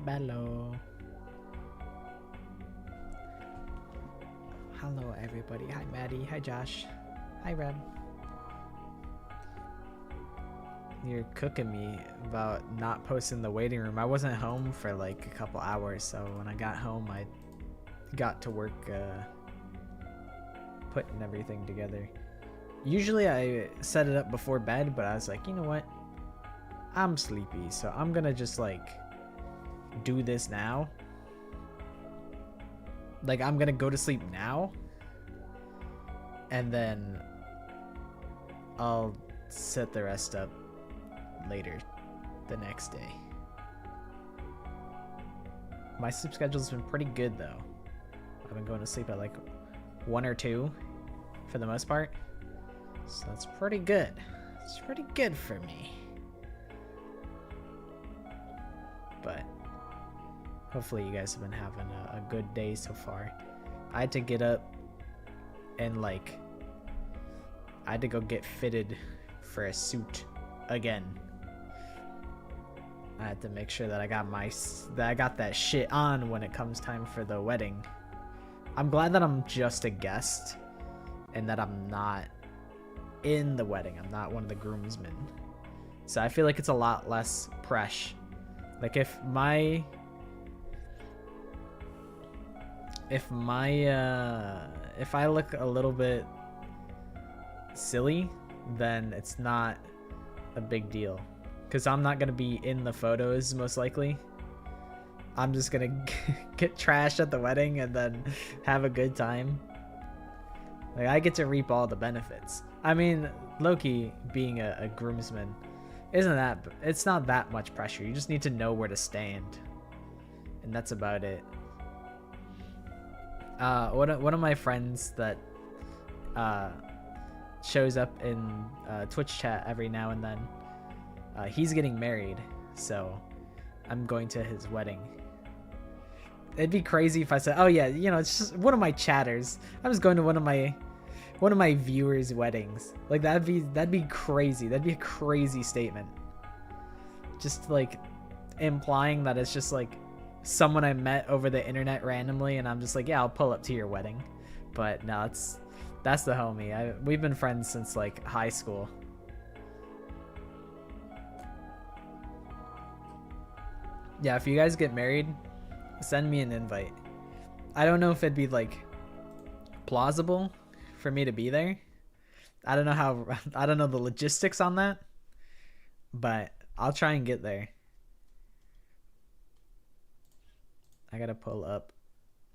Bello. Hello everybody. Hi Maddie. Hi Josh. Hi Red. You're cooking me about not posting the waiting room. I wasn't home for like a couple hours, so when I got home I got to work putting everything together. Usually I set it up before bed, but I was like, you know what? I'm sleepy, so I'm gonna just like do this now. Like I'm gonna go to sleep now and then I'll set the rest up later the next day. My sleep schedule's been pretty good though. I've been going to sleep at like 1 or 2 for the most part, so that's pretty good. It's pretty good for me. But hopefully you guys have been having a good day so far. I had to get up and like I had to go get fitted for a suit again. I had to make sure that I got that shit on when it comes time for the wedding. I'm glad that I'm just a guest and that I'm not in the wedding. I'm not one of the groomsmen. So I feel like it's a lot less fresh. Like if I look a little bit silly, then it's not a big deal. Because I'm not going to be in the photos, most likely. I'm just going to get trashed at the wedding and then have a good time. Like, I get to reap all the benefits. I mean, Loki being a groomsman, it's not that much pressure. You just need to know where to stand. And that's about it. One of my friends that shows up in Twitch chat every now and then, he's getting married, so I'm going to his wedding. It'd be crazy if I said, oh yeah, you know, it's just one of my chatters. I was going to one of my viewers' weddings. Like that'd be crazy. That'd be a crazy statement. Just like implying that it's just like someone I met over the internet randomly and I'm just like, yeah, I'll pull up to your wedding. But no, that's the homie. We've been friends since like high school. Yeah, if you guys get married, send me an invite. I don't know if it'd be like plausible for me to be there. I don't know the logistics on that, but I'll try and get there. I gotta pull up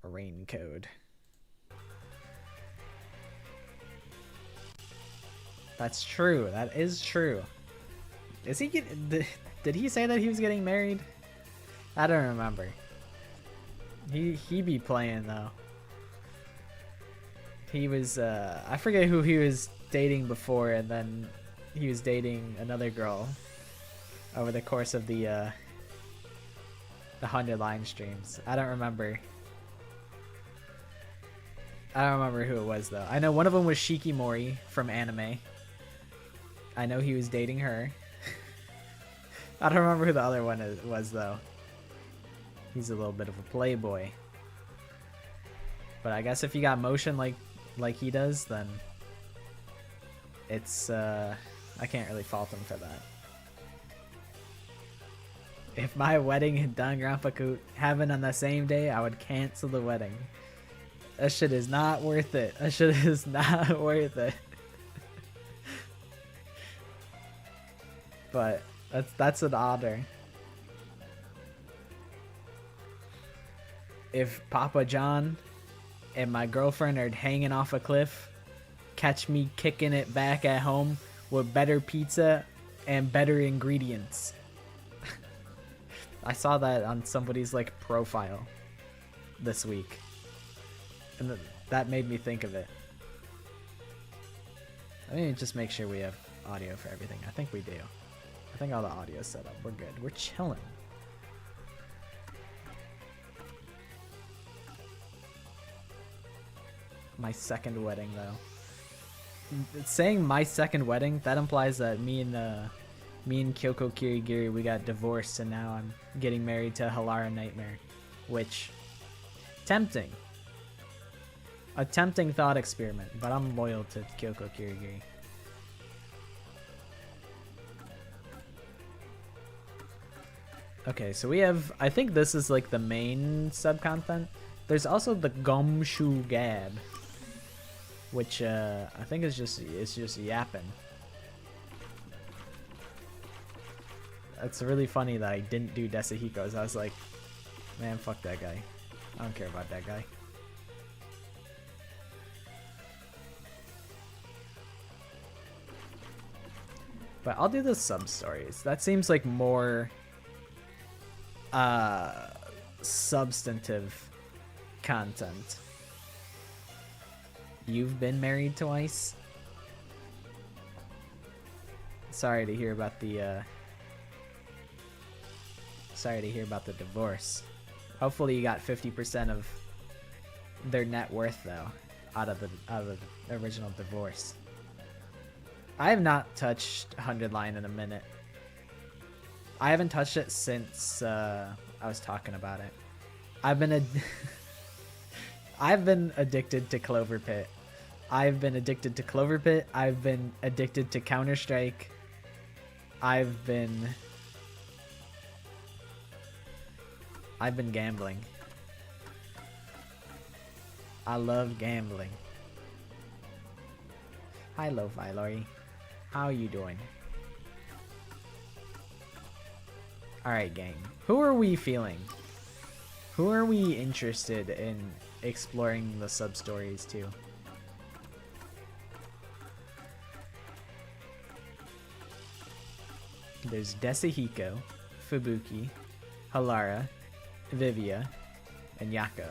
a rain code. That's true. That is true. Is he did he say that he was getting married? I don't remember. He be playing though. He was I forget who he was dating before, and then he was dating another girl over the course of the 100 line streams. I don't remember who it was though. I know one of them was Shikimori from anime. I know he was dating her. I don't remember who the other one was though. He's a little bit of a playboy. But I guess if you got motion like he does, then it's I can't really fault him for that. If my wedding had done Grandpa Coot happened on the same day, I would cancel the wedding. That shit is not worth it. That shit is not worth it. But that's an honor. If Papa John and my girlfriend are hanging off a cliff, catch me kicking it back at home with better pizza and better ingredients. I saw that on somebody's like profile this week, and that made me think of it. I mean, just make sure we have audio for everything. I think we do. I think all the audio's set up. We're good. We're chilling. My second wedding though. Saying my second wedding, that implies that me and Me and Kyoko Kirigiri, we got divorced, and now I'm getting married to Halara Nightmare, which, tempting. A tempting thought experiment, but I'm loyal to Kyoko Kirigiri. Okay, so we have, I think this is like the main sub-content. There's also the Gumshoe Gab, which I think is just yapping. It's really funny that I didn't do Desahiko's. I was like, man, fuck that guy. I don't care about that guy. But I'll do the sub-stories. That seems like more substantive content. You've been married twice? Sorry to hear about the divorce. Hopefully you got 50% of their net worth though out of the original divorce. I have not touched 100 Line in a minute. I haven't touched it since I was talking about it. I've been addicted to cloverpit. I've been addicted to cloverpit. I've been addicted to Counter-Strike. I've been gambling. I love gambling. Hi, Lo-Fi Lori. How are you doing? Alright, gang. Who are we feeling? Who are we interested in exploring the sub-stories to? There's Desahiko, Fubuki, Halara, Vivia, and Yako.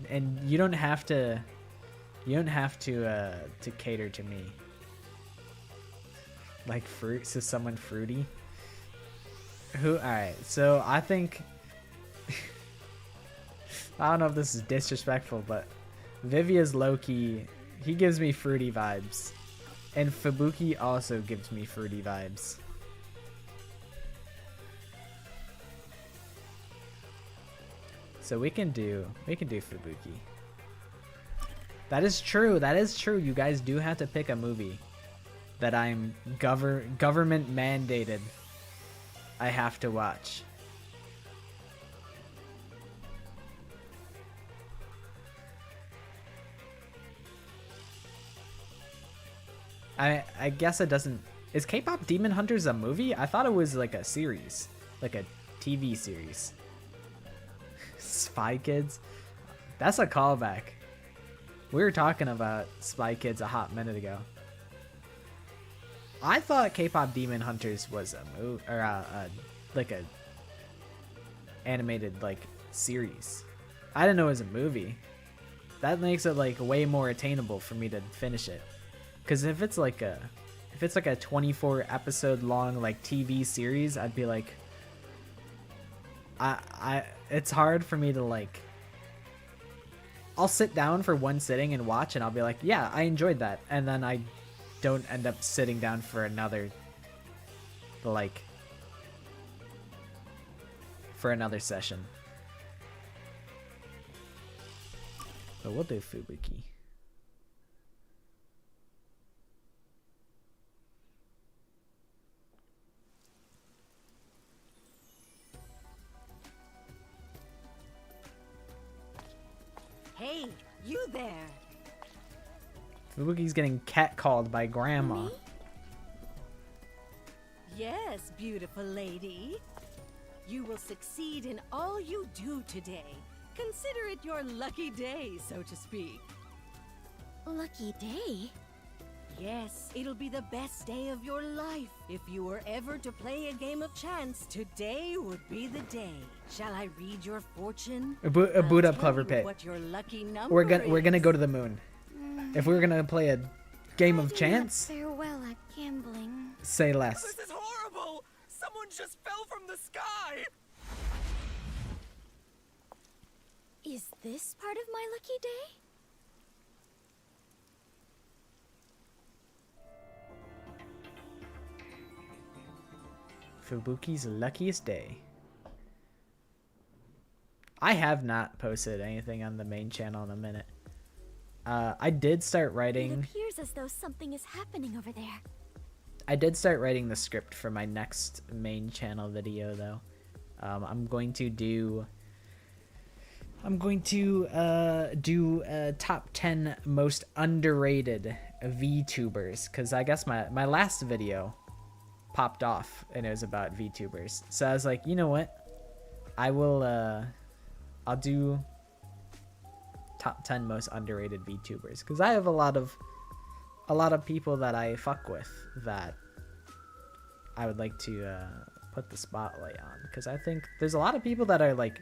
And you don't have to cater to me. Like fruit, so someone fruity. Alright, so I think I don't know if this is disrespectful, but Vivia's low-key, he gives me fruity vibes. And Fubuki also gives me fruity vibes. So we can do Fubuki. That is true. That is true. You guys do have to pick a movie that I'm government mandated I have to watch. I guess it doesn't. Is K-pop Demon Hunters a movie? I thought it was like a series, like a TV series. Spy Kids? That's a callback. We were talking about Spy Kids a hot minute ago. I thought K-pop Demon Hunters was a movie or like a animated like series. I didn't know it was a movie. That makes it like way more attainable for me to finish it. Because if it's like a 24 episode long like TV series, I'd be like, it's hard for me to like. I'll sit down for one sitting and watch, and I'll be like, yeah, I enjoyed that, and then I don't end up sitting down for another, like, for another session. But we'll do Fubuki. Hey, you there! Fubuki's getting catcalled by Grandma. Me? Yes, beautiful lady. You will succeed in all you do today. Consider it your lucky day, so to speak. Lucky day? Yes, it'll be the best day of your life. If you were ever to play a game of chance, today would be the day. Shall I read your fortune? Boot up cloverpit. What your lucky number We're gonna go to the moon. If we're gonna play a game of I do chance, not fare well at gambling. say less. This is horrible! Someone just fell from the sky! Is this part of my lucky day? Fubuki's luckiest day. I have not posted anything on the main channel in a minute. I did start It writing. appears as though something is happening over there. I did start writing the script for my next main channel video, though. I'm going to do top 10 most underrated VTubers, because I guess my last video popped off and it was about VTubers. So I was like, you know what? I'll do top 10 most underrated VTubers, because I have a lot of people that I fuck with that I would like to put the spotlight on, because I think there's a lot of people that are like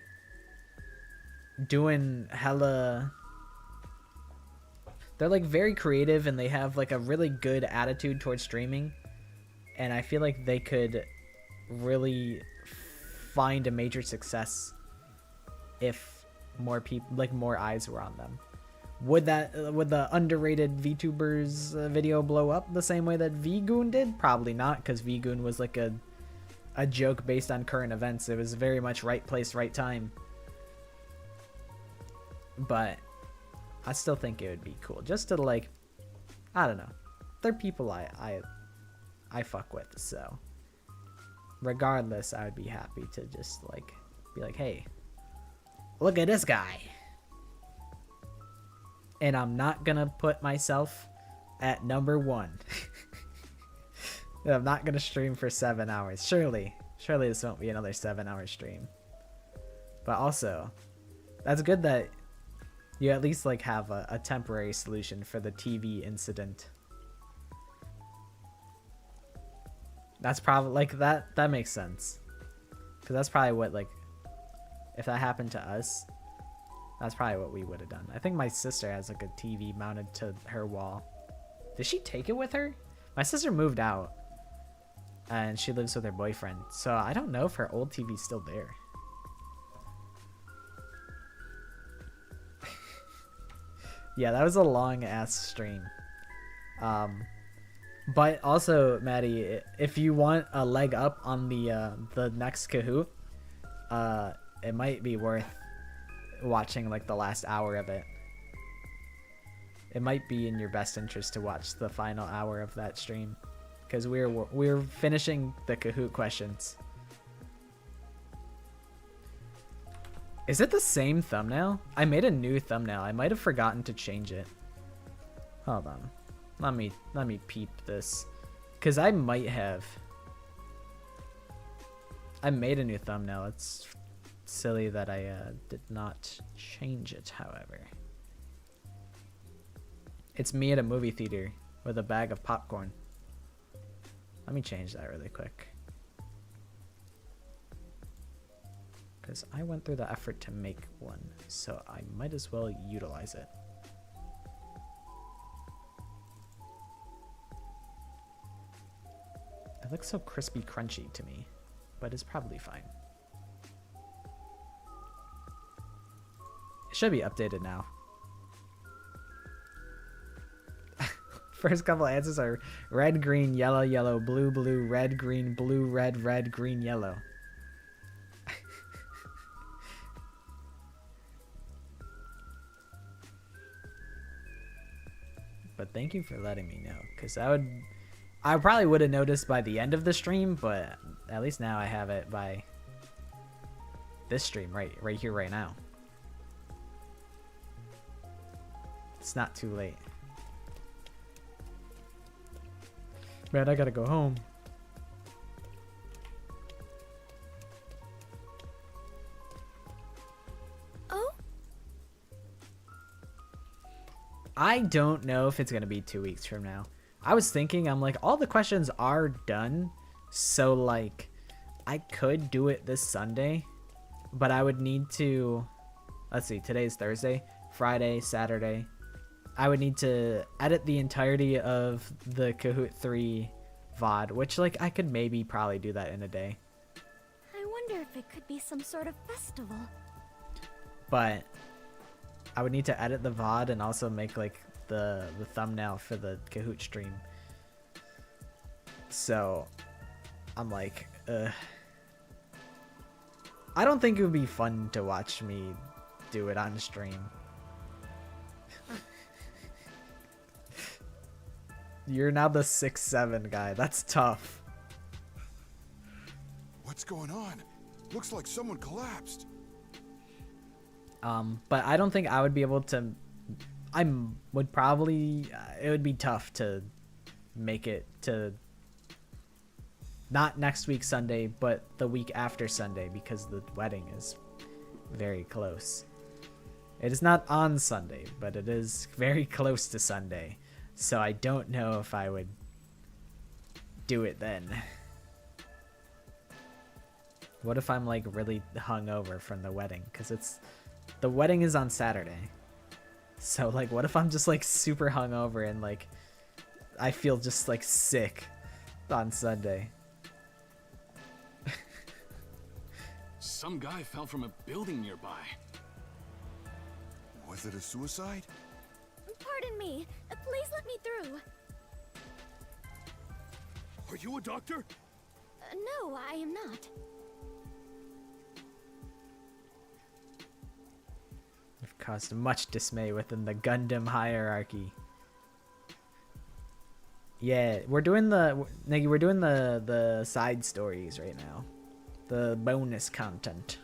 doing hella, they're like very creative and they have like a really good attitude towards streaming, and I feel like they could really find a major success if more people, like more eyes were on them. Would the underrated VTubers video blow up the same way that V-Goon did? Probably not, because V-Goon was like a joke based on current events. It was very much right place, right time. But I still think it would be cool just to, like, I don't know. They're people I fuck with, so regardless, I would be happy to just like be like, hey, look at this guy. And I'm not gonna put myself at number 1. I'm not gonna stream for 7 hours. Surely this won't be another 7-hour stream. But also, that's good that you at least like have a temporary solution for the TV incident. That's probably like that makes sense, because that's probably what, like, if that happened to us, that's probably what we would have done. I think my sister has like a TV mounted to her wall. Did she take it with her? My sister moved out and she lives with her boyfriend, so I don't know if her old TV's still there. Yeah, that was a long ass stream. But also, Maddie, if you want a leg up on the next Kahoot, it might be worth watching like the last hour of it. It might be in your best interest to watch the final hour of that stream, because we're finishing the Kahoot questions. Is it the same thumbnail? I made a new thumbnail. I might have forgotten to change it. Hold on. Let me peep this, because I might have. I made a new thumbnail. It's silly that I did not change it, however. It's me at a movie theater with a bag of popcorn. Let me change that really quick, because I went through the effort to make one, so I might as well utilize it. It looks so crispy crunchy to me, but it's probably fine. It should be updated now. First couple answers are red, green, yellow, yellow, blue, blue, red, green, blue, red, red, green, yellow. But thank you for letting me know, because I probably would have noticed by the end of the stream, but at least now I have it by this stream right here, right now. It's not too late. Man, I gotta go home. Oh? I don't know if it's gonna be 2 weeks from now. I was thinking, I'm like, all the questions are done, so like I could do it this Sunday, but I would need to, let's see, today's Thursday, Friday, Saturday. I would need to edit the entirety of the Kahoot 3 VOD, which like I could maybe probably do that in a day. I wonder if it could be some sort of festival. But I would need to edit the VOD and also make like the thumbnail for the Kahoot stream. So I'm like, I don't think it would be fun to watch me do it on stream. You're now the 6'7" guy. That's tough. What's going on? Looks like someone collapsed. But I don't think I would be able to. Would probably. It would be tough to make it to. Not next week Sunday, but the week after Sunday, because the wedding is very close. It is not on Sunday, but it is very close to Sunday. So I don't know if I would do it then. What if I'm like really hungover from the wedding? Because the wedding is on Saturday. So like, what if I'm just like super hungover and like I feel just like sick on Sunday? Some guy fell from a building nearby. Was it a suicide? Pardon me. Please let me through. Are you a doctor? No, I am not. I've caused much dismay within the Gundam hierarchy. Yeah, we're doing the side stories right now. The bonus content.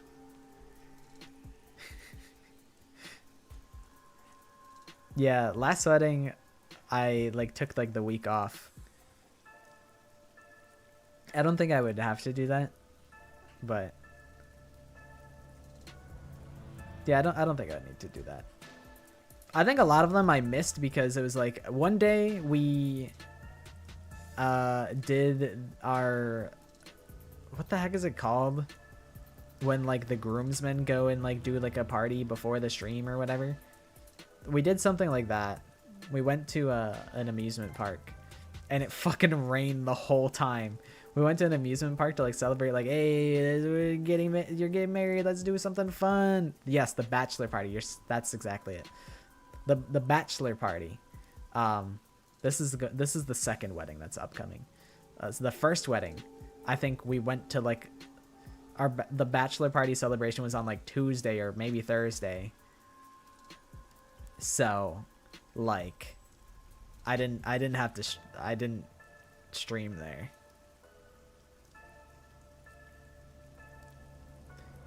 Yeah, last wedding I like took like the week off. I don't think I would have to do that, but yeah, I don't think I need to do that. I think a lot of them I missed because it was like one day we did our, what the heck is it called when like the groomsmen go and like do like a party before the stream or whatever. We did something like that. We went to an amusement park and it fucking rained the whole time. We went to an amusement park to like celebrate, like, hey, you're getting married, let's do something fun. Yes, the bachelor party. That's exactly it. The bachelor party. This is the second wedding that's upcoming. So the first wedding, I think we went to like the bachelor party celebration was on like Tuesday or maybe Thursday. So, like, I didn't stream there.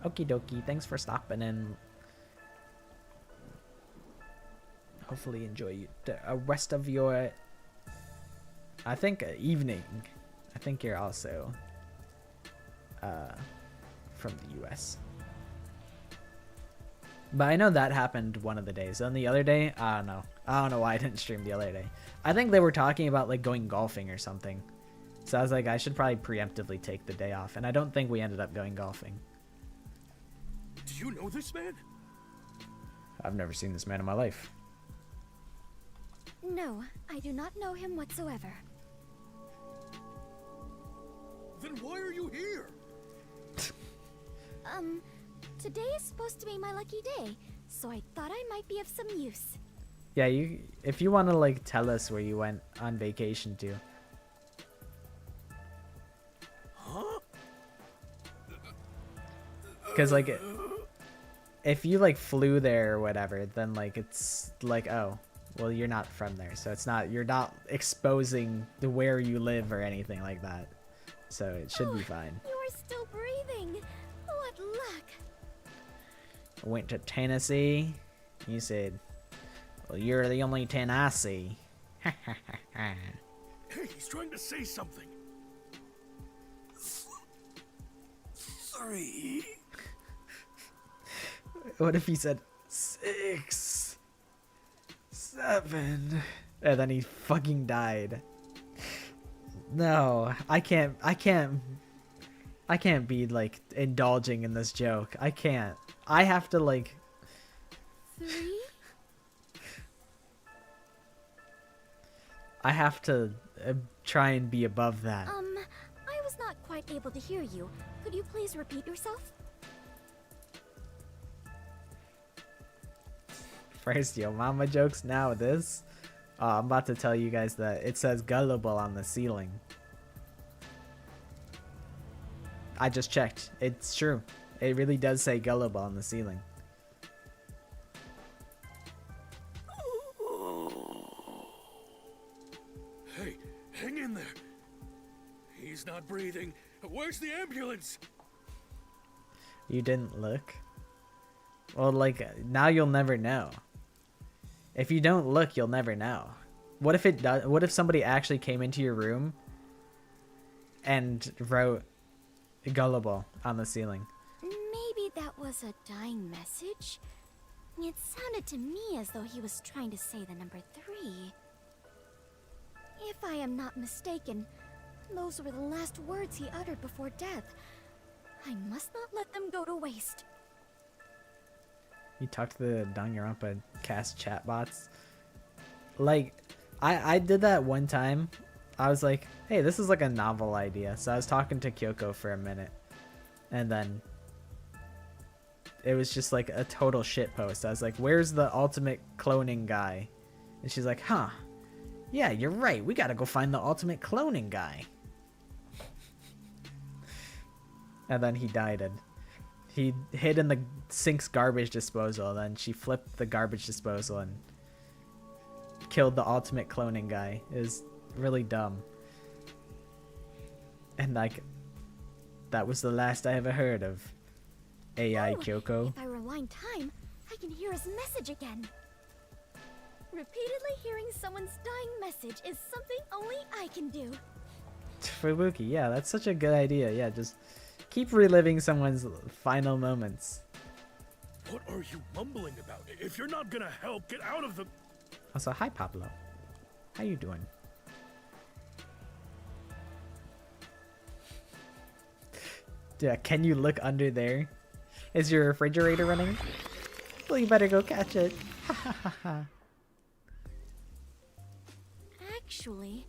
Okie dokie, thanks for stopping in. Hopefully enjoy the rest of your, I think, evening. I think you're also from the US. But I know that happened one of the days. On the other day, I don't know. I don't know why I didn't stream the other day. I think they were talking about like going golfing or something. So I was like, I should probably preemptively take the day off. And I don't think we ended up going golfing. Do you know this man? I've never seen this man in my life. No, I do not know him whatsoever. Then why are you here? Today is supposed to be my lucky day, so I thought I might be of some use. Yeah, if you want to like tell us where you went on vacation to. Huh? Because like if you like flew there or whatever, then like it's like, oh, well, you're not from there, so you're not exposing the where you live or anything like that, so it should be fine. You are still breathing. What luck. Went to Tennessee. You said, well, you're the only Tennessee. Hey, he's trying to say something. 3. What if he said 6, 7, and then he fucking died? No, I can't be like indulging in this joke. I can't. I have to like 3? I have to try and be above that. I was not quite able to hear you. Could you please repeat yourself? First yo mama jokes, now this. I'm about to tell you guys that it says gullible on the ceiling. I just checked. It's true. It really does say gullible on the ceiling. Hey, hang in there. He's not breathing. Where's the ambulance? You didn't look? Well, like, now you'll never know. If you don't look, you'll never know. What if it does? What if somebody actually came into your room and wrote gullible on the ceiling? Maybe that was a dying message? It sounded to me as though he was trying to say the number 3. If I am not mistaken, those were the last words he uttered before death. I must not let them go to waste. You talk to the Danganronpa cast chatbots. Like, I did that one time. I was like, hey, this is like a novel idea. So I was talking to Kyoko for a minute. And then it was just like a total shit post. I was like, where's the ultimate cloning guy? And she's like, huh. Yeah, you're right. We gotta go find the ultimate cloning guy. And then he died. And he hid in the sink's garbage disposal. Then she flipped the garbage disposal and killed the ultimate cloning guy. It was really dumb. And like, that was the last I ever heard of AI Kyoko. If I rewind time, I can hear his message again. Repeatedly hearing someone's dying message is something only I can do. Fubuki, yeah, that's such a good idea. Yeah, just keep reliving someone's final moments. What are you mumbling about? If you're not gonna help, get out of the... Also, hi Pablo. How you doing? Yeah, can you look under there? Is your refrigerator running? Well, you better go catch it. Actually,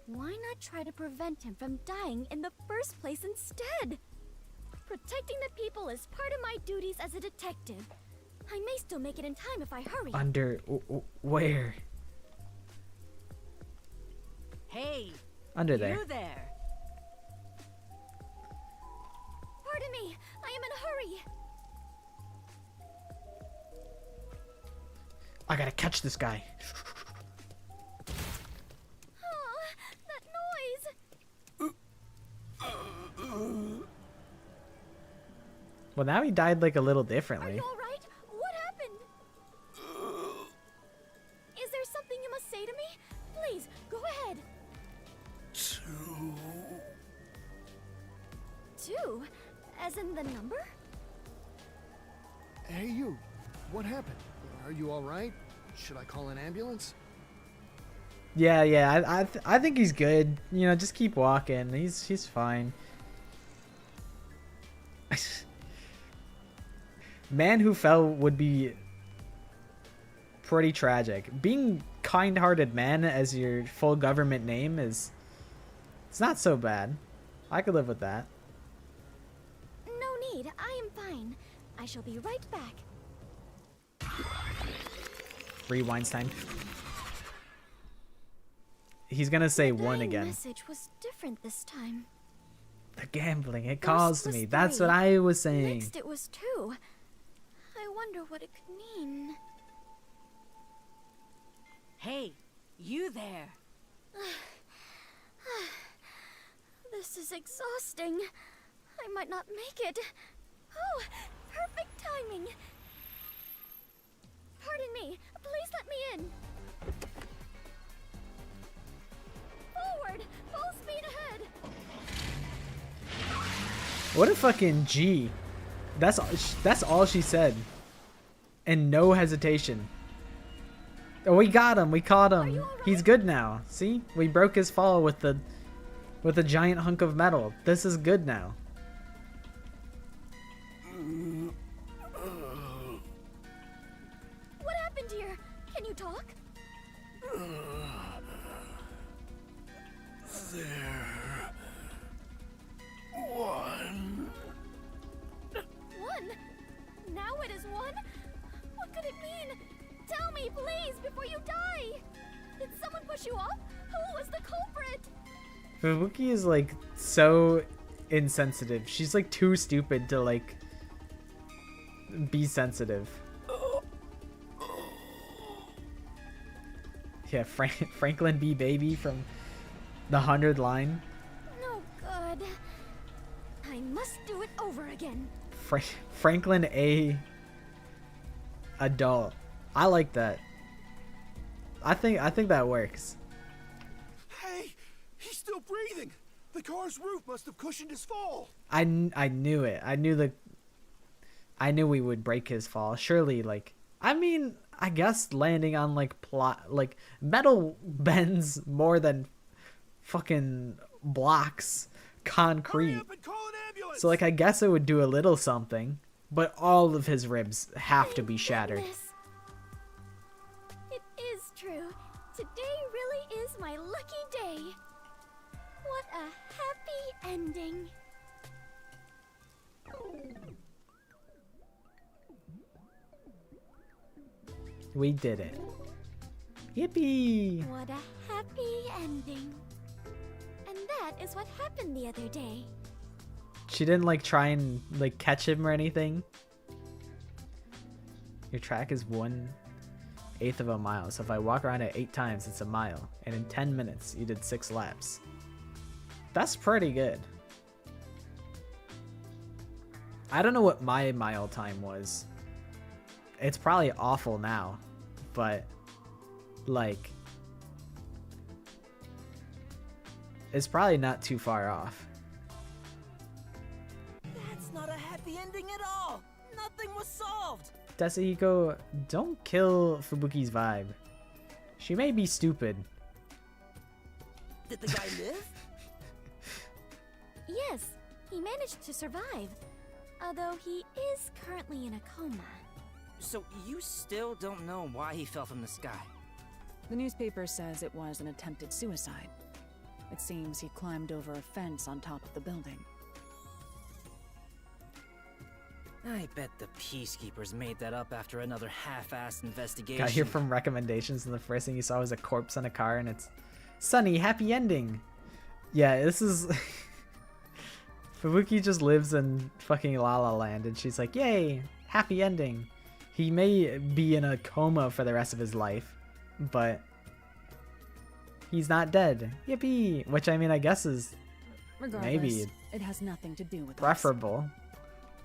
why not try to prevent him from dying in the first place instead? Protecting the people is part of my duties as a detective. I may still make it in time if I hurry. Under... where? Hey, Under there. you there. Pardon me, I am in a hurry. I gotta catch this guy. Oh, that noise! Well, now he died like a little Are differently. you alright? What happened? Is there something you must say to me? Please, go ahead. 2? As in the number? Hey, you. What happened? Are you all right? Should I call an ambulance? Yeah, I think he's good. You know, just keep walking. He's fine. Man who fell would be pretty tragic. Being kind-hearted man as your full government name it's not so bad. I could live with that. No need, I am fine. I shall be right back. Rewinds time. He's gonna say The 1 dying again. message was different this time. The gambling, it First calls to was me. That's 3, what I was saying. Next it was 2. I wonder what it could mean. Hey, you there. This is exhausting. I might not make it. Oh, perfect timing. Pardon me. Please let me in. Forward. Full speed ahead. What a fucking G. That's all she said. And no hesitation. Oh, we got him. We caught him. you all right? He's good now. See? We broke his fall with a giant hunk of metal. This is good now. What happened here? Can you talk? There. 1. 1? Now it is 1? What could it mean? Tell me, please, before you die! Did someone push you off? Who was the culprit? Fubuki is like so insensitive. She's like too stupid to like be sensitive. Yeah, Franklin B. Baby from the 100 line. No good. I must do it over again. Franklin A. Adult. I like that. I think that works. Hey, he's still breathing. The car's roof must have cushioned his fall. I knew it. I knew we would break his fall. Surely, like, I mean, I guess landing on like metal bends more than fucking blocks, concrete. Hurry up and call an ambulance. So like, I guess it would do a little something, but all of his ribs have to be shattered. Goodness. It is true. Today really is my lucky day. What a happy ending. We did it. Yippee! What a happy ending. And that is what happened the other day. She didn't like try and like catch him or anything. Your track is 1/8 of a mile. So if I walk around it 8 times, it's a mile. And in 10 minutes, you did 6 laps. That's pretty good. I don't know what my mile time was. It's probably awful now, but like, it's probably not too far off. That's not a happy ending at all. Nothing was solved. Desahiko, don't kill Fubuki's vibe. She may be stupid. Did the guy live? Yes, he managed to survive. Although he is currently in a coma. So you still don't know why he fell from the sky? The newspaper says it was an attempted suicide. It seems he climbed over a fence on top of the building. I bet the peacekeepers made that up after another half-assed investigation. Got here from recommendations, and the first thing you saw was a corpse on a car, and it's Sunny, happy ending. Yeah, this is Fubuki just lives in fucking La La Land, and she's like, yay, happy ending. He may be in a coma for the rest of his life, but he's not dead. Yippee! Which, I mean, I guess is Regardless, maybe it has nothing to do with us. preferable.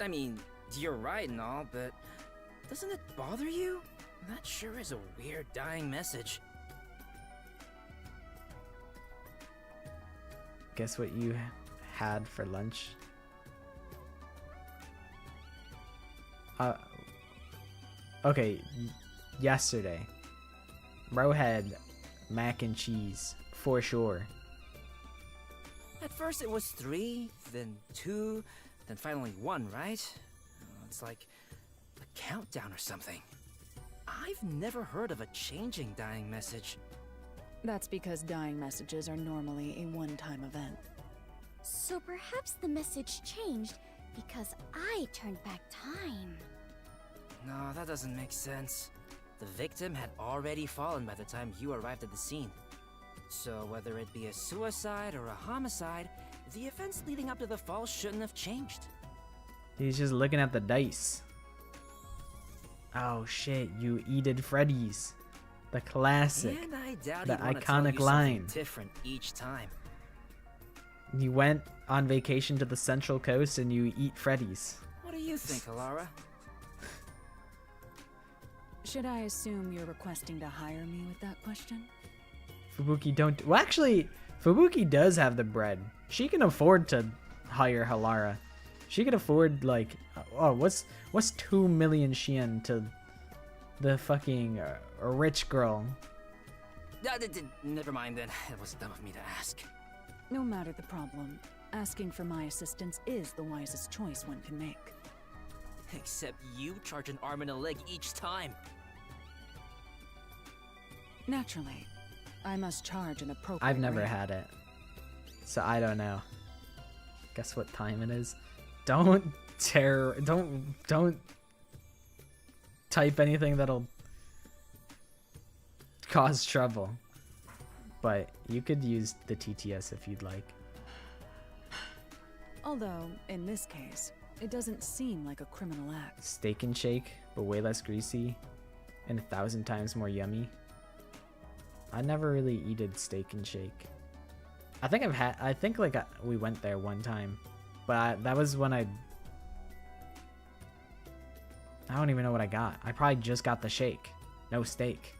I mean, you're right and all, but doesn't it bother you? That sure is a weird dying message. Guess what you had for lunch? Okay, yesterday. Bro had mac and cheese, for sure. At first it was 3, then 2, then finally 1, right? It's like a countdown or something. I've never heard of a changing dying message. That's because dying messages are normally a one-time event. So perhaps the message changed because I turned back time. No, that doesn't make sense. The victim had already fallen by the time you arrived at the scene. So whether it be a suicide or a homicide, the events leading up to the fall shouldn't have changed. He's just looking at the dice. Oh shit, you eated Freddy's. The classic. And I doubt the he'd want to tell iconic you line. something different each time. You went on vacation to the Central Coast and you eat Freddy's. What do you think, Alara? Should I assume you're requesting to hire me with that question? Fubuki don't. Well, actually, Fubuki does have the bread. She can afford to hire Halara. She could afford like, oh, what's 2 million Shien to the fucking rich girl? Never mind then. It was dumb of me to ask. No matter the problem, asking for my assistance is the wisest choice one can make. Except you charge an arm and a leg each time. Naturally, I must charge an appropriate I've never rate. had it, so I don't know. Guess what time it is? Don't type anything that'll cause trouble. But you could use the TTS if you'd like. Although, in this case, it doesn't seem like a criminal act. Steak and shake, but way less greasy and 1,000 times more yummy. I never really eated steak and shake. I think we went there one time, but that was when I don't even know what I got. I probably just got the shake, no steak.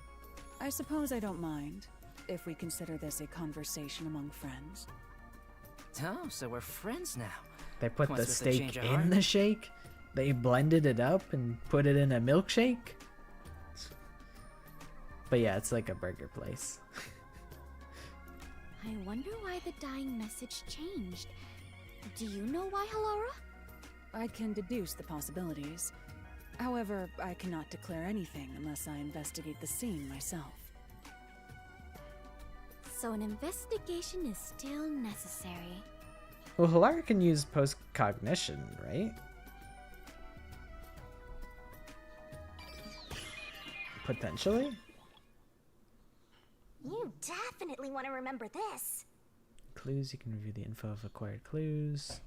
I suppose I don't mind, if we consider this a conversation among friends. Oh, so we're friends now. They put What's the with steak change of in heart? the shake. They blended it up and put it in a milkshake. But yeah, it's like a burger place. I wonder why the dying message changed. Do you know why, Halara? I can deduce the possibilities. However, I cannot declare anything unless I investigate the scene myself. So an investigation is still necessary. Well, Halara can use post-cognition, right? Potentially? You definitely want to remember this. Clues, you can review the info of acquired clues.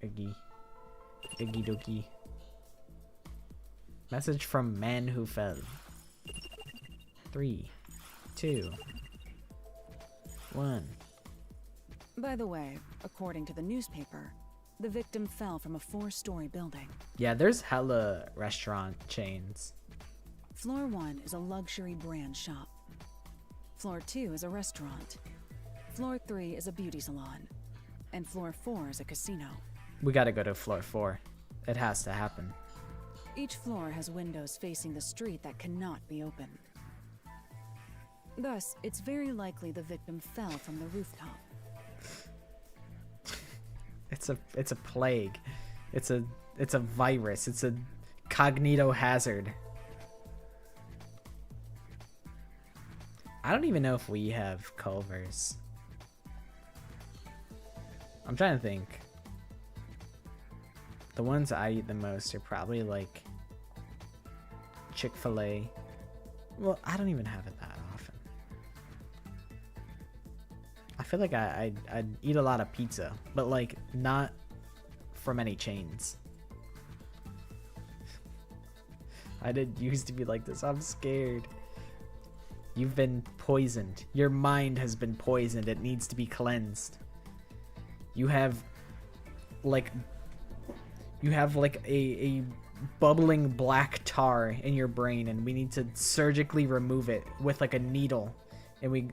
Iggy. Iggy dokie. Message from man who fell. 3, 2, 1. By the way, according to the newspaper, the victim fell from a 4-story building. Yeah, there's hella restaurant chains. Floor 1 is a luxury brand shop. Floor 2 is a restaurant. Floor 3 is a beauty salon. And floor 4 is a casino. We gotta go to floor 4. It has to happen. Each floor has windows facing the street that cannot be opened. Thus, it's very likely the victim fell from the rooftop. It's a plague. It's a virus. It's a cognito hazard. I don't even know if we have Culvers. I'm trying to think. The ones I eat the most are probably like Chick-fil-A. Well, I don't even have it that often. I feel like I'd eat a lot of pizza, but like not from any chains. I didn't used to be like this. I'm scared. You've been poisoned. Your mind has been poisoned. It needs to be cleansed. You have like a bubbling black tar in your brain, and we need to surgically remove it with like a needle, and we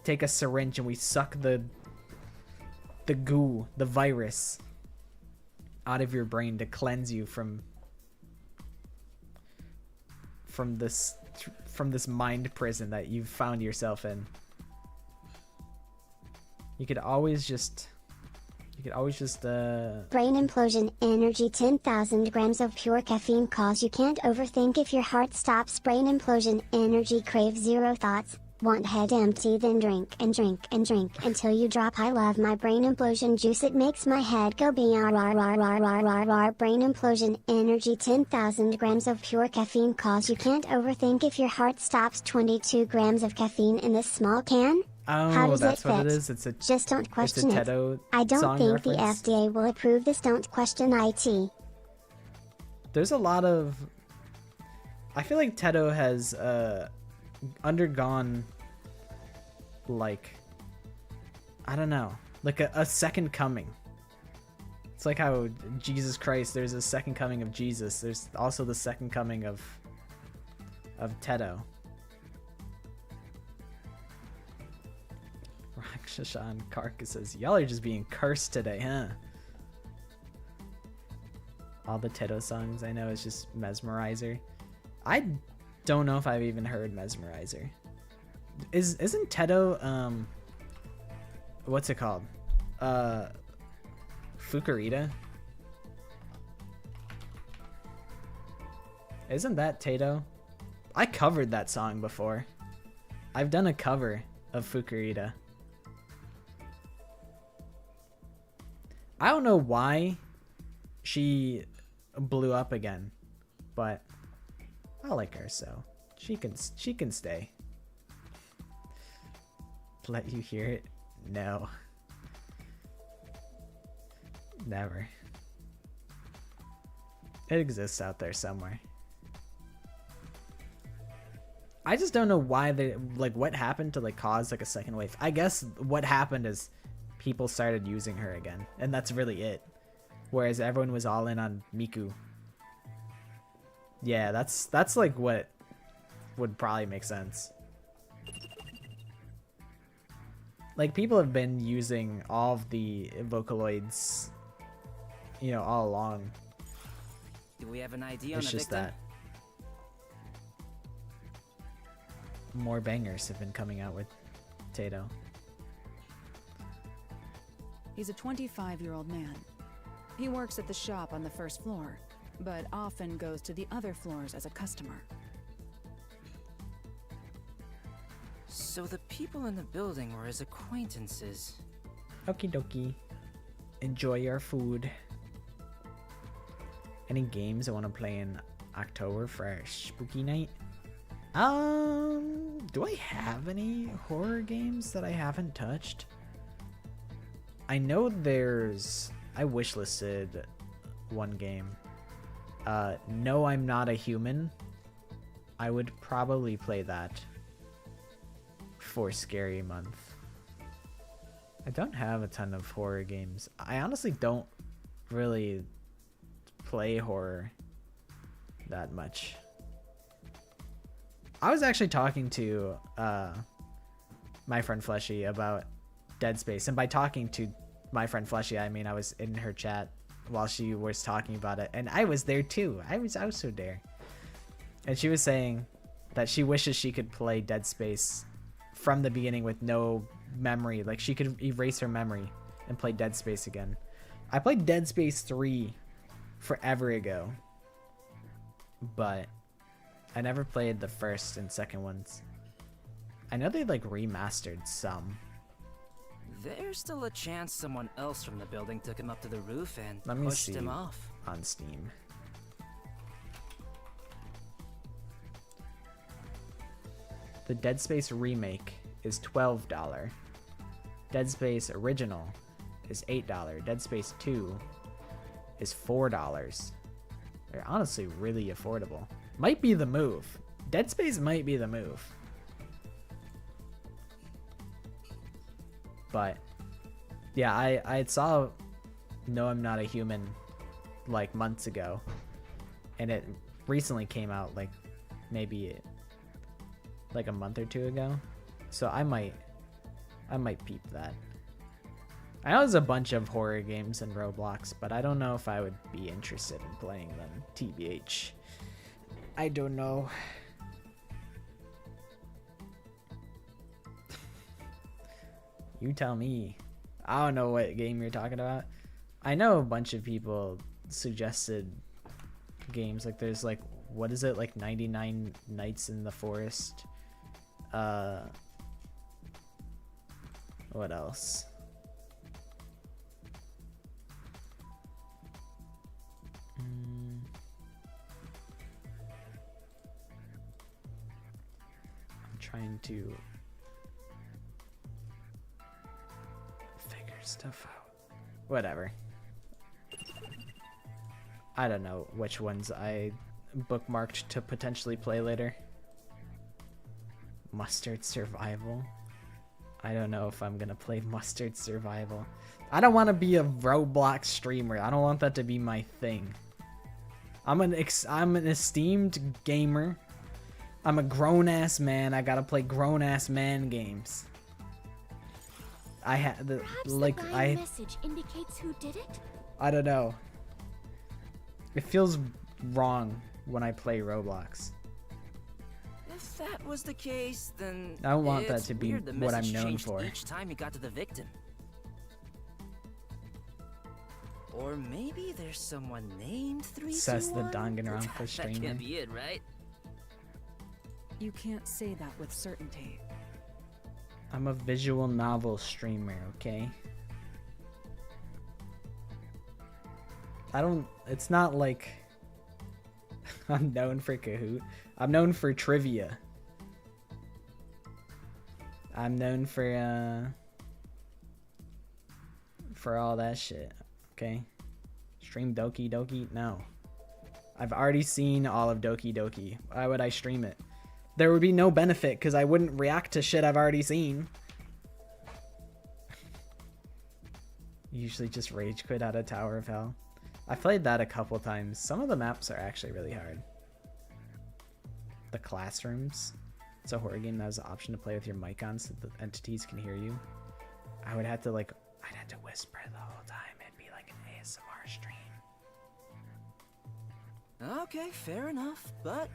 take a syringe and we suck the goo, the virus out of your brain to cleanse you from this mind prison that you've found yourself in. You could always just Brain implosion energy 10,000 grams of pure caffeine cause you can't overthink if your heart stops. Brain implosion energy crave zero thoughts. Want head empty, then drink and drink and drink until you drop. I love my brain implosion juice, it makes my head go br. Brain implosion energy 10,000 grams of pure caffeine cause you can't overthink if your heart stops. 22 grams of caffeine in this small can. Oh, How does that's it what fit? it is. It's a Just don't question it. Tedo I don't song think reference. the FDA will approve this. Don't question IT. There's a lot of. I feel like Tedo has undergone, like, I don't know, like a second coming. It's like how Jesus Christ, there's a second coming of Jesus. There's also the second coming of Tedo. Rakshashan Karka says, y'all are just being cursed today, huh? All the Tedo songs I know is just Mesmerizer. I don't know if I've even heard Mesmerizer. Isn't Tedo what's it called? Fukurita? Isn't that Tedo? I covered that song before. I've done a cover of Fukurita. I don't know why she blew up again, but I like her, so she can stay. Let you hear it? No. Never. It exists out there somewhere. I just don't know why they, like, what happened to, like, cause, like, a second wave. I guess what happened is people started using her again, and that's really it. Whereas everyone was all in on Miku. Yeah, that's like what would probably make sense. Like, people have been using all of the Vocaloids, you know, all along. Do we have an idea on It's the just victim? that more bangers have been coming out with Tato. He's a 25-year-old man. He works at the shop on the first floor, but often goes to the other floors as a customer. So the people in the building were his acquaintances. Okie dokie. Enjoy your food. Any games I want to play in October for our spooky night? Do I have any horror games that I haven't touched? I know there's... I wishlisted one game. No, I'm Not a Human. I would probably play that for Scary Month. I don't have a ton of horror games. I honestly don't really play horror that much. I was actually talking to my friend Fleshy about Dead Space, and by talking to my friend Fleshy, I mean I was in her chat while she was talking about it, and I was there too. I was also there, and she was saying that she wishes she could play Dead Space from the beginning with no memory. Like, she could erase her memory and play Dead Space again. I played Dead Space 3 forever ago, but I never played the first and second ones. I know they like remastered some. There's still a chance someone else from the building took him up to the roof and Let me pushed see him off. on Steam. The Dead Space remake is $12. Dead Space original is $8. Dead Space 2 is $4. They're honestly really affordable. Might be the move. Dead Space might be the move. But yeah, I saw No, I'm Not a Human like months ago, and it recently came out like maybe like a month or two ago, so I might peep that. I know there's a bunch of horror games in Roblox, but I don't know if I would be interested in playing them, TBH. I don't know. You tell me. I don't know what game you're talking about. I know a bunch of people suggested games. Like, there's like, what is it? Like 99 Nights in the Forest. What else? I'm trying to figure stuff out. Whatever. I don't know which ones I bookmarked to potentially play later. Mustard Survival. I don't know if I'm gonna play Mustard Survival. I don't want to be a Roblox streamer. I don't want that to be my thing. I'm an esteemed gamer. I'm a grown-ass man. I gotta play grown-ass man games. I had the like the blind message indicates who did it. I don't know. It feels wrong when I play Roblox. If that was the case, then I don't want that it's to be weird the what I'm message known changed for. each time you got to the victim. Or maybe there's someone named 321? Says the Danganronpa That streamer. can't be it, right? You can't say that with certainty. I'm a visual novel streamer, okay? It's not like I'm known for Kahoot. I'm known for trivia. I'm known for all that shit, okay? Stream Doki Doki? No. I've already seen all of Doki Doki. Why would I stream it? There would be no benefit because I wouldn't react to shit I've already seen. Usually just rage quit out of Tower of Hell. I played that a couple times. Some of the maps are actually really hard. The Classrooms. It's a horror game that has the option to play with your mic on so the entities can hear you. I would have to like, I'd have to whisper the whole time. It'd be like an ASMR stream. Okay, fair enough, but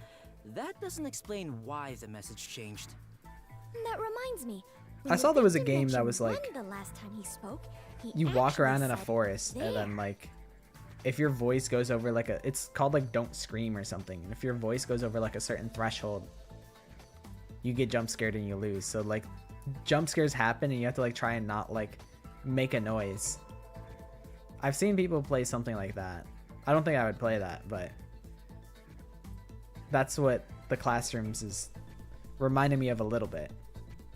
that doesn't explain why the message changed. That reminds me. I saw there was a game that was like, the last time he spoke, you walk around in a forest and then like, if your voice goes over like it's called like Don't Scream or something. If your voice goes over like a certain threshold, you get jump scared and you lose. So like jump scares happen and you have to like try and not like make a noise. I've seen people play something like that. I don't think I would play that, but that's what the Classrooms is reminding me of a little bit.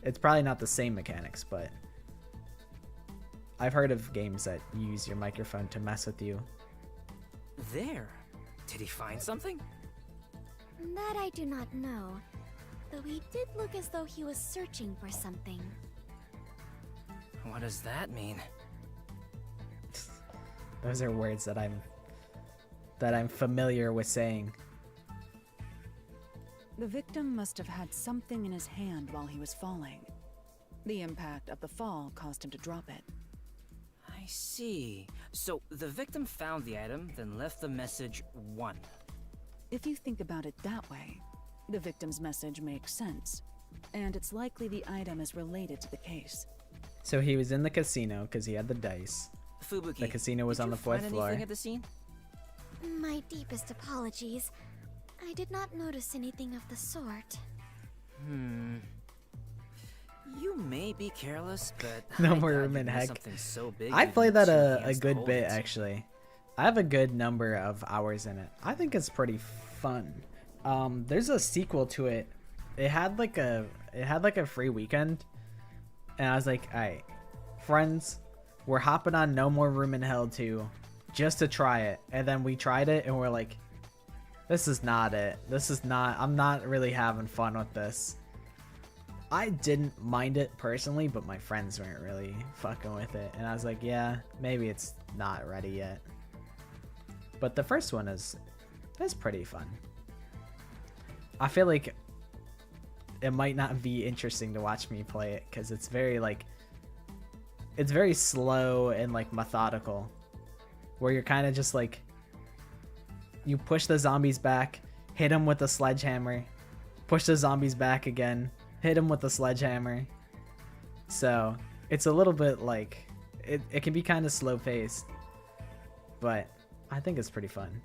It's probably not the same mechanics, but I've heard of games that use your microphone to mess with you. There. Did he find something? That I do not know. Though he did look as though he was searching for something. What does that mean? Those are words that I'm familiar with saying. The victim must have had something in his hand while he was falling. The impact of the fall caused him to drop it. I see. So the victim found the item, then left the message 1. If you think about it that way, the victim's message makes sense, and it's likely the item is related to the case. So he was in the casino because he had the dice. Fubuki, The casino was on the 4th floor. Anything at the scene? My deepest apologies. I did not notice anything of the sort. You may be careless, but No I more doubt room you'd in miss heck. something so big I you'd played need that two a hands to good hold bit it. actually. I have a good number of hours in it. I think it's pretty fun. There's a sequel to it. It had like a free weekend, and I was like, alright, friends, we're hopping on No More Room in Hell 2 just to try it. And then we tried it and we're like, this is not it. I'm not really having fun with this. I didn't mind it personally, but my friends weren't really fucking with it. And I was like, yeah, maybe it's not ready yet. But the first one is pretty fun. I feel like it might not be interesting to watch me play it because it's very slow and like methodical, where you're kind of just like, you push the zombies back, hit them with a sledgehammer, push the zombies back again, hit them with a sledgehammer. So it's a little bit like, it can be kind of slow paced, but I think it's pretty fun.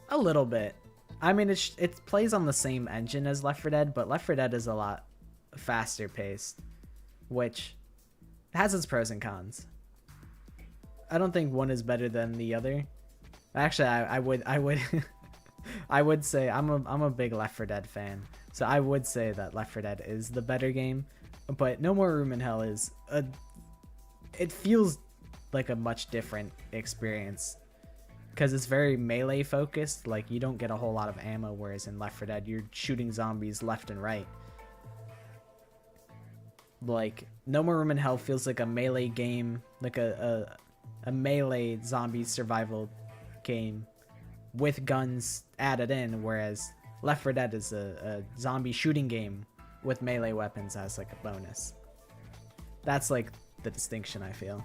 A little bit. I mean, it plays on the same engine as Left 4 Dead, but Left 4 Dead is a lot faster paced, which has its pros and cons. I don't think one is better than the other. Actually, I would I would say I'm a big Left 4 Dead fan, so I would say that Left 4 Dead is the better game. But No More Room in Hell is it feels like a much different experience because it's very melee focused. Like, you don't get a whole lot of ammo, whereas in Left 4 Dead you're shooting zombies left and right. Like, No More Room in Hell feels like a melee game, like a melee zombie survival game with guns added in, whereas Left 4 Dead is a zombie shooting game with melee weapons as like a bonus. That's like the distinction, I feel.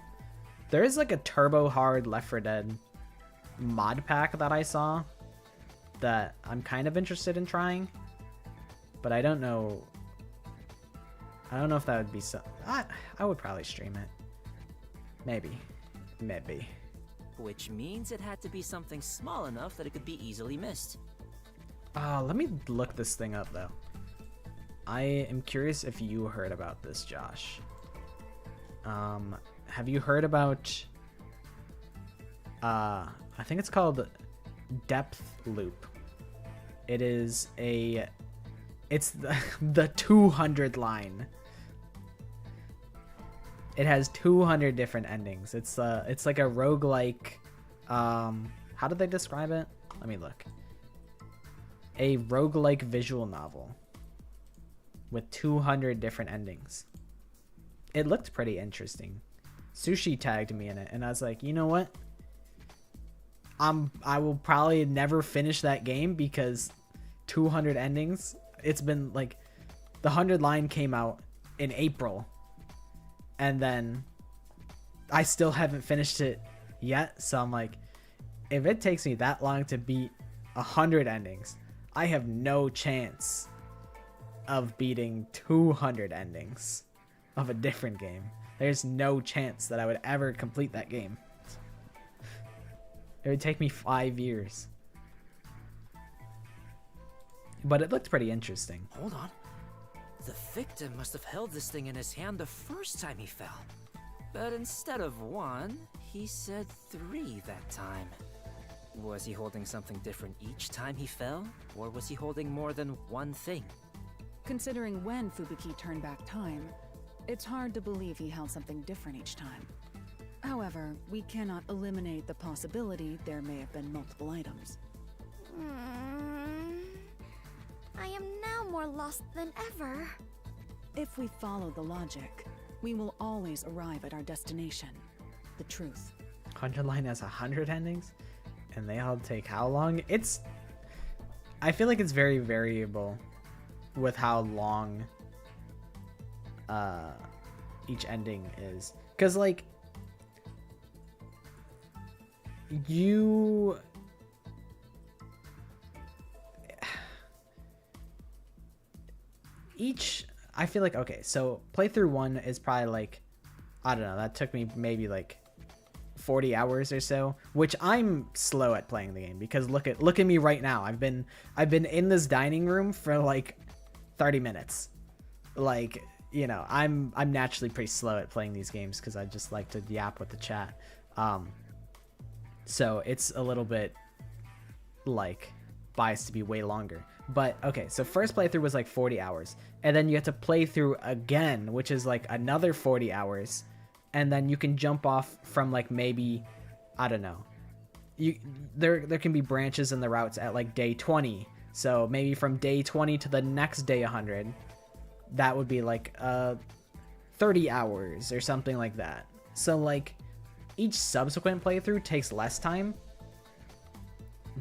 There is like a turbo hard Left 4 Dead mod pack that I saw that I'm kind of interested in trying, but I don't know if that would be so. I would probably stream it. Maybe. Which means it had to be something small enough that it could be easily missed. Let me look this thing up though. I am curious if you heard about this, Josh. Have you heard about I think it's called Depth Loop. It's the 200 line. It has 200 different endings. It's like a roguelike, how did they describe it? Let me look. A roguelike visual novel with 200 different endings. It looked pretty interesting. Sushi tagged me in it, and I was like, you know what? I will probably never finish that game because 200 endings. It's been like the 100 line came out in April, and then I still haven't finished it yet. So I'm like, if it takes me that long to beat 100 endings, I have no chance of beating 200 endings of a different game. There's no chance that I would ever complete that game. It would take me 5 years. But it looked pretty interesting. Hold on. The victim must have held this thing in his hand the first time he fell. But instead of 1, he said 3 that time. Was he holding something different each time he fell? Or was he holding more than one thing? Considering when Fubuki turned back time, it's hard to believe he held something different each time. However, we cannot eliminate the possibility there may have been multiple items. I am now more lost than ever. If we follow the logic, we will always arrive at our destination, the truth. 100 line has 100 endings, and they all take how long? I feel like it's very variable with how long each ending is. Because, like, I feel like, okay, so playthrough 1 is probably like, I don't know, that took me maybe like 40 hours or so, which I'm slow at playing the game because look at me right now. I've been in this dining room for like 30 minutes. Like, you know, I'm naturally pretty slow at playing these games because I just like to yap with the chat. So it's a little bit like biased to be way longer. But okay, so first playthrough was like 40 hours, and then you have to play through again, which is like another 40 hours, and then you can jump off from like maybe, I don't know, there can be branches in the routes at like day 20, so maybe from day 20 to the next day 100, that would be like 30 hours or something like that. So like each subsequent playthrough takes less time,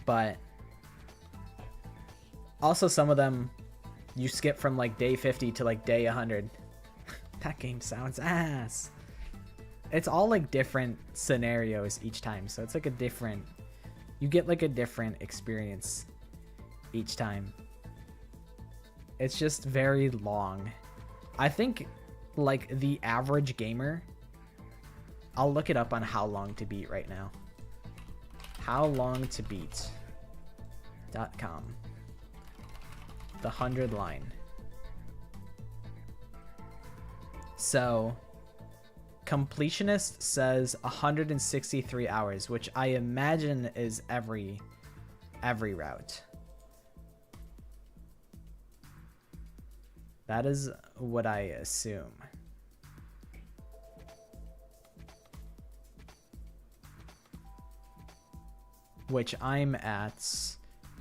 but also some of them you skip from like day 50 to like day 100. That game sounds ass. It's all like different scenarios each time, so it's like you get like a different experience each time. It's just very long. I think like the average gamer, I'll look it up on how long to beat right now. howlongtobeat.com. The 100 line. So completionist says 163 hours, which I imagine is every route. That is what I assume. Which I'm at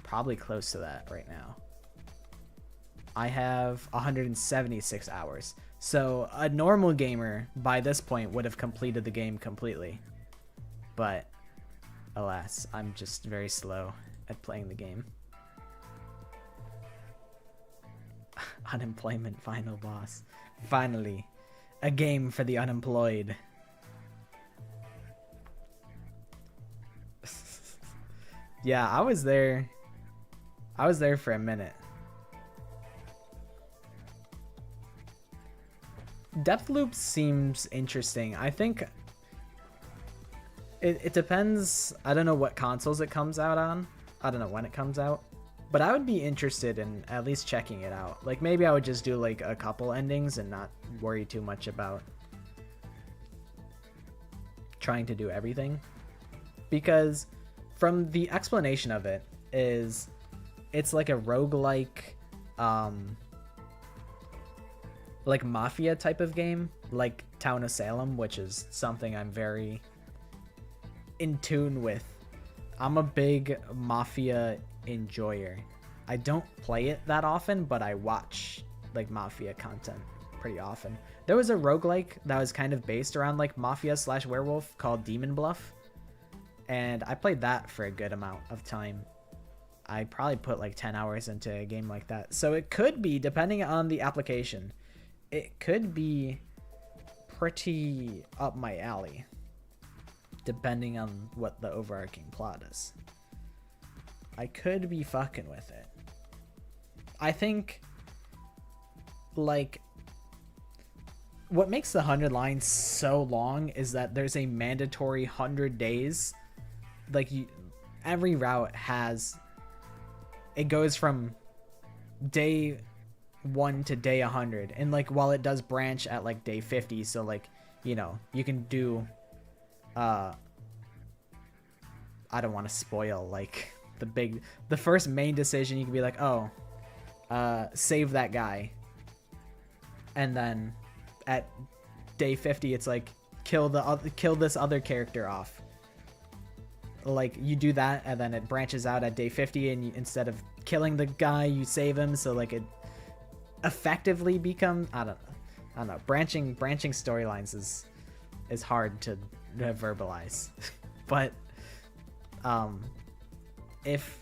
probably close to that right now. I have 176 hours. So a normal gamer by this point would have completed the game completely. But alas, I'm just very slow at playing the game. Unemployment final boss. Finally, a game for the unemployed. Yeah, I was there for a minute. Deathloop seems interesting. I think it depends. I don't know what consoles it comes out on. I don't know when it comes out. But I would be interested in at least checking it out. Like maybe I would just do like a couple endings and not worry too much about trying to do everything. Because from the explanation of it is it's like a roguelike like mafia type of game like Town of Salem, which is something I'm very in tune with. I'm a big Mafia enjoyer. I don't play it that often, but I watch like Mafia content pretty often. There was a roguelike that was kind of based around like Mafia / werewolf called Demon Bluff, and I played that for a good amount of time. I probably put like 10 hours into a game like that. So it could be, depending on the application, it could be pretty up my alley, depending on what the overarching plot is. I could be fucking with it. I think, like, what makes the 100 lines so long is that there's a mandatory 100 days. Like, every route has, it goes from day 1 to day 100, and like while it does branch at like day 50, so like, you know, you can do I don't want to spoil like the first main decision. You can be like, oh, save that guy, and then at day 50 it's like kill this other character off. Like, you do that, and then it branches out at day 50, and instead of killing the guy, you save him. So like it effectively becomes, I don't know. Branching storylines is hard to verbalize, but if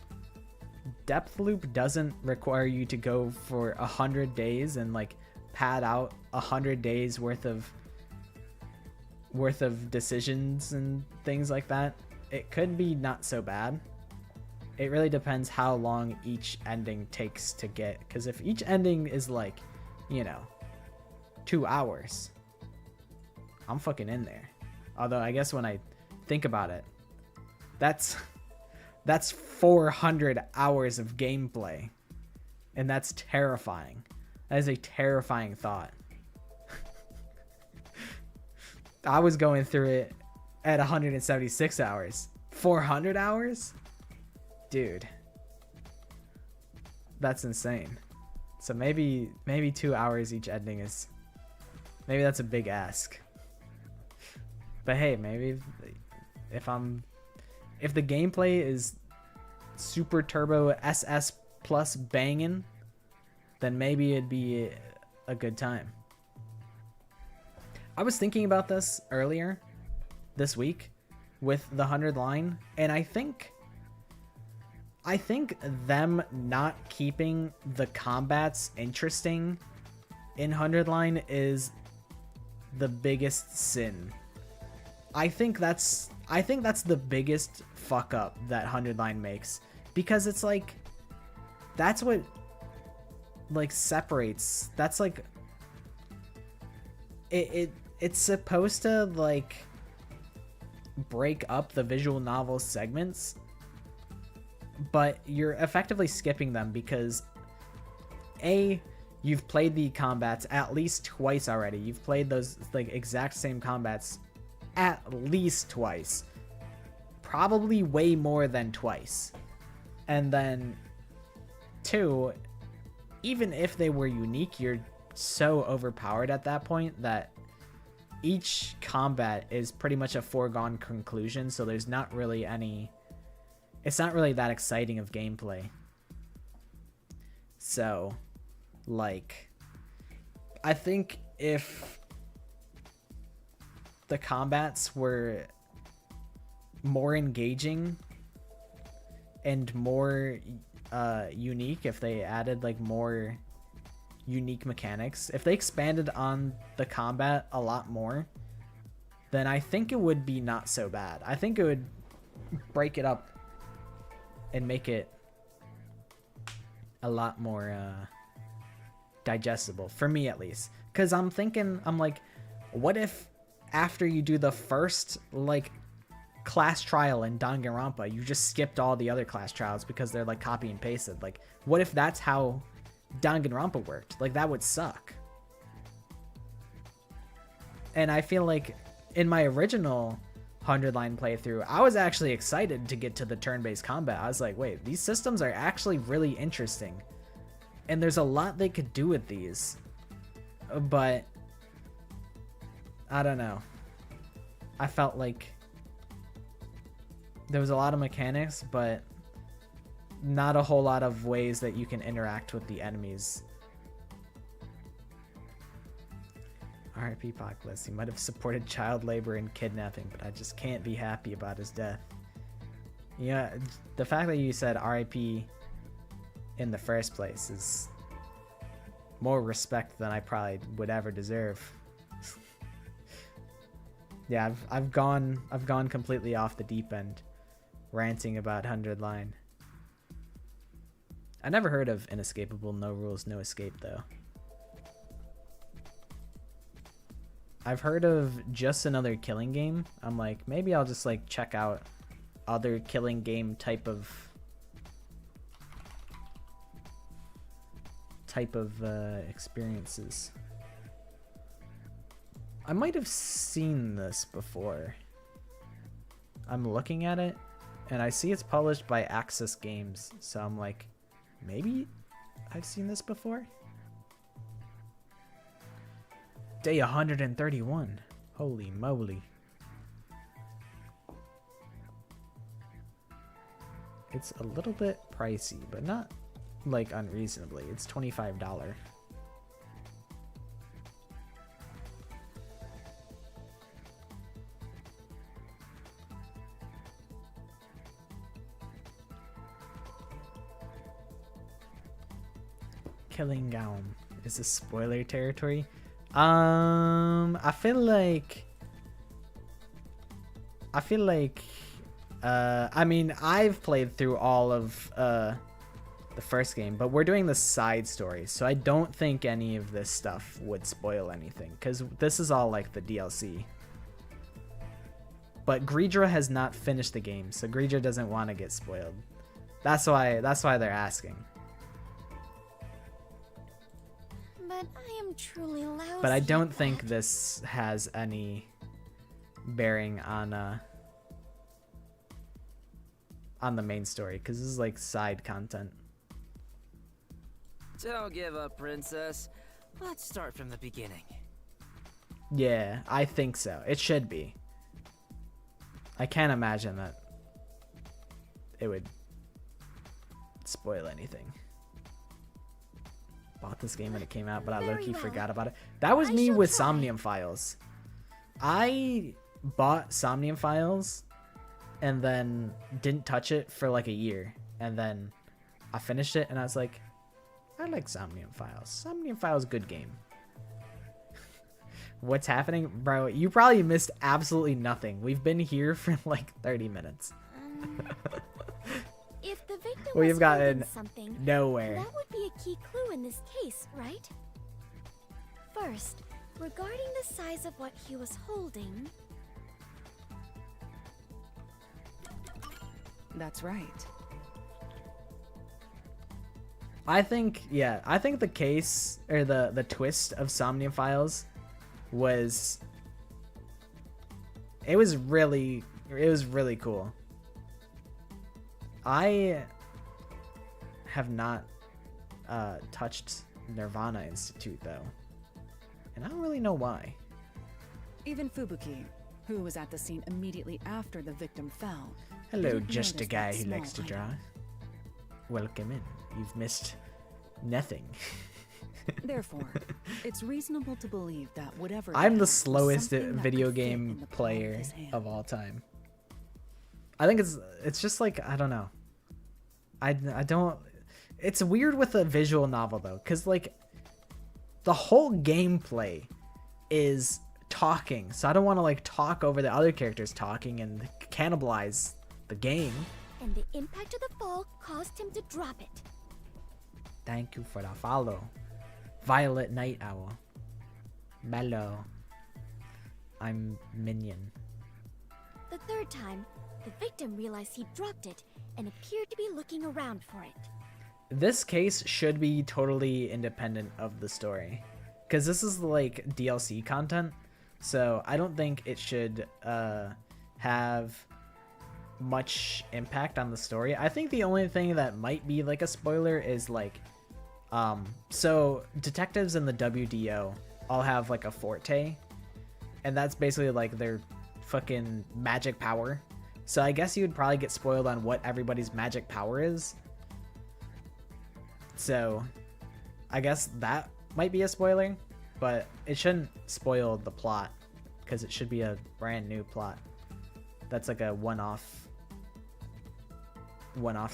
Depthloop doesn't require you to go for 100 days and like pad out 100 days worth of decisions and things like that, it could be not so bad. It really depends how long each ending takes to get, because if each ending is like, you know, 2 hours, I'm fucking in there. Although I guess when I think about it, that's 400 hours of gameplay, and that's terrifying. That is a terrifying thought. I was going through it at 176 hours. 400 hours? Dude. That's insane. So maybe 2 hours each ending is... Maybe that's a big ask. But hey, maybe if the gameplay is super turbo SS plus banging, then maybe it'd be a good time. I was thinking about this earlier this week with the 100 line, and I think them not keeping the combats interesting in 100 line is the biggest sin. I think that's the biggest fuck up that 100 line makes, because it's like, that's what like separates, that's like it's supposed to like break up the visual novel segments, but you're effectively skipping them because you've played the combats at least twice already. You've played those like exact same combats at least twice, probably way more than twice. And then 2, even if they were unique, you're so overpowered at that point that each combat is pretty much a foregone conclusion, so there's not really any, it's not really that exciting of gameplay. So like, I think if the combats were more engaging and more unique, if they added like more unique mechanics, if they expanded on the combat a lot more, then I think it would be not so bad. I think it would break it up and make it a lot more digestible, for me at least. Because I'm like, what if after you do the first like class trial in Danganronpa, you just skipped all the other class trials because they're like copy and pasted? Like, what if that's how Danganronpa worked? Like, that would suck. And I feel like in my original 100 line playthrough, I was actually excited to get to the turn-based combat. I was like, wait, these systems are actually really interesting, and there's a lot they could do with these. But I don't know. I felt like there was a lot of mechanics, but not a whole lot of ways that you can interact with the enemies. R.I.P. Pokless. He might have supported child labor and kidnapping, but I just can't be happy about his death. Yeah, the fact that you said R.I.P. in the first place is more respect than I probably would ever deserve. Yeah, I've gone completely off the deep end, ranting about 100 Line. I never heard of Inescapable No Rules No Escape though. I've heard of Just Another Killing Game. I'm like, maybe I'll just like check out other killing game type of experiences. I might have seen this before. I'm looking at it and I see it's published by Axis Games, so I'm like, maybe I've seen this before. Day 131. Holy moly. It's a little bit pricey, but not like unreasonably. It's $25. Killing Gaum. Is this spoiler territory? I feel like I mean, I've played through all of the first game, but we're doing the side stories, so I don't think any of this stuff would spoil anything, because this is all like the DLC. But Greedra has not finished the game, so Greedra doesn't want to get spoiled. That's why they're asking. But I am truly lousy. But I don't think this has any bearing on the main story, because this is like side content. Don't give up, princess. Let's start from the beginning. Yeah, I think so. It should be. I can't imagine that it would spoil anything. Bought this game when it came out, but I low-key forgot about it. That was me with Somnium Files. I bought Somnium Files and then didn't touch it for like a year, and then I finished it and I was like, I like Somnium Files. Somnium Files, good game. What's happening? Bro, you probably missed absolutely nothing. We've been here for like 30 minutes. If the victim We've was gotten holding something, nowhere. that would be a key clue in this case, right? First, regarding the size of what he was holding... That's right. I think the case, or the twist of Somnium Files was, it was really cool. I have not touched Nirvana Institute though, and I don't really know why. Even Fubuki, who was at the scene immediately after the victim fell. Hello, didn't just a notice guy that who small likes to item. draw. Welcome in. You've missed nothing. Therefore, it's reasonable to believe that whatever I'm the was slowest something that video could fit in game the palm player his hand. of all time. I think it's just like, I don't know. I don't. It's weird with a visual novel though, because like the whole gameplay is talking, so I don't want to like talk over the other characters talking and cannibalize the game. And the impact of the fall caused him to drop it. Thank you for the follow, Violet Night Owl. Mellow. I'm Minion. The third time, the victim realized he dropped it and appeared to be looking around for it. This case should be totally independent of the story, because this is like DLC content, so I don't think it should have much impact on the story. I think the only thing that might be like a spoiler is like, so detectives in the WDO all have like a forte, and that's basically like their fucking magic power. So I guess you would probably get spoiled on what everybody's magic power is. So I guess that might be a spoiler, but it shouldn't spoil the plot because it should be a brand new plot. That's like a one-off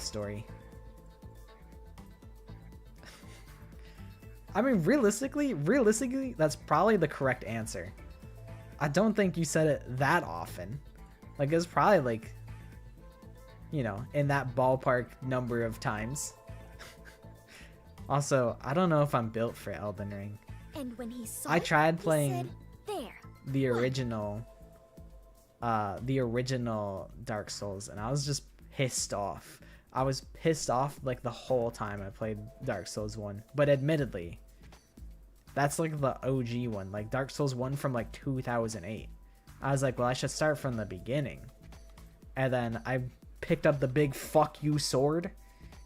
story. I mean, realistically, that's probably the correct answer. I don't think you said it that often. Like, it's probably like, you know, in that ballpark number of times. Also, I don't know if I'm built for Elden Ring. And when he saw I tried playing said, there. the original Dark Souls, and I was just pissed off. I was pissed off like the whole time I played Dark Souls 1. But admittedly, that's like the OG one, like Dark Souls 1 from like 2008. I was like, well, I should start from the beginning. And then I picked up the big fuck you sword,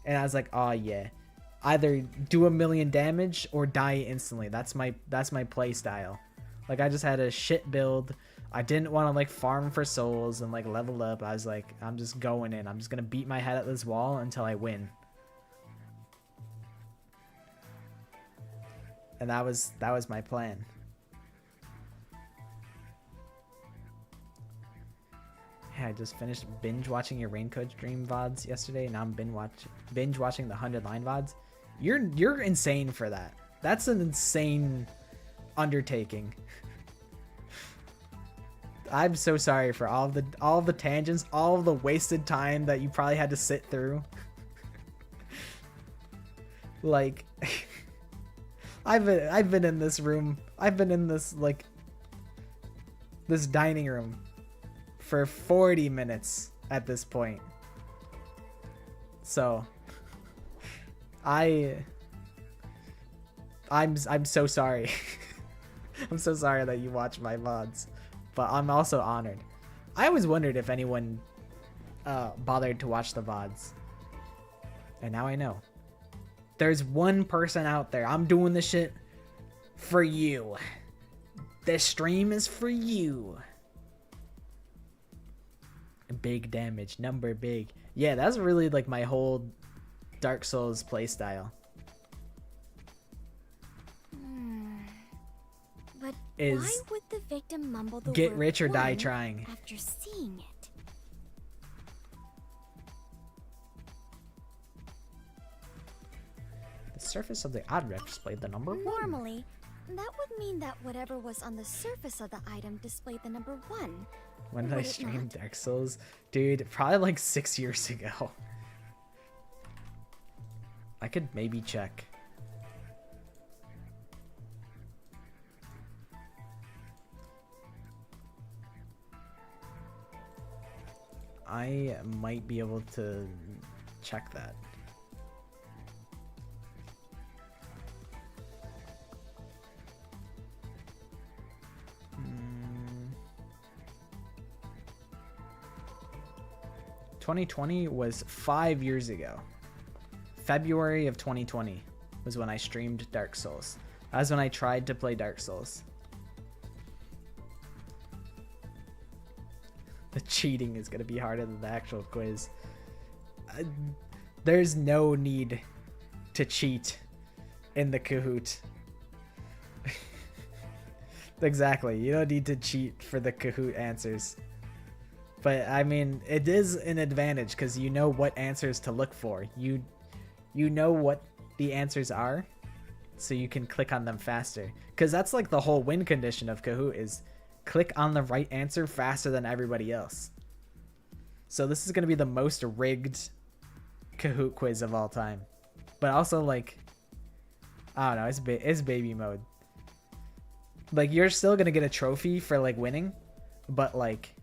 and I was like, oh yeah, either do a million damage or die instantly. That's my play style. Like, I just had a shit build. I didn't want to like farm for souls and like level up. I was like, I'm just going in. I'm just gonna beat my head at this wall until I win. And that was my plan. Yeah, I just finished binge watching your Raincoat Dream VODs yesterday. Now I'm binge watching the 100 line VODs. You're insane for that. That's an insane undertaking. I'm so sorry for all of the tangents, all of the wasted time that you probably had to sit through. Like, I've been in this room. I've been in this like this dining room for 40 minutes at this point. So I'm so sorry. I'm so sorry that you watch my VODs, but I'm also honored. I always wondered if anyone bothered to watch the VODs, and now I know. There's one person out there. I'm doing this shit for you. This stream is for you. Big damage, number big. Yeah, that's really like my whole Dark Souls playstyle. But Is why would the victim mumble the get word rich or die one trying. after seeing it? The surface of the object displayed the number 1. Normally, that would mean that whatever was on the surface of the item displayed the number 1. When did I Would it stream not? Dark Souls? Dude, probably like 6 years ago. I could maybe check. I might be able to check that. Hmm. 2020 was 5 years ago. February of 2020 was when I streamed Dark Souls. That was when I tried to play Dark Souls. The cheating is going to be harder than the actual quiz. There's no need to cheat in the Kahoot. Exactly. You don't need to cheat for the Kahoot answers. But, I mean, it is an advantage because you know what answers to look for. You know what the answers are, so you can click on them faster. Because that's like the whole win condition of Kahoot is click on the right answer faster than everybody else. So this is going to be the most rigged Kahoot quiz of all time. But also, like, I don't know, it's baby mode. Like, you're still going to get a trophy for, like, winning. But, like,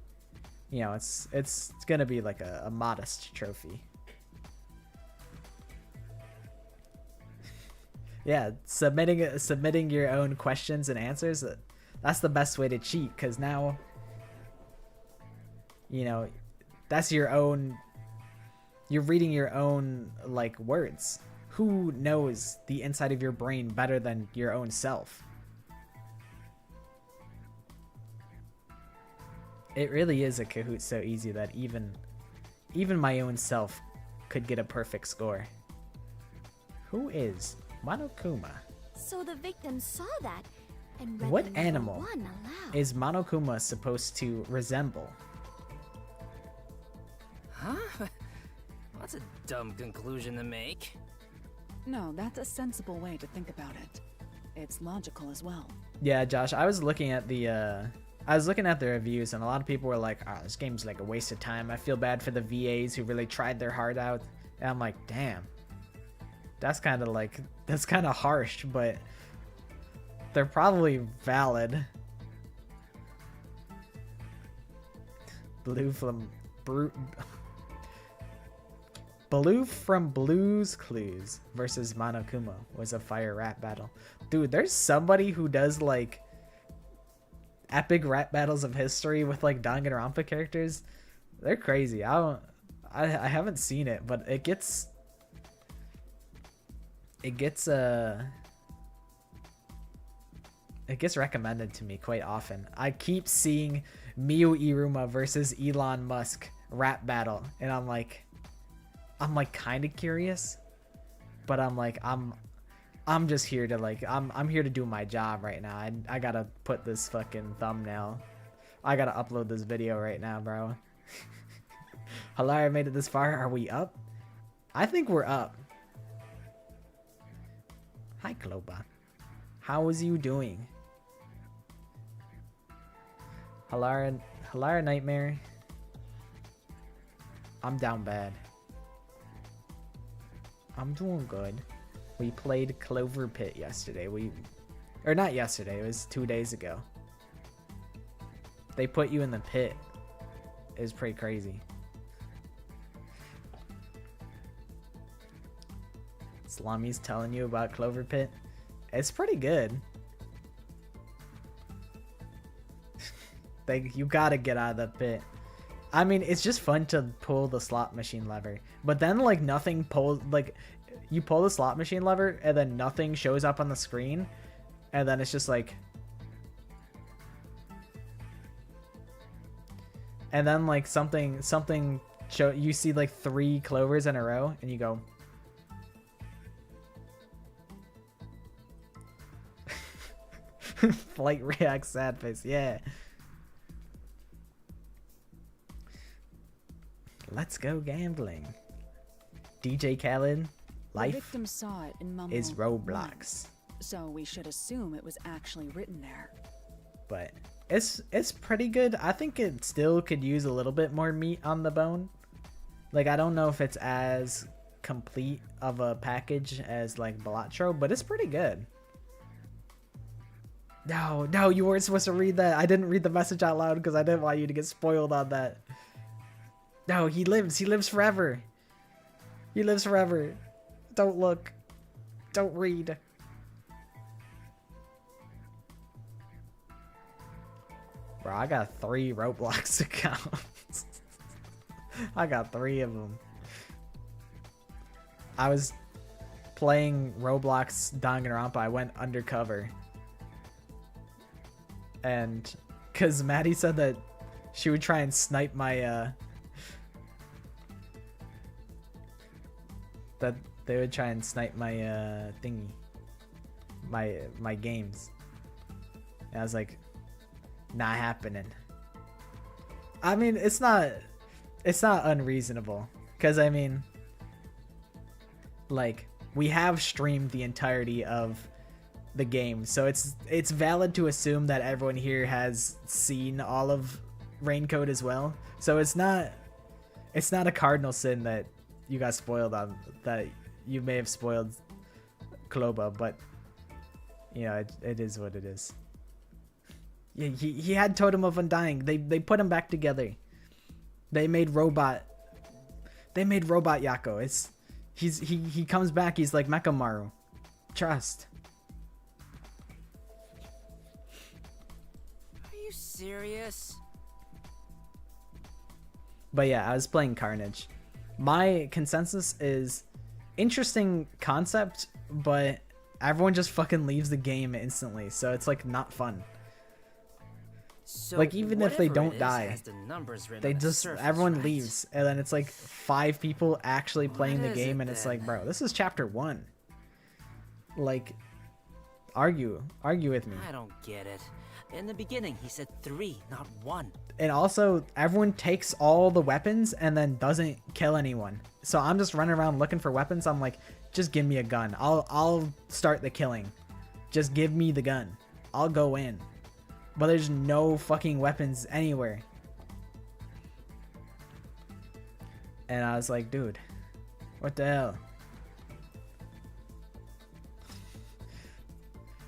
you know, it's going to be, like, a modest trophy. Yeah, submitting your own questions and answers, that's the best way to cheat, because now, you know, that's your own, you're reading your own, like, words. Who knows the inside of your brain better than your own self? It really is a Kahoot so easy that even my own self could get a perfect score. Who is Monokuma? So the victim saw that and read What the number animal 1 aloud. is Monokuma supposed to resemble? Huh? That's a dumb conclusion to make. No, that's a sensible way to think about it. It's logical as well. Yeah, Josh, I was looking at the reviews, and a lot of people were like, "Oh, this game's like a waste of time. I feel bad for the VAs who really tried their heart out." And I'm like, "Damn, that's kind of harsh, but they're probably valid." Blue from Blue's Clues versus Monokuma was a fire rap battle. Dude, there's somebody who does like epic rap battles of history with like Danganronpa characters. They're crazy. I haven't seen it, but it gets recommended to me quite often. I keep seeing Miyu Iruma versus Elon Musk rap battle, and I'm like kind of curious, but I'm just here to like I'm here to do my job right now. I gotta put this fucking thumbnail. I gotta upload this video right now, bro. Hilaria made it this far. Are we up? I think we're up. Hi, Kloba. How is you doing? Hilaria Nightmare. I'm down bad. I'm doing good. We played Cloverpit yesterday. Or not yesterday, it was 2 days ago. They put you in the pit. It was pretty crazy. Salami's telling you about Cloverpit. It's pretty good. You gotta get out of the pit. I mean, it's just fun to pull the slot machine lever, but then like nothing pulls. Like you pull the slot machine lever and then nothing shows up on the screen, and then it's just like, and then like something show you see like 3 clovers in a row, and you go. Flight reacts sad face, yeah. Let's go gambling. DJ Khaled, The life victim saw it in Mumble is Roblox. 1, so we should assume it was actually written there. But it's pretty good. I think it still could use a little bit more meat on the bone. Like, I don't know if it's as complete of a package as like Balatro, but it's pretty good. No, you weren't supposed to read that. I didn't read the message out loud because I didn't want you to get spoiled on that. No, he lives forever. He lives forever. Don't look. Don't read. Bro, I got 3 Roblox accounts. I got 3 of them. I was playing Roblox Danganronpa. I went undercover. And because Maddie said that she would try and snipe my that they would try and snipe my thingy, my games. And I was like, not happening. I mean, it's not unreasonable, because I mean, like, we have streamed the entirety of the game, so it's valid to assume that everyone here has seen all of Raincoat as well. So it's not a cardinal sin that you got spoiled on, that you may have spoiled Kloba, but you know, it is what it is. Yeah, he had Totem of Undying. They put him back together. They made Robot Yako. He comes back. He's like Mechamaru. Trust. Are you serious? But yeah, I was playing Carnage. My consensus is interesting concept, but everyone just fucking leaves the game instantly, so it's like not fun. So Like, even if they whatever don't it is die, has the numbers written they on the just surface, everyone right? leaves, and then it's like 5 people actually playing the is game, it and it's then? like, bro, this is chapter 1. Like, argue with me. I don't get it. In the beginning, he said 3, not 1. And also, everyone takes all the weapons and then doesn't kill anyone. So I'm just running around looking for weapons. I'm like, just give me a gun. I'll start the killing. Just give me the gun. I'll go in. But there's no fucking weapons anywhere. And I was like, dude, what the hell?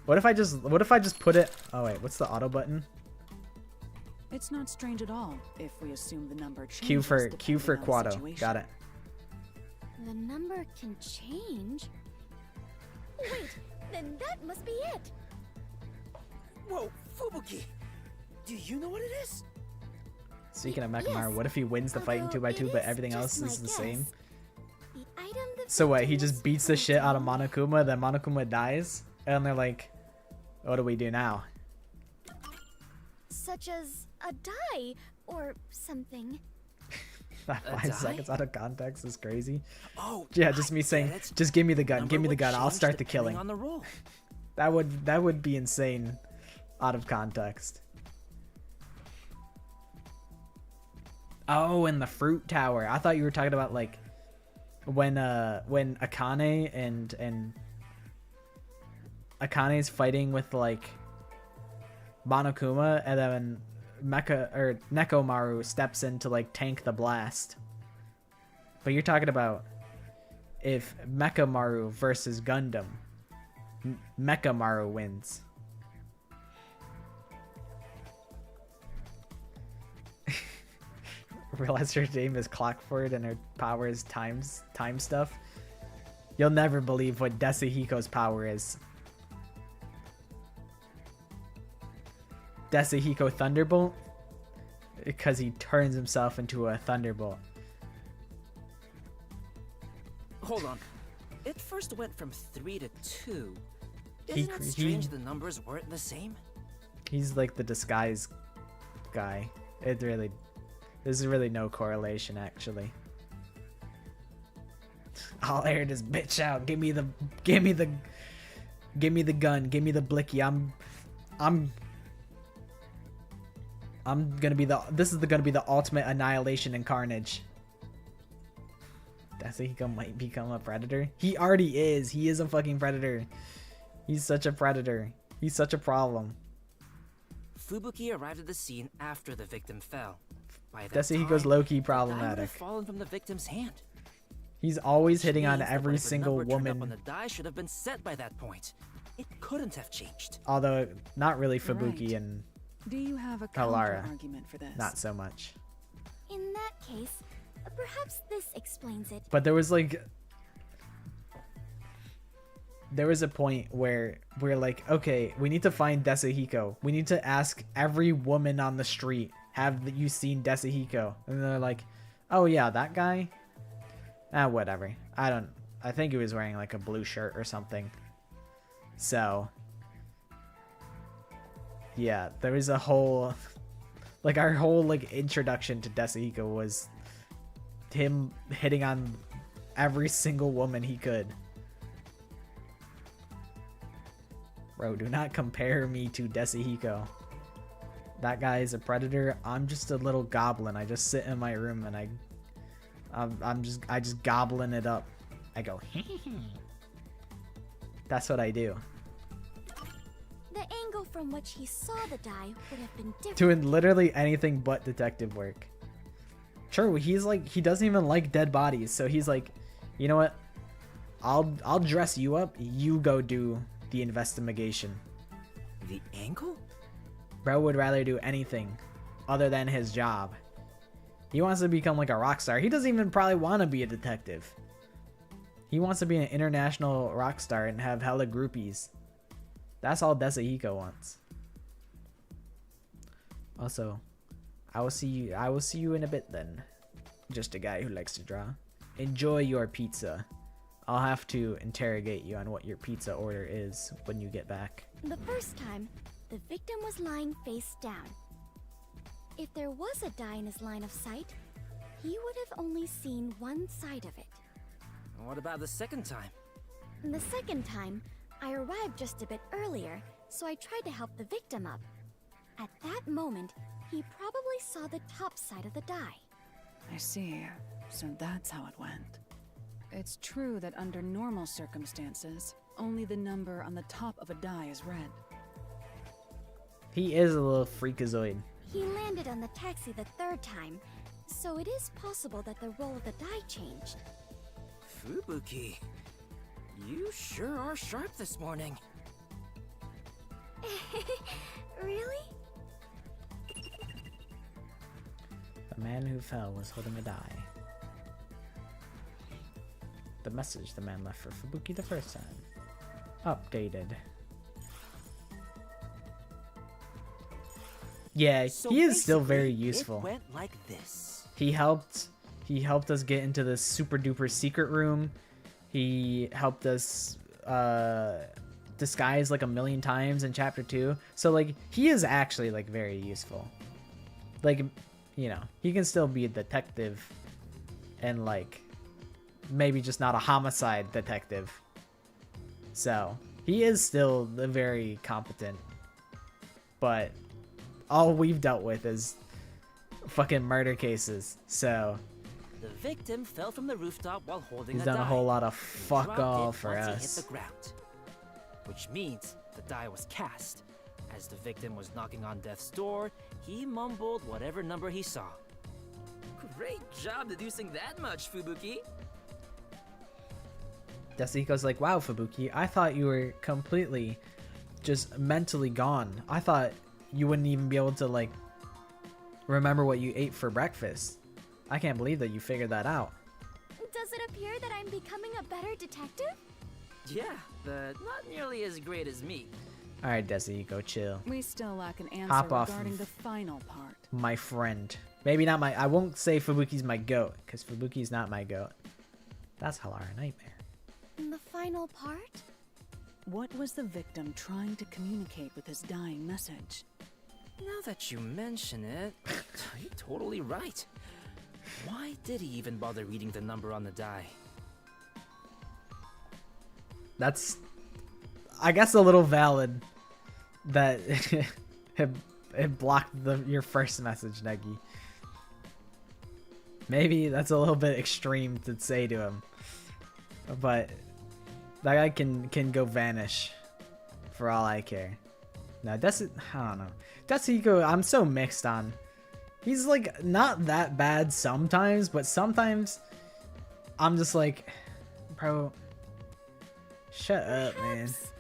What if I just put it? Oh wait, what's the auto button? It's not strange at all if we assume the number changes. Q for depending on the Quado. situation. Got it. The number can change? Wait, then that must be it. Whoa, Fubuki! Do you know what it is? Speaking of Mechamaru, Yes. what if he wins the fight in Although 2x2, it but is everything just else is my the same? guess. The item the So what? He victim just was beats the shit out of holding. Monokuma, then Monokuma dies, and they're like, "What do we do now?" Such as a die or something. That A 5 die? seconds out of context is crazy. Oh, Yeah, just me I get saying, it. "Just give me the gun, Number give me the would gun. I'll change start the depending killing." on the roll. That would be insane, out of context. Oh, and the fruit tower. I thought you were talking about like when Akane and Akane's fighting with like Monokuma, and then Nekomaru steps in to like tank the blast. But you're talking about if Mechamaru versus Gundam, Mechamaru wins. Realize her name is Clockford and her power is time stuff. You'll never believe what Desahiko's power is. Desahiko Thunderbolt? Because he turns himself into a Thunderbolt. Hold on. It first went from 3 to 2. He Isn't it cre- strange he- the numbers weren't the same? He's like the disguise guy. There's really no correlation actually. I'll air this bitch out. Give me the gun. Give me the blicky. I'm gonna be gonna be the ultimate annihilation and carnage. Desahiko might become a predator. He already is. He is a fucking predator. He's such a predator. He's such a problem. Fubuki arrived at the scene after the victim fell. By that Desahiko's time, low-key the die would problematic. have fallen from the victim's hand. He's always hitting on Means that every whatever single number turned up on woman. the die should have been set by that point. It couldn't have changed. Although not really Fubuki Right. and Do you have a Lara. counter argument for this? not so much. In that case, perhaps this explains it. But there was a point where we're like, okay, we need to find Desahiko. We need to ask every woman on the street, have you seen Desahiko? And they're like, oh yeah, that guy? Whatever. I think he was wearing like a blue shirt or something. So, yeah, there was a whole, like our whole like introduction to Desahiko was him hitting on every single woman he could. Bro, do not compare me to Desahiko. That guy is a predator. I'm just a little goblin. I just sit in my room and I just goblin it up. I go, that's what I do. The angle from which he saw the die would have been different. Doing literally anything but detective work. Sure, he's like, he doesn't even like dead bodies, so he's like, you know what? I'll dress you up. You go do the investigation. The angle? Bro would rather do anything other than his job. He wants to become like a rock star. He doesn't even probably want to be a detective. He wants to be an international rock star and have hella groupies. That's all Desahiko wants. Also, I will see you in a bit then. Just a guy who likes to draw. Enjoy your pizza. I'll have to interrogate you on what your pizza order is when you get back. The first time, the victim was lying face down. if there was a die in his line of sight, he would have only seen one side of it. What about the second time? The second time, I arrived just a bit earlier, so I tried to help the victim up. At that moment, he probably saw the top side of the die. I see. So that's how it went. It's true that under normal circumstances, only the number on the top of a die is read. He is a little freakazoid. He landed on the taxi the third time, so it is possible that the roll of the die changed. Fubuki, you sure are sharp this morning. Really? The man who fell was holding a die. The message the man left for Fubuki the first time. Updated. Yeah, So he is still basically, very useful. It went like this. He helped us get into this super duper secret room. He helped us disguise like 1,000,000 times in chapter 2. So like he is actually like very useful. Like, you know, he can still be a detective and like maybe just not a homicide detective. So he is still very competent, but all we've dealt with is fucking murder cases. So The victim fell from the rooftop while holding he's a done die. a whole lot of He fuck dropped all it for once he us. hit the ground, which means the die was cast. As the victim was knocking on death's door, he mumbled whatever number he saw. Great job deducing that much, Fubuki. Yasuhiko's like, wow, Fubuki, I thought you were completely just mentally gone. I thought you wouldn't even be able to like remember what you ate for breakfast. I can't believe that you figured that out. Does it appear that I'm becoming a better detective? Yeah, but not nearly as great as me. All right, Yasuhiko, chill. We still lack an answer Hop off regarding of- the final part. My friend. Maybe not my... I won't say Fubuki's my goat, because Fubuki's not my goat. That's Halara Nightmare. The final part? What was the victim trying to communicate with his dying message? Now that you mention it, you're totally right. Why did he even bother reading the number on the die? That's, I guess, a little valid that it blocked your first message, Negi. Maybe that's a little bit extreme to say to him, but that guy can go vanish for all I care. Now, I don't know. Yasuhiko, I'm so mixed on. He's like not that bad sometimes, but sometimes I'm just like, bro, shut up, man. Perhaps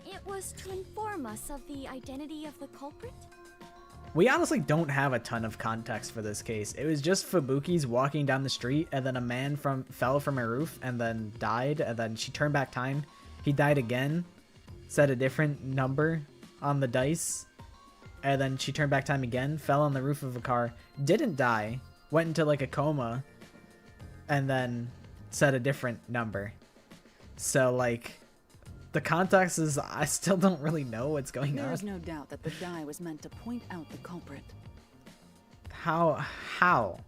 it was to inform us of the identity of the culprit? We honestly don't have a ton of context for this case. It was just Fubuki's walking down the street, and then a man fell from a roof and then died, and then she turned back time. He died again, said a different number on the dice, and then she turned back time again, fell on the roof of a car, didn't die, went into like a coma, and then said a different number. So like, the context is I still don't really know what's going on. There is no doubt that the die was meant to point out the culprit. How?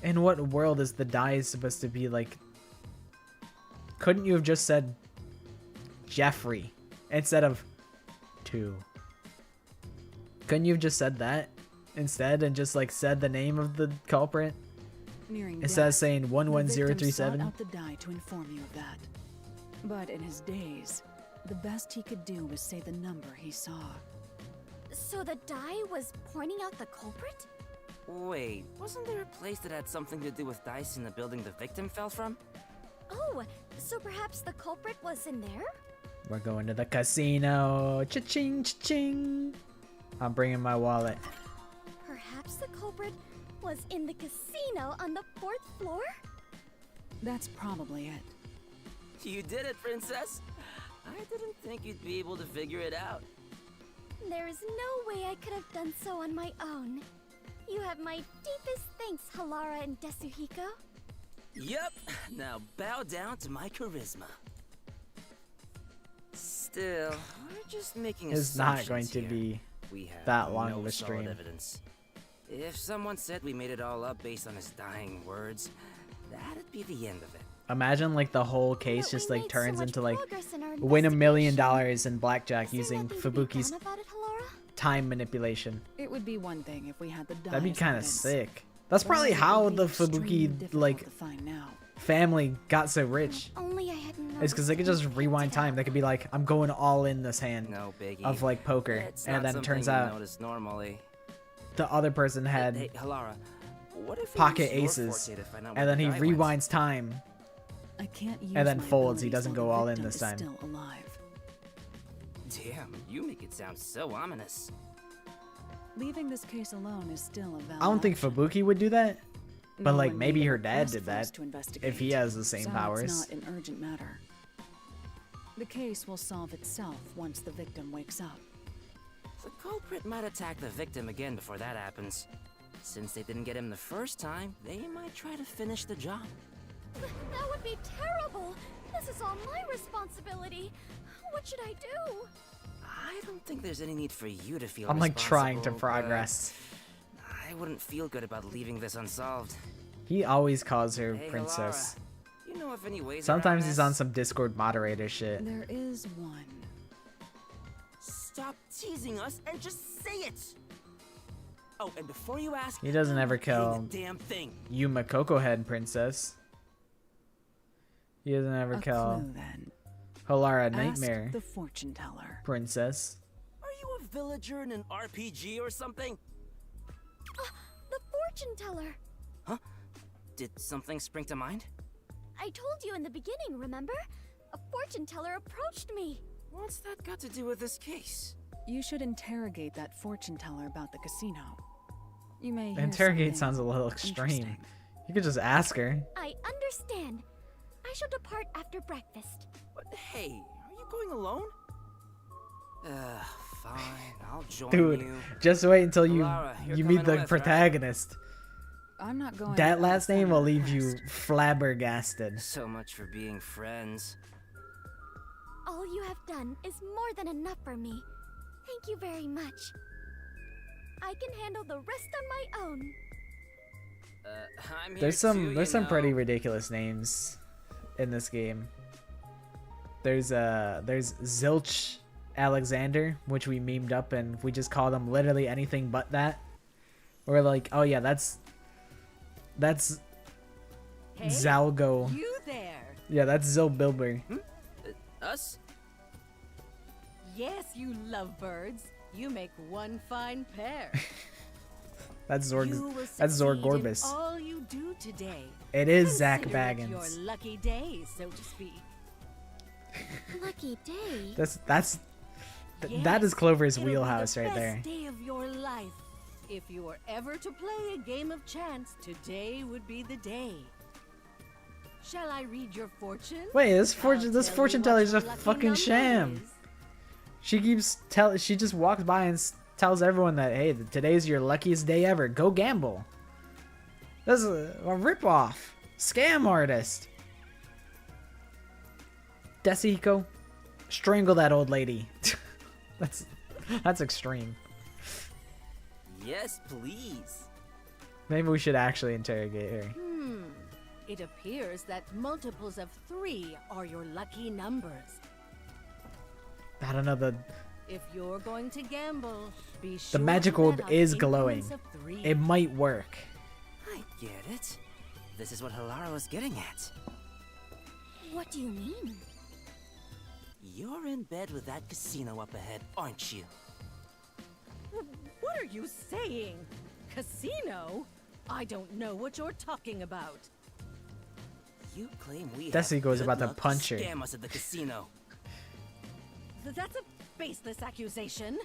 In what world is the die supposed to be like? Couldn't you have just said Jeffrey instead of 2? Couldn't you have just said that instead and just like said the name of the culprit Nearing instead of death, saying the victim 11037? sought out the die to inform you of that. But in his daze, the best he could do was say the number he saw. So the die was pointing out the culprit? Wait, wasn't there a place that had something to do with dice in the building the victim fell from? Oh, so perhaps the culprit was in there? We're going to the casino. Cha-ching, cha-ching. I'm bringing my wallet. Perhaps the culprit was in the casino on the 4th floor? That's probably it. You did it, Princess! I didn't think you'd be able to figure it out. There is no way I could have done so on my own. You have my deepest thanks, Halara and Yasuhiko. Yup, now bow down to my charisma. Still, we're just making It's not assumptions going to here. be We have that long no of a solid stream. evidence. If someone said we made it all up based on his dying words, that'd be the end of it. Imagine like the whole But case we just like made turns so much into like progress in our win $1 million investigation. in blackjack Is there using nothing to be Fubuki's done about it, Halara? time manipulation. It would be one thing if we had the That'd be dyes kind of evidence, sick. That's but probably it would how be the extremely Fubuki difficult like to find now. family got so rich. Only I hadn't It's because they could just rewind time. They could be like, I'm going all in this hand No biggie. of like poker, It's and not then it something turns you out notice normally. the other person had Hey, Halara, what if we pocket use your aces, forte to find out where and then the he guy went? rewinds time. I can't use And then my folds, he abilities doesn't while go the all in victim this is time. Still alive. Damn, you make it sound so ominous. Leaving this case alone is still a valid I don't think option. Fubuki would do that, but No like one maybe needed her a dad task did force that to investigate, if he has the same so powers. It's not an urgent matter. The case will solve itself once the victim wakes up. The culprit might attack the victim again before that happens. Since they didn't get him the first time, they might try to finish the job. That would be terrible. This is all my responsibility. What should I do? I don't think there's any need for you to feel I'm like trying to responsible, progress. but I wouldn't feel good about leaving this unsolved. He always calls her Hey, princess. Halara, you know of any ways Sometimes around he's this? on some Discord moderator shit. There is one. Stop teasing us and just say it. Oh, and before you ask, He doesn't I'm ever not getting kill a damn thing. Yuma Coco Head princess. He doesn't ever A kill clue then. Halara Nightmare Ask the fortune teller. princess. Are you a villager in an RPG or something? The fortune teller. Did something spring to mind? I told you in the beginning, remember? A fortune teller approached me. What's that got to do with this case? You should interrogate that fortune teller about the casino. You may hear Interrogate something sounds a little extreme. interesting. You could just ask her. I understand. I shall depart after breakfast. But hey, are you going alone? Fine, I'll join Dude, you. just wait until you Halara, you're you meet coming the with, right? protagonist. I'm not going. That out last name center will leave you first. flabbergasted. So much for being friends. All you have done is more than enough for me. Thank you very much. I can handle the rest on my own. I'm here There's too, some you pretty know. ridiculous names in this game. There's Zilch Alexander, which we memed up and we just called him literally anything but that. We're like, oh yeah, that's Hey, Zalgo. you there? Yeah, that's Zil Bilber. Us? Yes, you lovebirds. You make one fine pair. That's You Zorg. will That's Zorg succeed in Gorbis. all you do today. It is Zach Consider it Baggins. Your lucky day, so to speak. Lucky day. That Yes, is Clover's it'll be wheelhouse the right best there. day of your life. If you were ever to play a game of chance, today would be the day. Shall I read your fortune? Wait, this I'll fortune tell you teller's what a your lucky fucking number sham. is. She just walks by and tells everyone that, hey, today's your luckiest day ever. Go gamble. This is a ripoff. Scam artist. Desihiko, strangle that old lady. that's extreme. Yes, please. Maybe we should actually interrogate her. It appears that multiples of 3 are your lucky numbers. I don't know, the If you're going to gamble, be sure magic to orb bet on is increments glowing. of 3. It might work. I get it. This is what Halara was getting at. What do you mean? You're in bed with that casino up ahead, aren't you? What are you saying? Casino? I don't know what you're talking about. You claim we Desi have goes good about to luck punch her. scam us at the casino. That's a baseless accusation.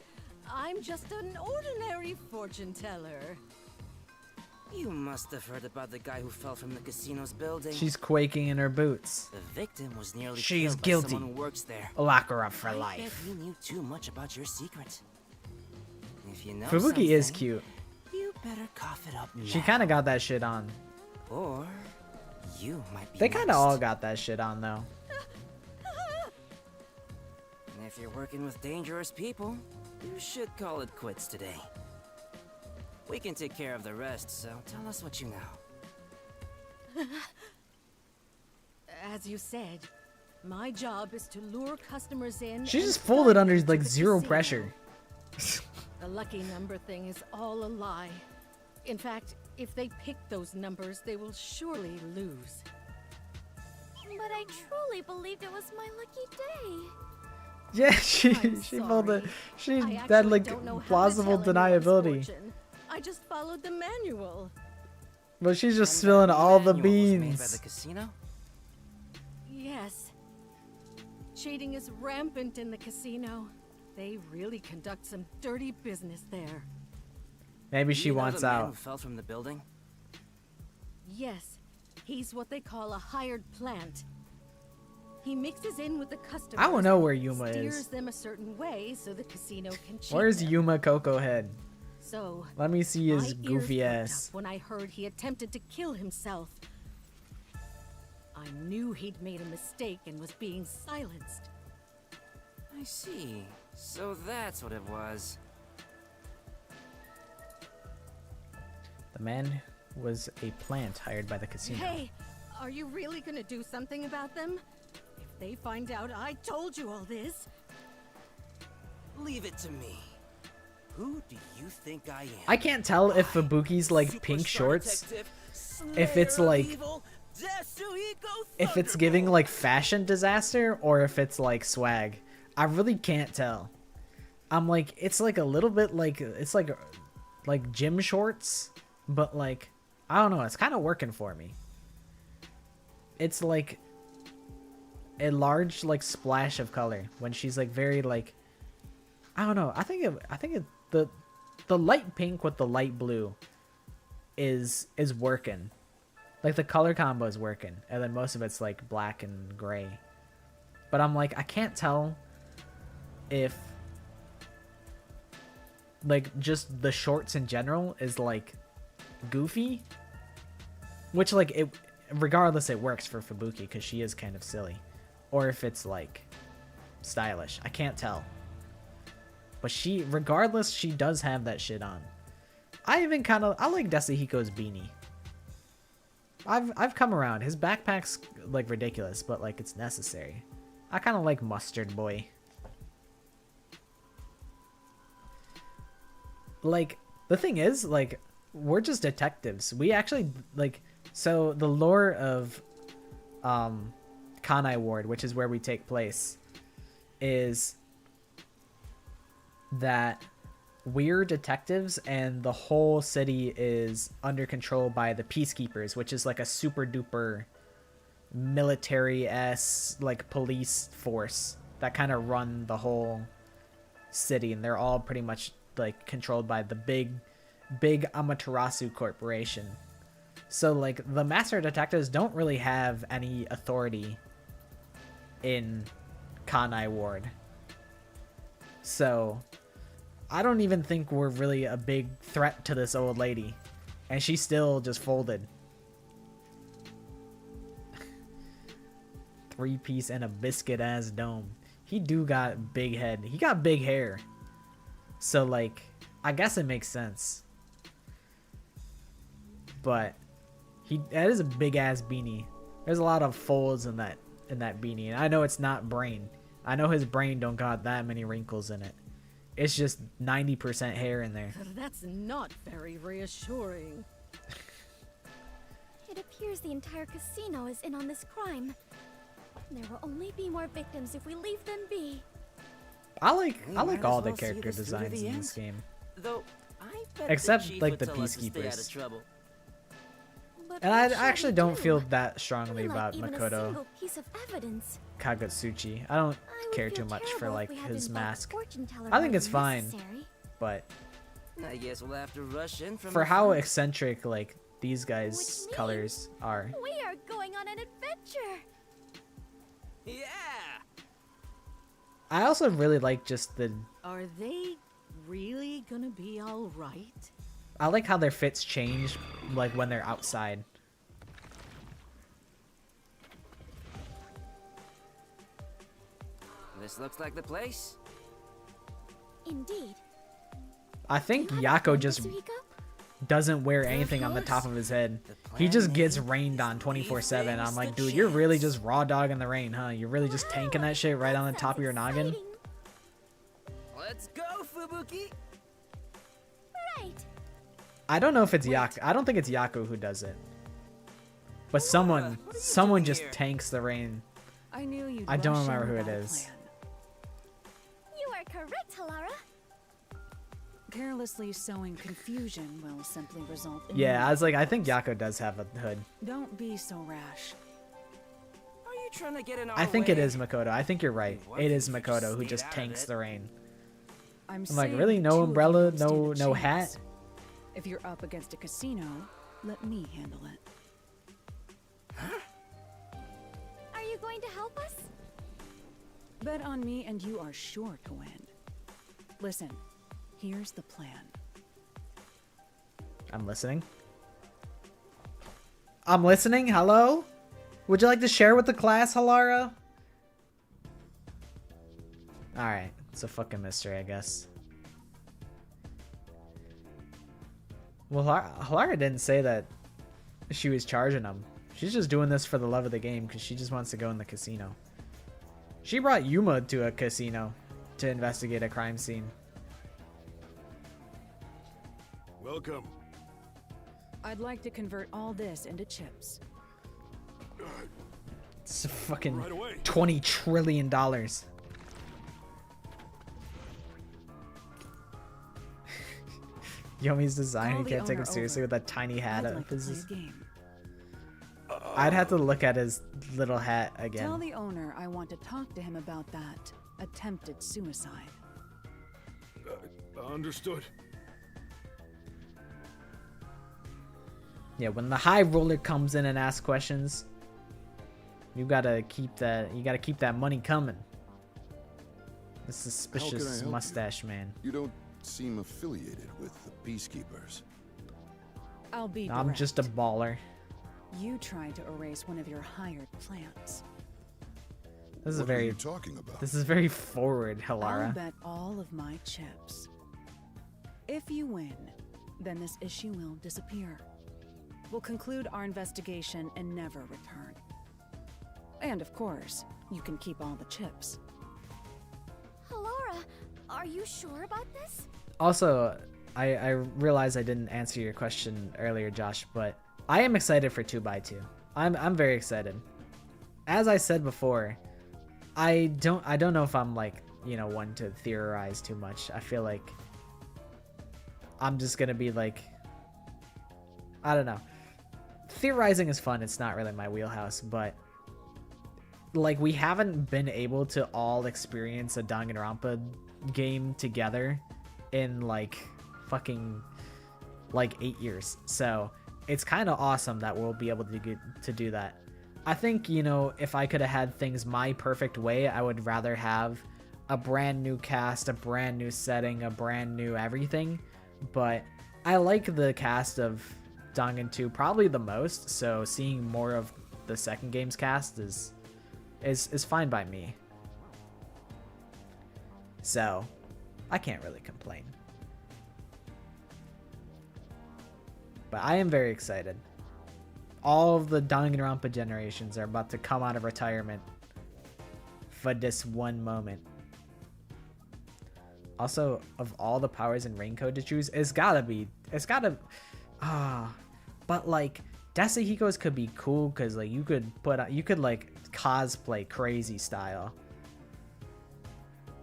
I'm just an ordinary fortune teller. You must have heard about the guy who fell from the casino's building. She's quaking in her boots. The victim was nearly She's killed guilty. by someone who works there. Lock her up for I bet life. he knew too much about your secret. If you know Fubuki is something, cute. You better cough it up now. She kind of got that shit on. Or you might be They kind of next. all got that shit on though. And if you're working with dangerous people, you should call it quits today. We can take care of the rest, so tell us what you know. As you said, my job is to lure customers in. She and just folded guide under them to like the zero casino. pressure. The lucky number thing is all a lie. In fact, if they pick those numbers, they will surely lose. But I truly believed it was my lucky day. Yeah, she I'm pulled it. sorry. She I had actually like don't know how to plausible tell anyone's deniability. fortune. I just followed the manual. But she's just And spilling that all the manual was made by beans. the casino? Yes. Cheating is rampant in the casino. They really conduct some dirty business there. Maybe she You know wants the man out. who fell from the building? Yes, he's what they call a hired plant. He mixes in with the customers. I don't know where Yuma steers is. them a certain way so the casino can cheat Where's them. Yuma Coco Head? So Let me see my his ears goofy perked ass. up when I heard he attempted to kill himself. I knew he'd made a mistake and was being silenced. I see. So that's what it was. The man was a plant hired by the casino. Hey, are you really gonna do something about them? If they find out I told you all this, Leave it to me. Who do you think I am? I can't tell if Fubuki's like pink Superstar shorts, detective, if it's slayer of like, evil, Yasuhiko if it's giving Thunderbolt. like fashion disaster or if it's like swag. I really can't tell. I'm like, it's like a little bit like, it's like gym shorts, but like, I don't know, it's kind of working for me. It's like a large like splash of color when she's like very like, I don't know. I think the light pink with the light blue is working. Like the color combo is working, and then most of it's like black and gray. But I'm like, I can't tell if like just the shorts in general is like goofy, which like it regardless it works for Fubuki because she is kind of silly, or if it's like stylish. I can't tell. But she, regardless, she does have that shit on. I like Desahiko's beanie. I've come around. His backpack's like ridiculous, but like it's necessary. I kind of like Mustard Boy. Like, the thing is, like, we're just detectives. We actually, like, so the lore of Kanai Ward, which is where we take place, is that we're detectives and the whole city is under control by the Peacekeepers, which is like a super duper military-esque like police force that kind of run the whole city, and they're all pretty much like controlled by the big Amaterasu corporation. So like the master detectives don't really have any authority in Kanai Ward. So I don't even think we're really a big threat to this old lady. And she still just folded. 3-piece and a biscuit-ass dome. He do got big head. He got big hair. So, like, I guess it makes sense. But that is a big-ass beanie. There's a lot of folds in that beanie. And I know it's not brain. I know his brain don't got that many wrinkles in it. It's just 90% hair in there. that's not very reassuring. It appears the entire casino is in on this crime. There will only be more victims if we leave them be. I like We all might the as well see character this through to designs the in end. this game. Though I bet Except, the chief like, would the tell us to stay out Peacekeepers. of trouble. But And what I shall actually we don't do? feel that strongly We lack about even a Makoto single piece of evidence. Kagutsuchi. I don't I would care feel too much for terrible if like we had to his involve a mask. fortune teller I think more it's than fine, necessary. but I guess we'll have to rush in from for the how front. eccentric like these guys' Which colors are, We are going on an adventure. Yeah. I also really like just Are they really gonna be all right? I like how their fits change like when they're outside. This looks like the place. Indeed. I think Do you have a Yako plan, just Katsuhiko? doesn't wear anything on the top of his head. He just gets rained on 24/7. I'm like, dude, you're really just raw dogging the rain, huh? You're really just tanking that shit right on the top of your noggin? Let's go, Fubuki! Right. I don't know if it's Yaku. I don't think it's Yaku who does it. But someone just here? tanks the rain. I knew you'd I don't rush in remember who it without a is. plan. You are correct, Halara. Carelessly sowing confusion will simply result in Yeah, I was like, I think problems. Yaku does have a hood. Don't be so rash. Are you trying to get in our I think it way? is Makoto. I think you're right. One It thing is if you just Makoto who stayed just out of tanks it. the rain. I'm like, saying really? No two of you umbrella? won't stand No- a no chance. hat? If you're up against a casino, let me handle it. Are you going to help us? Bet on me and you are sure to win. Listen, here's the plan. I'm listening. I'm listening. Hello? Would you like to share with the class, Halara? Alright. It's a fucking mystery, I guess. Well, Halara didn't say that she was charging him. She's just doing this for the love of the game because she just wants to go in the casino. She brought Yuma to a casino to investigate a crime scene. Welcome. I'd like to convert all this into chips. It's fucking Right away. $20 trillion. Yomi's design, Call you the can't take him owner seriously over. with that tiny hat. I'd like to This play is- a game. I'd have to look at his little hat Tell again. the owner I want to talk to him about that attempted suicide. Understood. Yeah, when the high roller comes in and asks questions, you gotta keep that money coming. The suspicious help you? mustache man. You don't seem affiliated with the Peacekeepers. I'll be I'm direct. just a baller. You tried to erase one of your hired plants. This is What are very you talking about? this is very forward, I'll Halara. bet all of my chips. If you win, then this issue will disappear. We'll conclude our investigation and never return. And of course, you can keep all the chips. Halara, are you sure about this? Also, I realize I didn't answer your question earlier, Josh, but I am excited for 2x2. I'm very excited. As I said before, I don't know if I'm like, you know, one to theorize too much. I feel like I'm just gonna be like, I don't know. Theorizing is fun. It's not really my wheelhouse, but like we haven't been able to all experience a Danganronpa game together in like fucking like 8 years. So it's kind of awesome that we'll be able to get to do that. I think, you know, if I could have had things my perfect way, I would rather have a brand new cast, a brand new setting, a brand new everything. But I like the cast of Dangan 2 probably the most, so seeing more of the second game's cast is fine by me. So, I can't really complain. But I am very excited. All of the Danganronpa generations are about to come out of retirement for this one moment. Also, of all the powers in Raincoat to choose, but like Desahiko's could be cool because like you could like cosplay crazy style.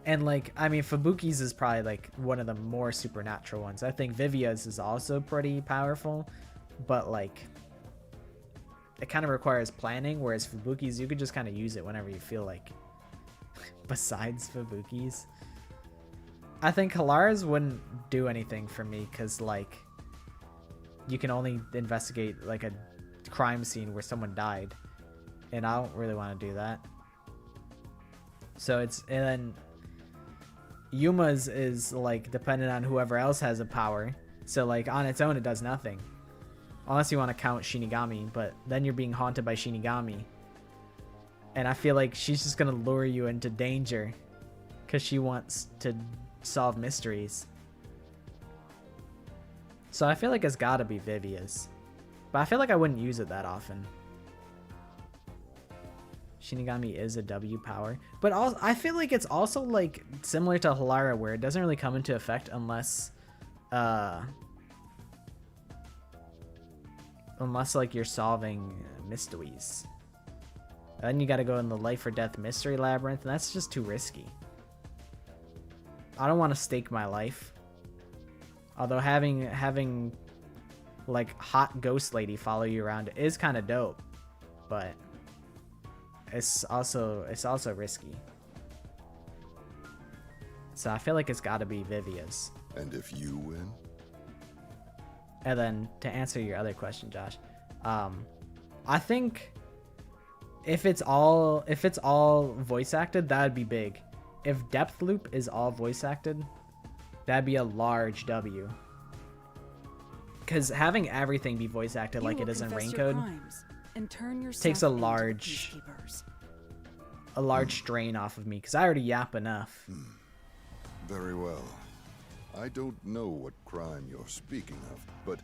And like, I mean, Fubuki's is probably like one of the more supernatural ones. I think Vivia's is also pretty powerful, but like it kind of requires planning, whereas Fubuki's, you could just kind of use it whenever you feel like. Besides Fubuki's, I think Halara's wouldn't do anything for me because like you can only investigate like a crime scene where someone died, and I don't really want to do that. So and then Yuma's is like dependent on whoever else has a power. So like on its own it does nothing. Unless you want to count Shinigami, but then you're being haunted by Shinigami. And I feel like she's just gonna lure you into danger because she wants to solve mysteries. So I feel like it's gotta be Vivia's. But I feel like I wouldn't use it that often. Shinigami is a W power. But also, I feel like it's also like similar to Halara where it doesn't really come into effect unless like you're solving mysteries. Then you gotta go in the life or death mystery labyrinth, and that's just too risky. I don't want to stake my life. Although having like hot ghost lady follow you around is kind of dope, but it's also risky. So I feel like it's got to be Vivia's. And if you win? And then to answer your other question, Josh, I think if it's all voice acted, that'd be big. If Depth Loop is all voice acted, that'd be a large W. Because having everything be voice acted like it is in Raincode takes a large strain off of me, because I already yap enough. Very well. I don't know what crime you're speaking of, but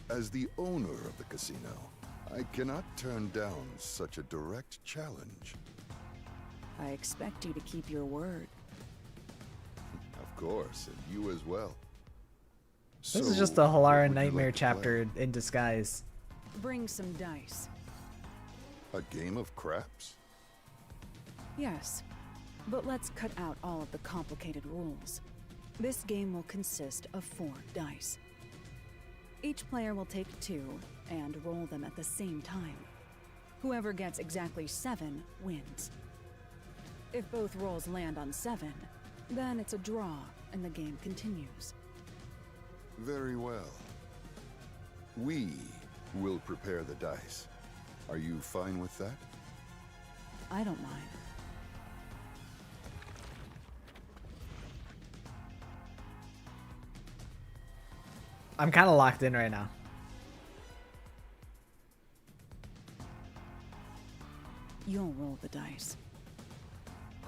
as the owner of the casino, I cannot turn down such a direct challenge. I expect you to keep your word. Of course, and you as well. This is just a Halara Nightmare chapter in disguise. Bring some dice. A game of craps? Yes, but let's cut out all of the complicated rules. This game will consist of 4 dice. Each player will take 2 and roll them at the same time. Whoever gets exactly 7 wins. If both rolls land on 7, then it's a draw and the game continues. Very well. We will prepare the dice. Are you fine with that? I don't mind. I'm kind of locked in right now. You'll roll the dice.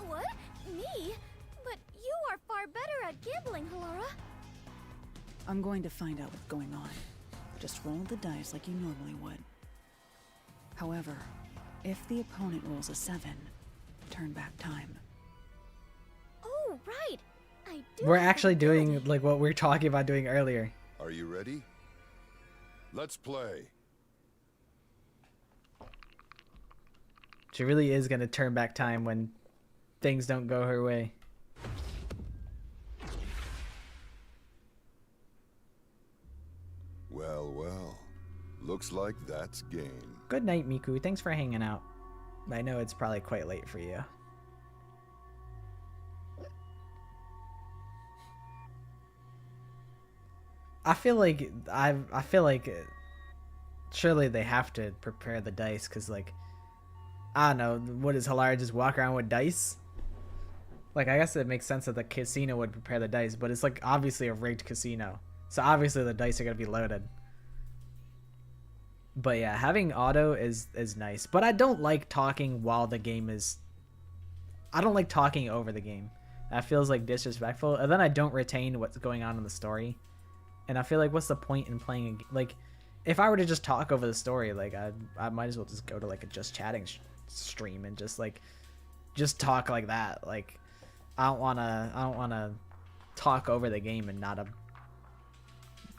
What? Me? But you are far better at gambling, Halara. I'm going to find out what's going on. Just roll the dice like you normally would. However, if the opponent rolls a 7, turn back time. Oh, right. I do. We're actually doing like what we were talking about doing earlier. Are you ready? Let's play. She really is going to turn back time when things don't go her way. Well, well. Looks like that's game. Good night, Miku. Thanks for hanging out. I know it's probably quite late for you. I feel like surely they have to prepare the dice, because like, I don't know, what does Halara just walk around with dice? Like, I guess it makes sense that the casino would prepare the dice, but it's like obviously a rigged casino, so obviously the dice are gonna be loaded. But yeah, having auto is nice, but I don't like talking while the game is. I don't like talking over the game. That feels like disrespectful, and then I don't retain what's going on in the story. And I feel like, what's the point in playing? Like, if I were to just talk over the story, like I might as well just go to like a just chatting stream and just talk like that. Like, I don't wanna talk over the game and not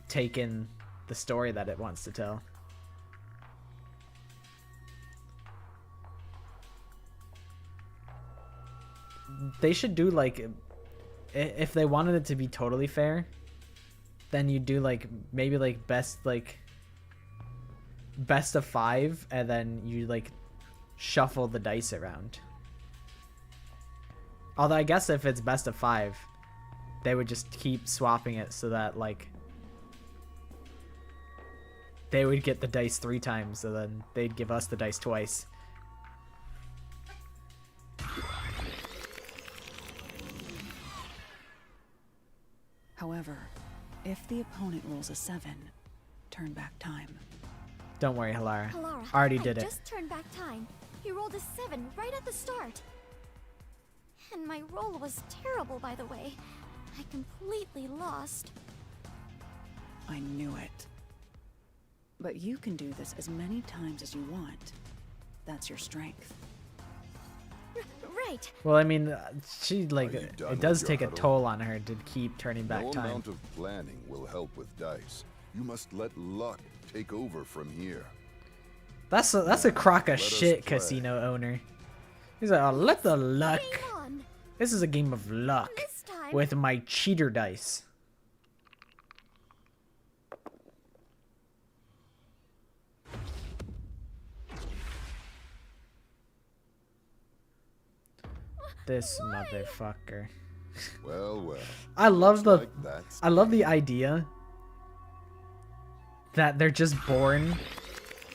take in the story that it wants to tell. They should do like, if they wanted it to be totally fair, then you do like maybe like best of 5, and then you like shuffle the dice around. Although I guess if it's best of 5, they would just keep swapping it so that like they would get the dice 3 times, so then they'd give us the dice twice. However, if the opponent rolls a 7, turn back time. Don't worry, Halara. Halara, Already did I it. just turned back time. You rolled a 7 right at the start. And my roll was terrible, by the way. I completely lost. I knew it. But you can do this as many times as you want. That's your strength. Right. Well, I mean, she like Are you done it does with your take a huddle? toll on her to keep turning back No time. amount of planning will help with dice. You must let luck take over from here. That's a crock of Let us shit, play. casino owner. He's like, oh, let the luck. Game on. This is a game of luck This time. with my cheater dice. This motherfucker. Well, well. I love the like that's I love the idea that they're just born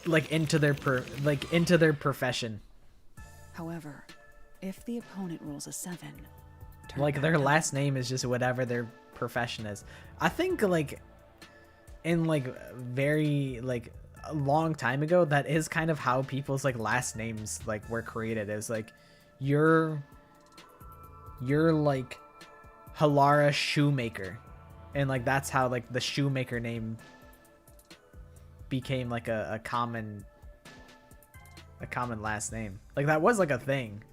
like into their profession. However, if the opponent rolls a 7, turn Like back their time. last name is just whatever their profession is. I think like in like very like a long time ago, that is kind of how people's like last names like were created. It was like you're like Halara Shoemaker, and like that's how like the Shoemaker name became like a common last name. Like that was like a thing.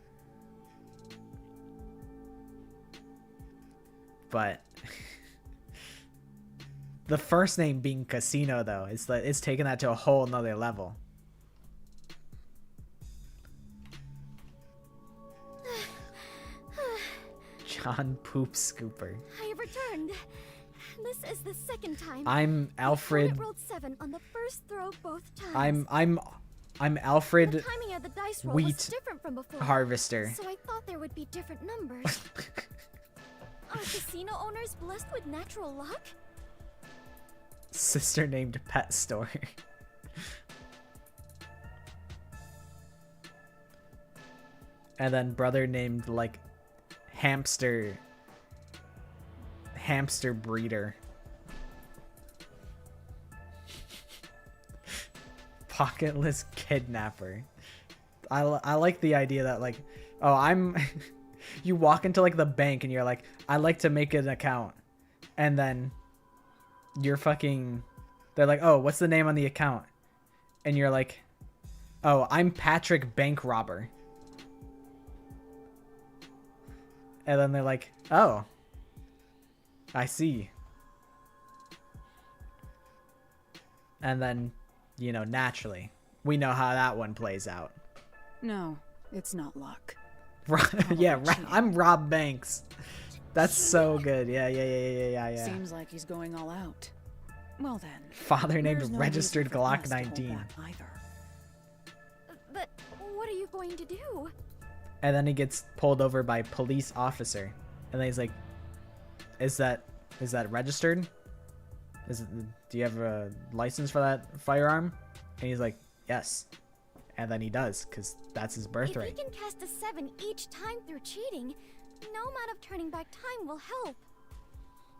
But the first name being Casino though, it's taken that to a whole nother level. John Poop Scooper. I have returned. This is the second time. I'm Alfred. I rolled 7 on the first throw both times. I'm Alfred The timing of the dice roll Wheat was different from before. Harvester. So I thought there would be different numbers. Are casino owners blessed with natural luck? Sister named Pet Store. And then brother named like Hamster Breeder. Pocketless Kidnapper. I like the idea that like, oh, I'm you walk into like the bank and you're like, I like to make an account, and then you're fucking, they're like, oh, what's the name on the account? And you're like, oh, I'm Patrick Bank Robber. And then they're like, oh, I see. And then, you know, naturally, we know how that one plays out. No, it's not luck. Yeah, I'm Rob Banks. That's so good. Yeah. Seems like he's going all out. Well then. Father named there's no registered reason for us Glock to hold 19. back either. But what are you going to do? And then he gets pulled over by police officer. And then he's like, is that registered? Do you have a license for that firearm? And he's like, yes. And then he does, because that's his birthright. If he can cast a 7 each time through cheating, no amount of turning back time will help.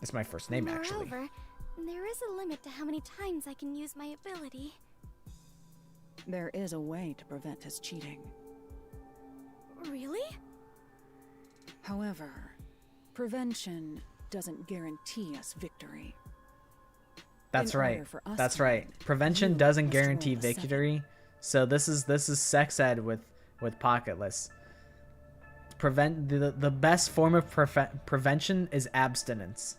It's my first name, actually. Moreover, there is a limit to how many times I can use my ability. There is a way to prevent his cheating. Really? However, prevention doesn't guarantee us victory. That's In right. order for us That's to right. win, Prevention you doesn't must guarantee roll a 7. victory. So this is sex ed with Pocketless. The best form of prevention is abstinence.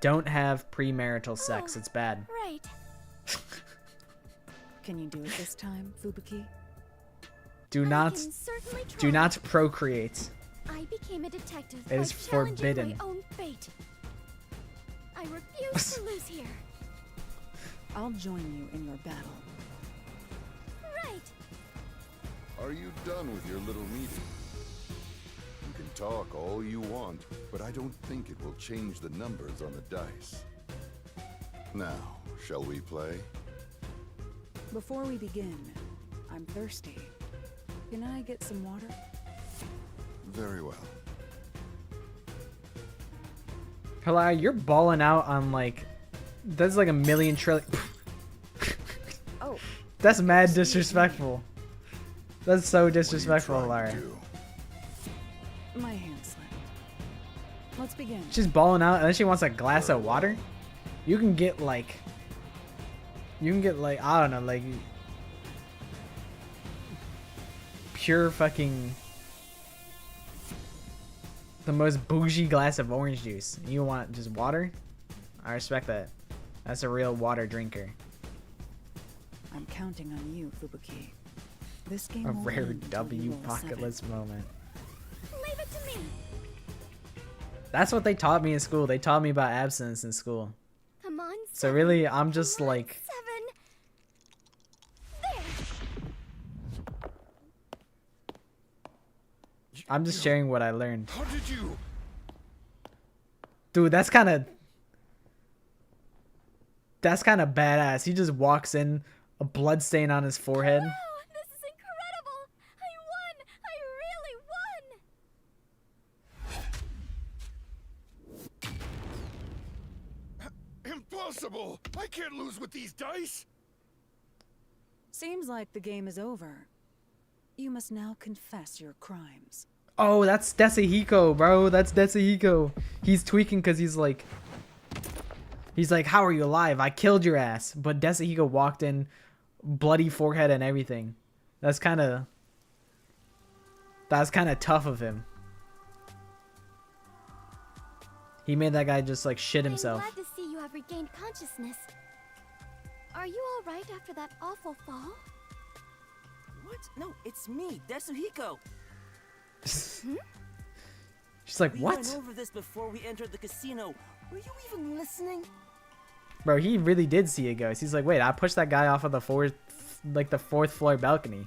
Don't have premarital sex. It's bad. Right. Can you do it this time, Fubuki? Do I not can certainly try. do not procreate. I became a detective It by is challenging forbidden. my own fate. I refuse to lose here. I'll join you in your battle. Right. Are you done with your little meeting? You can talk all you want, but I don't think it will change the numbers on the dice. Now, shall we play? Before we begin, I'm thirsty. Can I get some water? Very well. Hello, you're balling out on like, that's like a million trillion. Oh, That's mad disrespectful. That's so disrespectful, What are Lara. you trying to do? my hand slipped. Let's begin. She's balling out and then she wants a glass of water? You can get like I don't know, like pure fucking the most bougie glass of orange juice. You want just water? I respect that. That's a real water drinker. I'm counting on you, Fubuki. This game A won't rare end until you W roll a pocket 7. list moment. Leave it to me. That's what they taught me in school. They taught me about abstinence in school. Come on. So 7. really, I'm just Come on, like 7. There. I'm just sharing what I learned. How did you? Dude, that's kind of badass. He just walks in, a blood stain on his forehead. Wow, this is incredible. I won. I really won. Impossible! I can't lose with these dice! Seems like the game is over. You must now confess your crimes. Oh, that's Desahiko, bro. That's Desahiko. He's tweaking because he's like, how are you alive? I killed your ass. But Desahiko walked in, bloody forehead and everything. That's kind of tough of him. He made that guy just like shit himself. I'm glad to see you have regained consciousness. Are you all right after that awful fall? What? No, it's me, Desuhiko. She's like, We what? went over this before we entered the casino. Were you even listening? Bro, he really did see a ghost. He's like, wait, I pushed that guy off of the fourth floor balcony.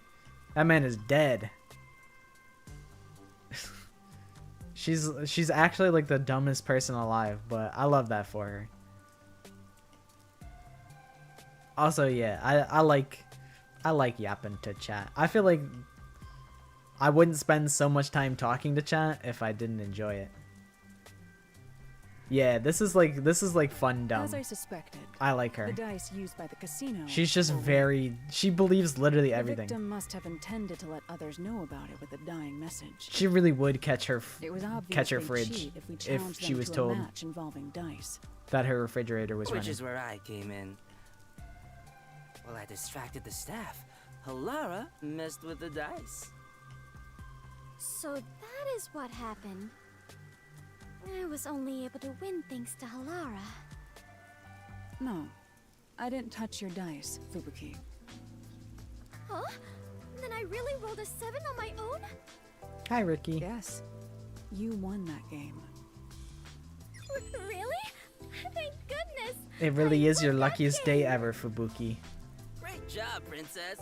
That man is dead. She's actually like the dumbest person alive, but I love that for her. Also, yeah, I like yapping to chat. I feel like I wouldn't spend so much time talking to chat if I didn't enjoy it. Yeah, this is like fun dumb. As I suspected, I like her. the dice used by the casino. She's just were she believes literally the everything. victim must have intended to let others know about it with a dying message. She really would catch her It was obvious catch her they'd fridge cheat if we if challenged she them was to told a match involving dice. that her refrigerator was Which running. is where I came in. Well, I distracted the staff. Halara messed with the dice. So that is what happened. I was only able to win thanks to Halara. No, I didn't touch your dice, Fubuki. Huh? Then I really rolled a 7 on my own? Hi, Ricky. Yes, you won that game. Really? Thank goodness! It really I is your won that luckiest day game. ever, Fubuki. Great job, princess.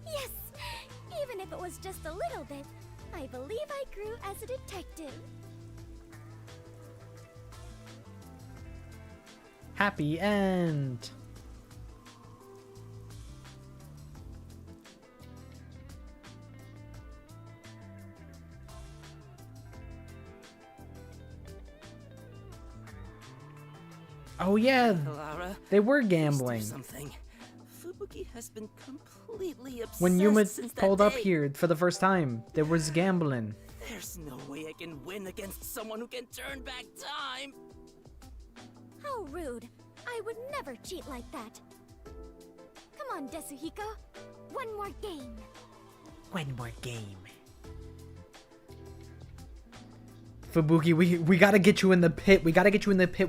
Yes! Even if it was just a little bit, I believe I grew as a detective. Happy end. Oh yeah, Halara, they were please do gambling. something. Fubuki has been completely obsessed When Yuma since that pulled up day. here for the first time, there was gambling. There's no way I can win against someone who can turn back time. How rude. I would never cheat like that. Come on, Desuhiko. One more game. One more game. Fubuki, we gotta get you in the pit. We gotta get you in the pit.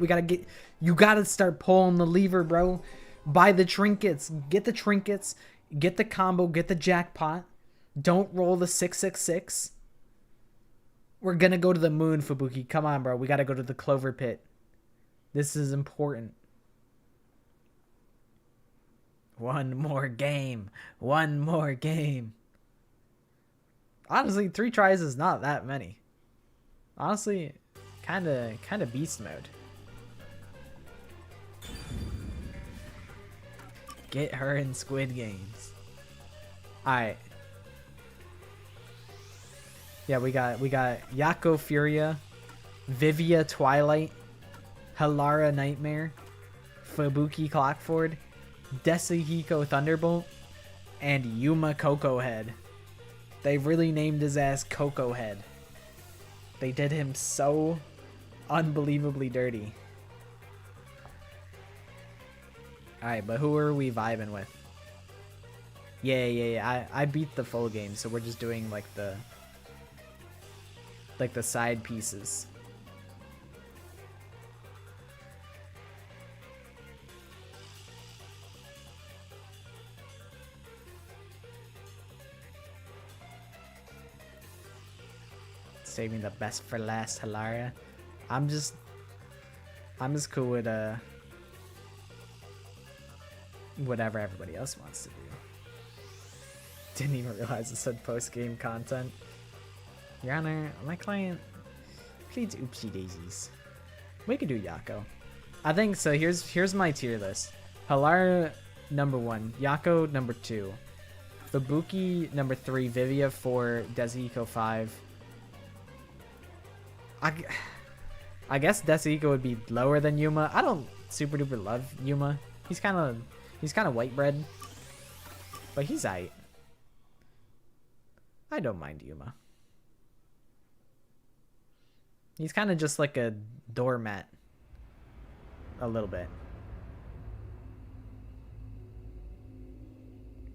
You gotta start pulling the lever, bro. Buy the trinkets. Get the trinkets. Get the combo. Get the jackpot. Don't roll the 666. We're gonna go to the moon, Fubuki. Come on, bro. We gotta go to the clover pit. This is important. One more game. One more game. Honestly, 3 tries is not that many. Honestly, kind of beast mode. Get her in Squid Games. Alright. Yeah, we got Yako Furia, Vivia Twilight, Halara Nightmare, Fubuki Clockford, Desuhiko Thunderbolt, and Yuma Coco Head. They really named his ass Coco Head. They did him so unbelievably dirty. Alright, but who are we vibing with? Yeah. I beat the full game, so we're just doing like the side pieces. Saving the best for last, Hilaria. I'm just cool with whatever everybody else wants to do. Didn't even realize it said post-game content. Your Honor, my client pleads oopsie daisies. We could do Yako. I think so. Here's my tier list. Hilaria number 1, Yako number 2, Fubuki number 3, Vivia 4, Desihiko 5. I guess Desihiko would be lower than Yuma. I don't super duper love Yuma. He's kind of white bread, but he's aight. I don't mind Yuma. He's kind of just like a doormat, a little bit.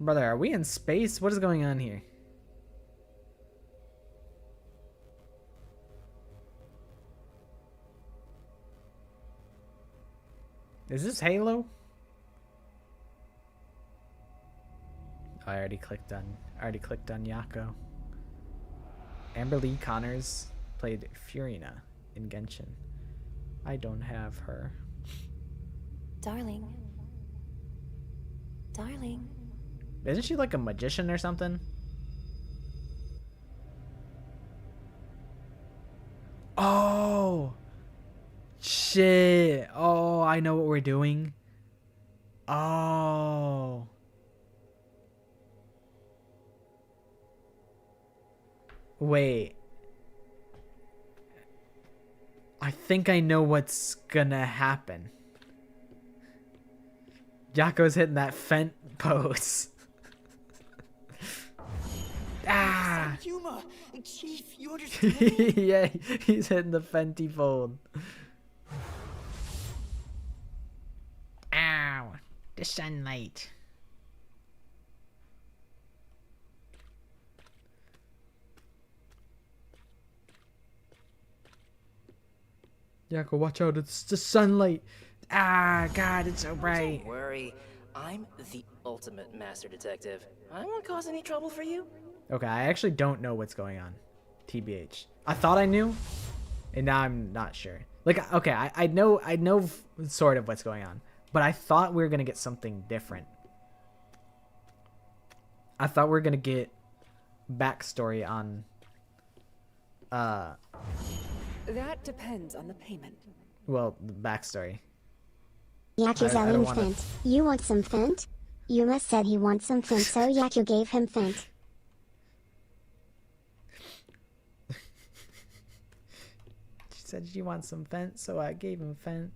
Brother, are we in space? What is going on here? Is this Halo? I already clicked on Yako. Amber Lee Connors played Furina in Genshin. I don't have her. Darling. Darling. Isn't she like a magician or something? Oh! Shit! Oh, I know what we're doing. Oh. Wait. I think I know what's gonna happen. Yako's hitting that Fent pose. Ah! Yuma! Chief, you understand? Yeah, he's hitting the Fenty fold. Ow! The sunlight. Yako, watch out, it's the sunlight. Ah, God, it's so bright. Don't worry, I'm the ultimate master detective. I won't cause any trouble for you. Okay, I actually don't know what's going on. TBH. I thought I knew, and now I'm not sure. Like, okay, I know sort of what's going on, but I thought we were gonna get something different. I thought we were gonna get backstory on. That depends on the payment. Well, the backstory. Yaku's I don't selling wanna- Fent. You want some Fent? Yuma said he wants some Fent, so Yaku gave him Fent. She said she wants some Fent, so I gave him Fent.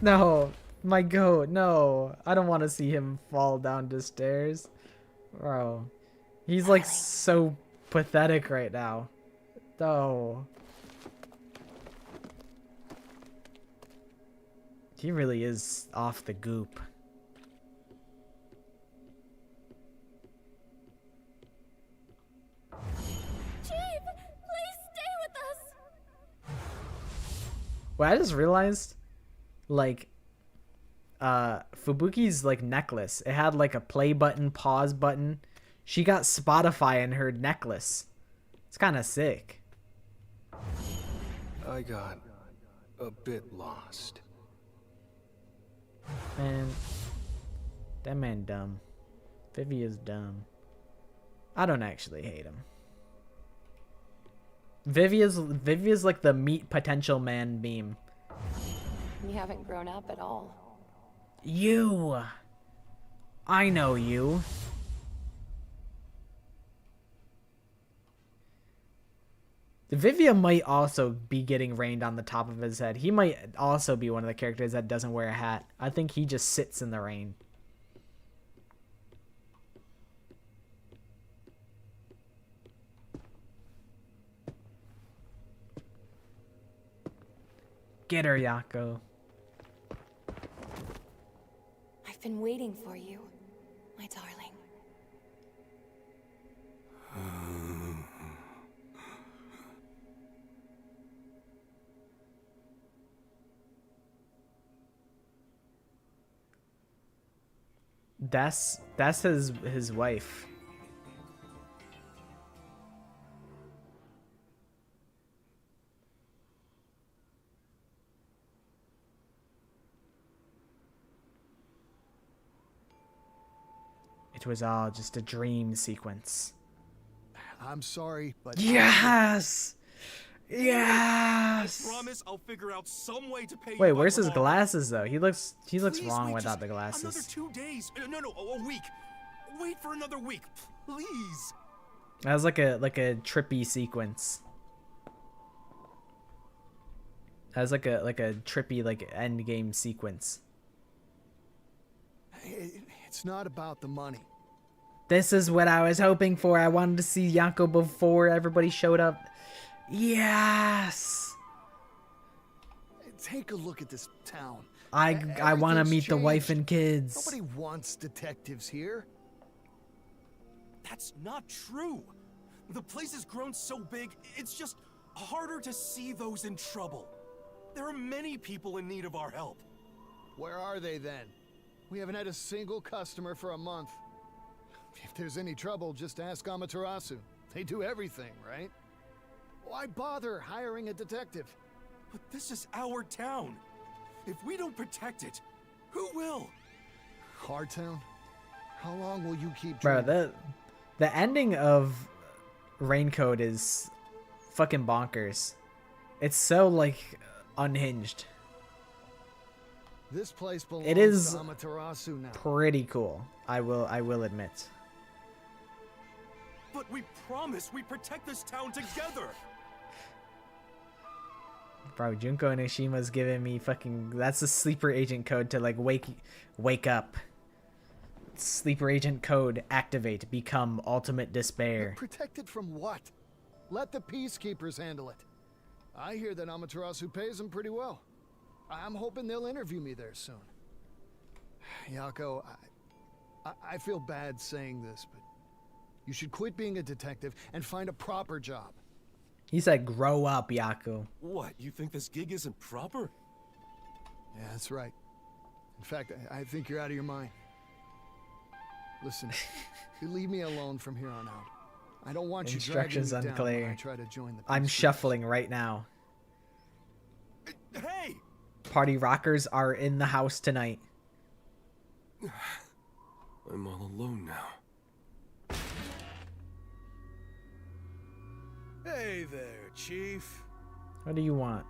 No, my goat, no. I don't want to see him fall down the stairs. Bro, he's like so pathetic right now. No. He really is off the goop. Chief, please stay with us. Well, I just realized, like, Fubuki's like necklace. It had like a play button, pause button. She got Spotify in her necklace. It's kind of sick. I got a bit lost. Man, that man dumb. Vivia's dumb. I don't actually hate him. Vivia's like the meet potential man meme. You haven't grown up at all. You. I know you. Vivia might also be getting rained on the top of his head. He might also be one of the characters that doesn't wear a hat. I think he just sits in the rain. Get her, Yako. been waiting for you, my darling. That's his wife. It was all just a dream sequence. I'm sorry, but Yes! Yes! I promise I'll figure out some way to pay Wait, you by where's his tomorrow. glasses though? He looks Please wrong wait without just the Another glasses. 2 days. No, a week. Wait for another week, please. That was like a trippy sequence. That was like a trippy like end game sequence. It's not about the money. This is what I was hoping for. I wanted to see Yako before everybody showed up. Yes. Take a look at this town. I want to Everything's meet the wife changed. and kids. Nobody wants detectives here. That's not true. The place has grown so big, it's just harder to see those in trouble. There are many people in need of our help. Where are they then? We haven't had a single customer for a month. If there's any trouble, just ask Amaterasu. They do everything, right? Why bother hiring a detective? But this is our town. If we don't protect it, who will? Our town? How long will you keep Bro, dreaming? the ending of Raincoat is fucking bonkers. It's so like unhinged. This place belongs It is to Amaterasu now. pretty cool. I will admit. But we promise we protect this town together. Bro, Junko Nishima's giving me fucking... That's the sleeper agent code to like wake up. Sleeper agent code activate. Become ultimate despair. Protected from what? Let the peacekeepers handle it. I hear that Amaterasu pays them pretty well. I'm hoping they'll interview me there soon. Yako, I feel bad saying this, but you should quit being a detective and find a proper job. He said, grow up, Yaku. What, you think this gig isn't proper? Yeah, that's right. In fact, I think you're out of your mind. Listen, you leave me alone from here on out. I don't want you dragging Instructions me down when unclear. I try to join the I'm peacekeepers. shuffling right now. Hey! Party rockers are in the house tonight. I'm all alone now. Hey there, Chief. What do you want?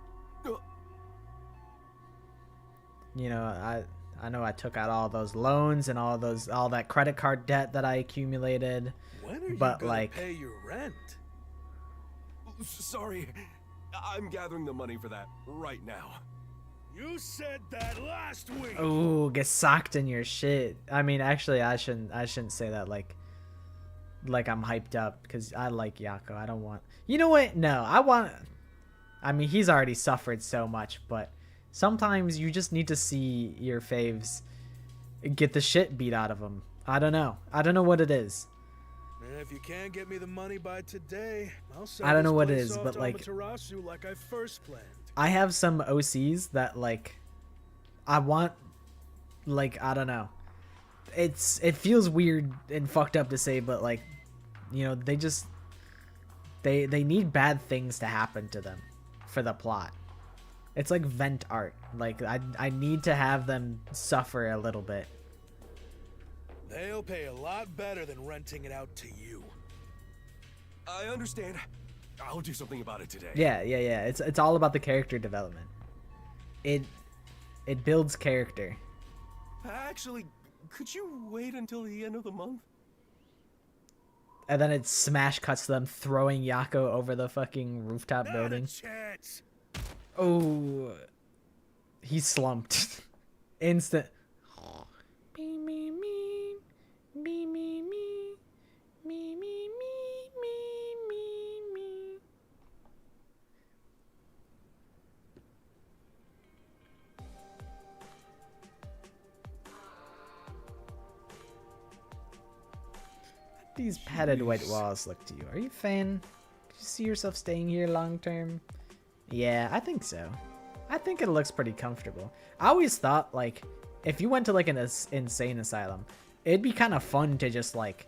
You know, I know I took out all those loans and all that credit card debt that I accumulated. When are you but gonna like pay your rent? Sorry, I'm gathering the money for that right now. You said that last week. ooh, get socked in your shit. I mean, actually I shouldn't say that like I'm hyped up because I like Yako. I don't want... You know what? No, I mean, he's already suffered so much, but sometimes you just need to see your faves get the shit beat out of them. I don't know what it is. And if you can't get me the money by today, I'll send I don't know this what it place is, off but to like Amaterasu like I first planned. I have some OCs that like I want, like, I don't know. It feels weird and fucked up to say, but like, you know, they need bad things to happen to them for the plot. It's like vent art. Like I need to have them suffer a little bit. They'll pay a lot better than renting it out to you. I understand. I'll do something about it today. Yeah. It's all about the character development. It builds character. Actually, could you wait until the end of the month? And then it smash cuts to them throwing Yako over the fucking rooftop Not building. a chance. Oh, he slumped. Instant. Me me me me me me me me me me me me. these padded white walls look to you? Are you a fan? Do you see yourself staying here long term? Yeah, I think so. I think it looks pretty comfortable. I always thought, like, if you went to, like, an insane asylum, it'd be kind of fun to just, like,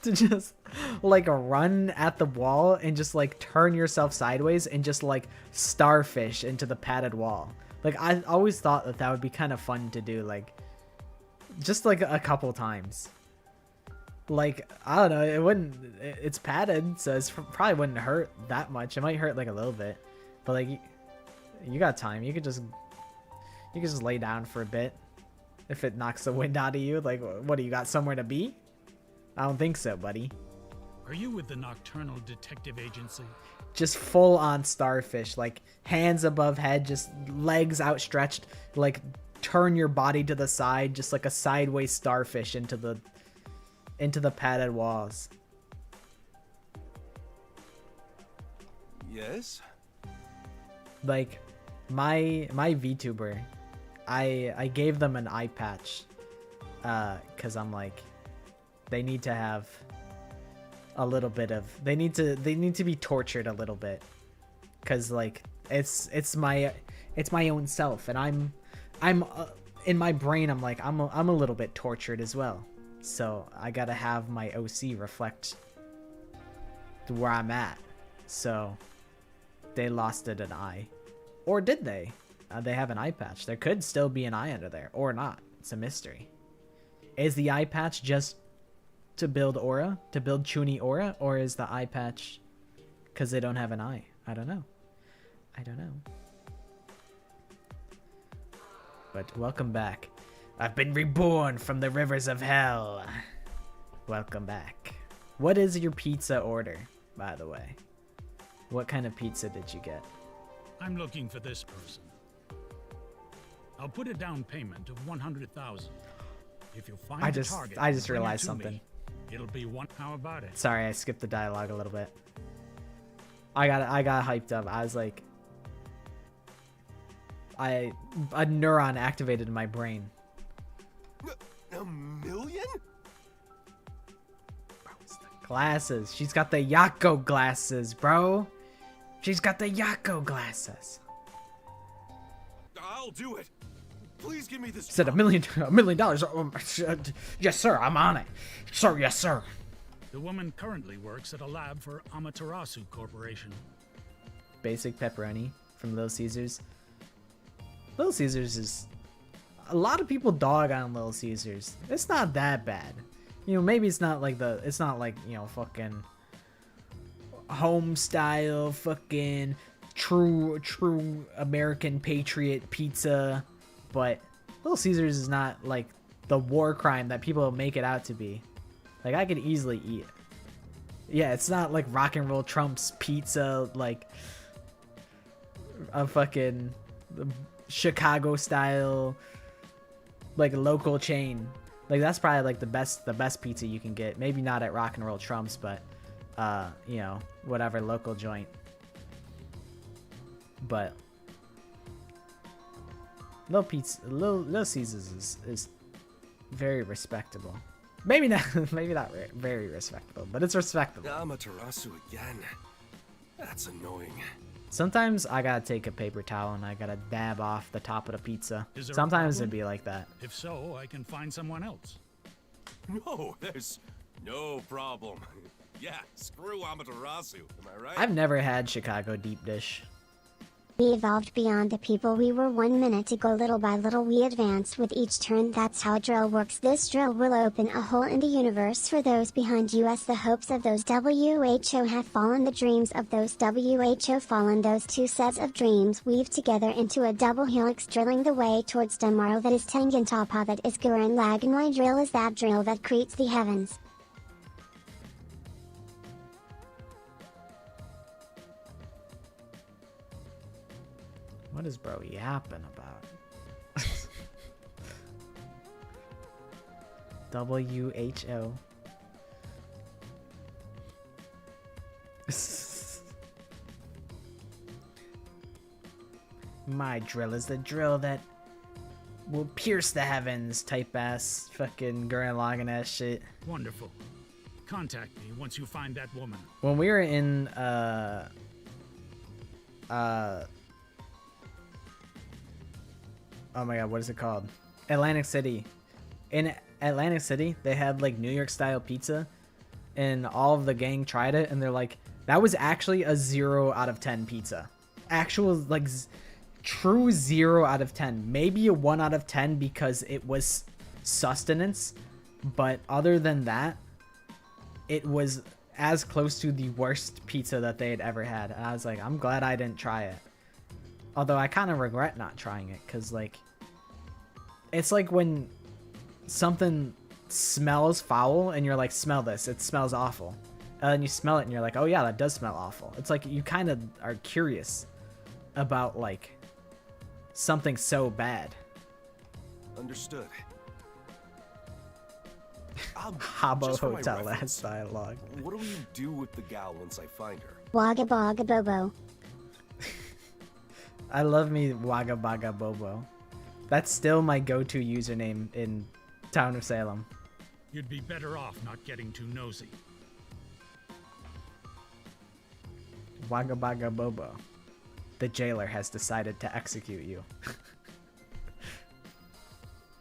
to just, like, run at the wall and just, like, turn yourself sideways and just, like, starfish into the padded wall. Like, I always thought that that would be kind of fun to do, like, just, like, a couple times. Like, I don't know, it wouldn't, it's padded, so it probably wouldn't hurt that much. It might hurt, like, a little bit, but, like, you got time. You could just lay down for a bit. If it knocks the wind out of you, like, what do you got, somewhere to be? I don't think so, buddy. Are you with the Nocturnal Detective Agency? Just full on starfish, like hands above head, just legs outstretched, like turn your body to the side, just like a sideways starfish into the padded walls. Yes? Like my VTuber, I gave them an eye patch, cause I'm like, they need to have a little bit of, they need to be tortured a little bit, cause like it's my own self, and I'm in my brain I'm like I'm a little bit tortured as well, so I gotta have my OC reflect where I'm at. So they lost it an eye, or did they? They have an eye patch. There could still be an eye under there, or not. It's a mystery. Is the eye patch just to build aura, to build Chuni aura, or is the eye patch because they don't have an eye? I don't know. But welcome back. I've been reborn from the rivers of hell. Welcome back. What is your pizza order, by the way? What kind of pizza did you get? I'm looking for this person. I'll put a down payment of 100,000. If you find the target, I just bring it realized to something. me. It'll be one. How about it? Sorry, I skipped the dialogue a little bit. I got hyped up. I was like, a neuron activated in my brain. A million? Glasses. She's got the Yako glasses, bro. She's got the Yako glasses. I'll do it. Please give me this. Said $1 million. Yes, sir. I'm on it. Sir, yes, sir. The woman currently works at a lab for Amaterasu Corporation. Basic pepperoni from Little Caesars. Little Caesars is... A lot of people dog on Little Caesars. It's not that bad. You know, maybe it's not like it's not like, you know, fucking home style, fucking true American patriot pizza. But Little Caesars is not like the war crime that people make it out to be. Like, I could easily eat it. Yeah, it's not like Rock and Roll Trump's pizza, like a fucking Chicago style, like local chain. Like, that's probably like the best pizza you can get. Maybe not at Rock and Roll Trump's, but you know, whatever local joint. But Little Caesars is very respectable. Maybe not very respectable, but it's respectable. Amaterasu again. That's annoying. Sometimes I gotta take a paper towel and I gotta dab off the top of the pizza. Sometimes it'd be like that. If so, I can find someone else. No, there's no problem. Yeah, screw Amaterasu, am I right? I've never had Chicago deep dish. We evolved beyond the people we were 1 minute ago. Little by little we advanced with each turn. That's how a drill works. This drill will open a hole in the universe for those behind you. As the hopes of those WHO have fallen, the dreams of those WHO fallen. Those two sets of dreams weave together into a double helix, drilling the way towards tomorrow. That is Tengen Toppa, that is Gurren Lagann. My drill is that drill that creates the heavens. What is bro yapping about? WHO. My drill is the drill that will pierce the heavens type ass fucking Gurren Lagann ass shit. Wonderful. Contact me once you find that woman. When we were in oh my god, what is it called? Atlantic City. In Atlantic City, they had like New York style pizza, and all of the gang tried it, and they're like, that was actually a 0 out of 10 pizza. Actual like true 0 out of 10. Maybe a 1 out of 10 because it was sustenance, but other than that, it was as close to the worst pizza that they had ever had. And I was like, I'm glad I didn't try it. Although I kind of regret not trying it, because like, it's like when something smells foul and you're like, smell this, it smells awful. And then you smell it and you're like, oh yeah, that does smell awful. It's like you kind of are curious about like something so bad. Understood. Habbo Hotel last dialogue. What do we do with the gal once I find her? Wagga Bogga Bobo. I love me Wagga Baga Bobo. That's still my go-to username in Town of Salem. You'd be better off not getting too nosy. Wagga Baga Bobo. The jailer has decided to execute you.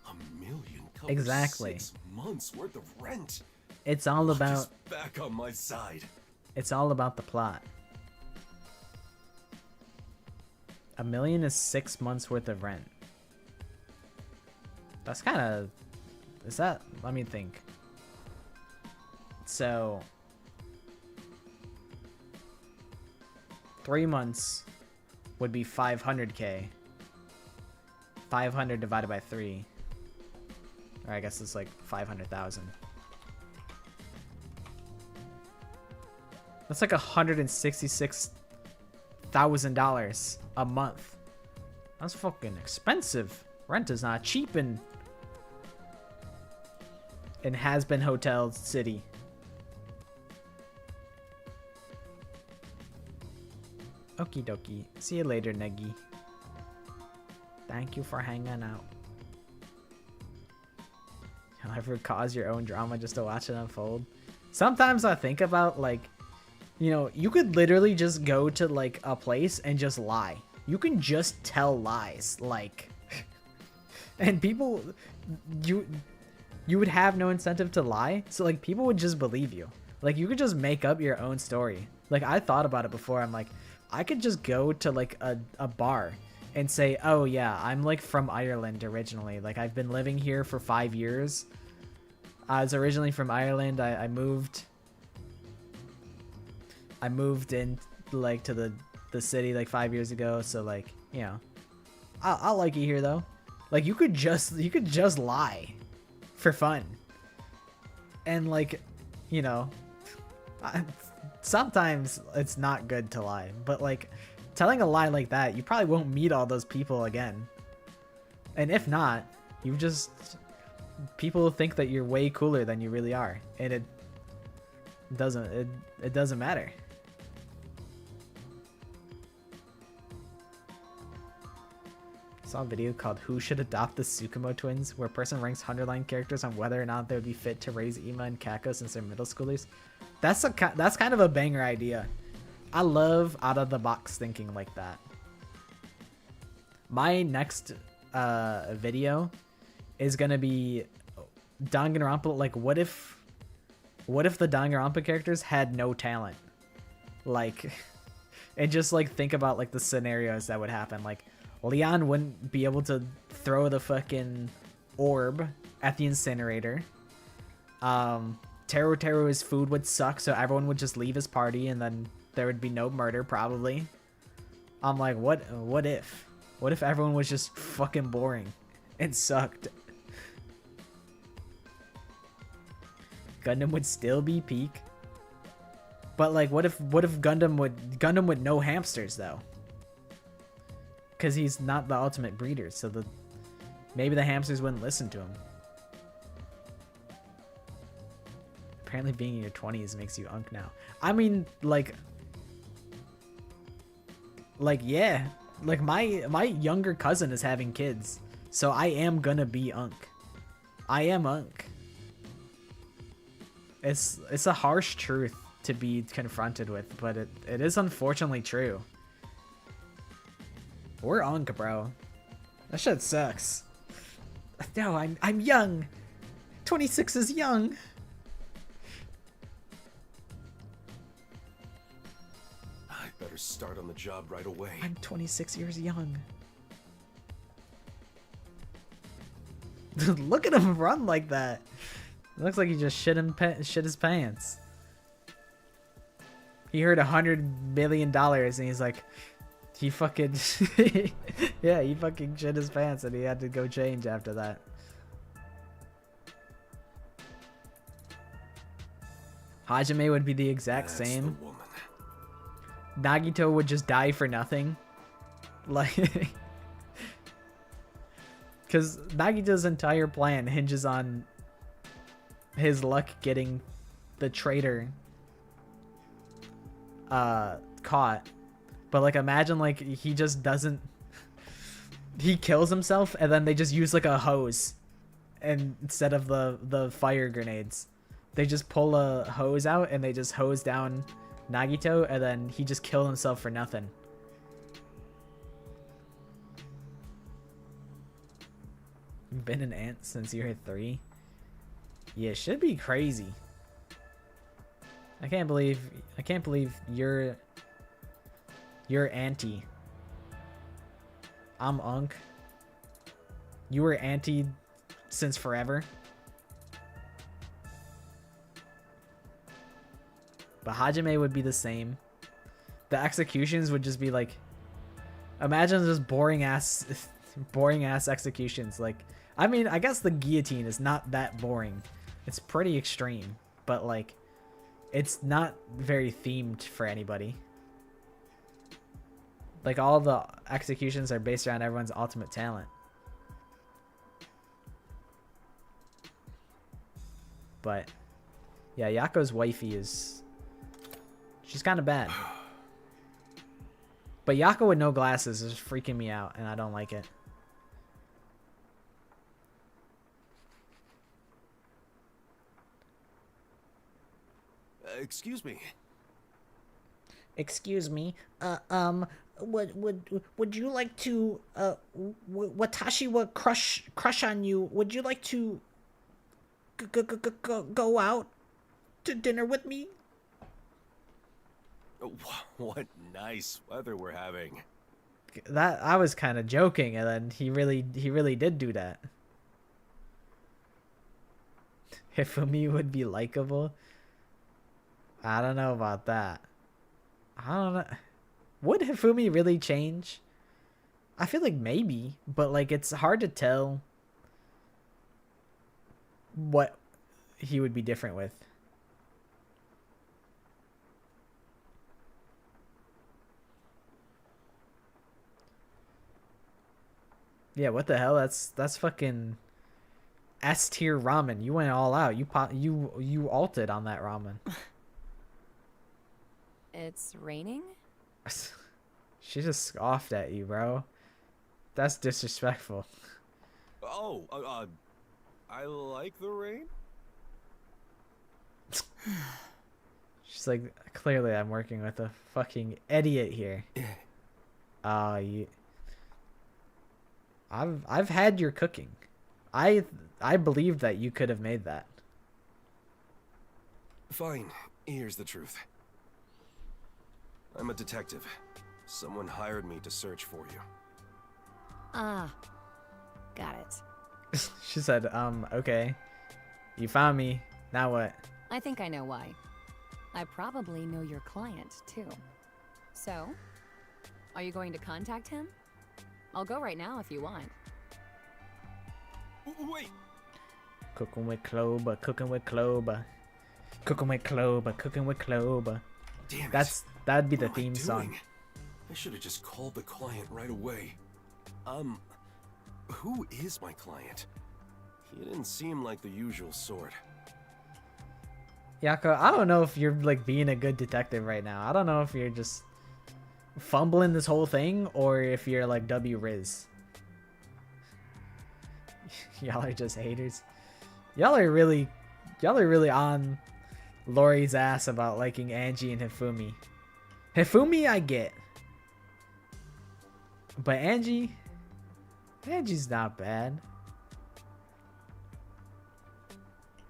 $1 million covers Exactly. 6 months worth of rent. It's all about Just back on my side. It's all about the plot. $1 million is 6 months worth of rent. That's kind of... Is that... Let me think. So... 3 months would be 500k. 500 divided by 3. Or I guess it's like 500,000. That's like $166,000 a month. That's fucking expensive. Rent is not cheap in Has Been Hotel City. Okie dokie. See you later, Neggy. Thank you for hanging out. You'll ever cause your own drama just to watch it unfold? Sometimes I think about, like, you know, you could literally just go to, like, a place and just lie. You can just tell lies, like... and people... You would have no incentive to lie, so, like, people would just believe you. Like, you could just make up your own story. Like, I thought about it before. I'm like, I could just go to, like, a bar and say, oh, yeah, I'm, like, from Ireland originally. Like, I've been living here for 5 years. I was originally from Ireland. I moved in, like, to the city, like, 5 years ago. So, like, you know, I like it here, though. Like, you could just lie for fun. And, like, you know, sometimes it's not good to lie, but, like, telling a lie like that, you probably won't meet all those people again. And if not, you just... people think that you're way cooler than you really are, and it doesn't matter. I saw a video called Who Should Adopt the Tsukumo Twins, where a person ranks 100-line characters on whether or not they would be fit to raise Ima and Kako since they're middle schoolers. That's kind of a banger idea. I love out-of-the-box thinking like that. My next video is gonna be Danganronpa. Like, what if the Danganronpa characters had no talent? Like, and just, like, think about, like, the scenarios that would happen. Like, Leon wouldn't be able to throw the fucking orb at the incinerator. Teru's food would suck, so everyone would just leave his party, and then there would be no murder, probably. I'm like, what if? What if everyone was just fucking boring and sucked? Gundam would still be peak. But, like, what if Gundam would no hamsters, though? Because he's not the ultimate breeder, so maybe the hamsters wouldn't listen to him. Apparently being in your 20s makes you unk now. I mean, like, yeah. Like, my younger cousin is having kids, so I am gonna be unk. I am unk. It's a harsh truth to be confronted with, but it is unfortunately true. We're Unk, bro. That shit sucks. No, I'm young. 26 is young. I better start on the job right away. I'm 26 years young. Look at him run like that. It looks like he just shit his pants. He heard $100 million and he's like, he fucking yeah, he fucking shit his pants and he had to go change after that. Hajime would be the exact same. Nagito would just die for nothing. Like, because Nagito's entire plan hinges on his luck getting the traitor caught. But like, imagine like he just doesn't, he kills himself and then they just use like a hose and instead of the fire grenades. They just pull a hose out and they just hose down Nagito and then he just killed himself for nothing. You've been an ant since you were 3? Yeah, it should be crazy. I can't believe you're anti. I'm Unk. You were anti since forever. But Hajime would be the same. The executions would just be like, imagine just boring ass executions. Like, I mean, I guess the guillotine is not that boring. It's pretty extreme, but like, it's not very themed for anybody. Like, all the executions are based around everyone's ultimate talent. But yeah, Yako's wifey is, she's kind of bad. But Yako with no glasses is freaking me out, and I don't like it. Excuse me. Excuse me. Would you like to Watashi will crush on you. Would you like to go out to dinner with me? What nice weather we're having. That, I was kind of joking, and then he really did do that. Hifumi would be likable. I don't know about that. I don't know. Would Hifumi really change? I feel like maybe, but like, it's hard to tell what he would be different with. Yeah, what the hell? That's fucking S tier ramen. You went all out. You ulted on that ramen. It's raining? She just scoffed at you, bro. That's disrespectful. Oh, I like the rain. She's like, clearly I'm working with a fucking idiot here. I've had your cooking. I believe that you could have made that. Fine. Here's the truth. I'm a detective. Someone hired me to search for you. Ah, got it. She said, okay. You found me. Now what? I think I know why. I probably know your client, too. So, are you going to contact him? I'll go right now if you want. Wait! Cooking with Clover, cooking with Clover. Cooking with Clover, cooking with Clover. Damn it. That'd be the What am I theme song. doing? I should have just called the client right away. Who is my client? He didn't seem like the usual sort. Yako, I don't know if you're like being a good detective right now. I don't know if you're just fumbling this whole thing or if you're like W Riz. Y'all are just haters. Y'all are really on Lori's ass about liking Angie and Hifumi. Hifumi I get. But Angie's not bad.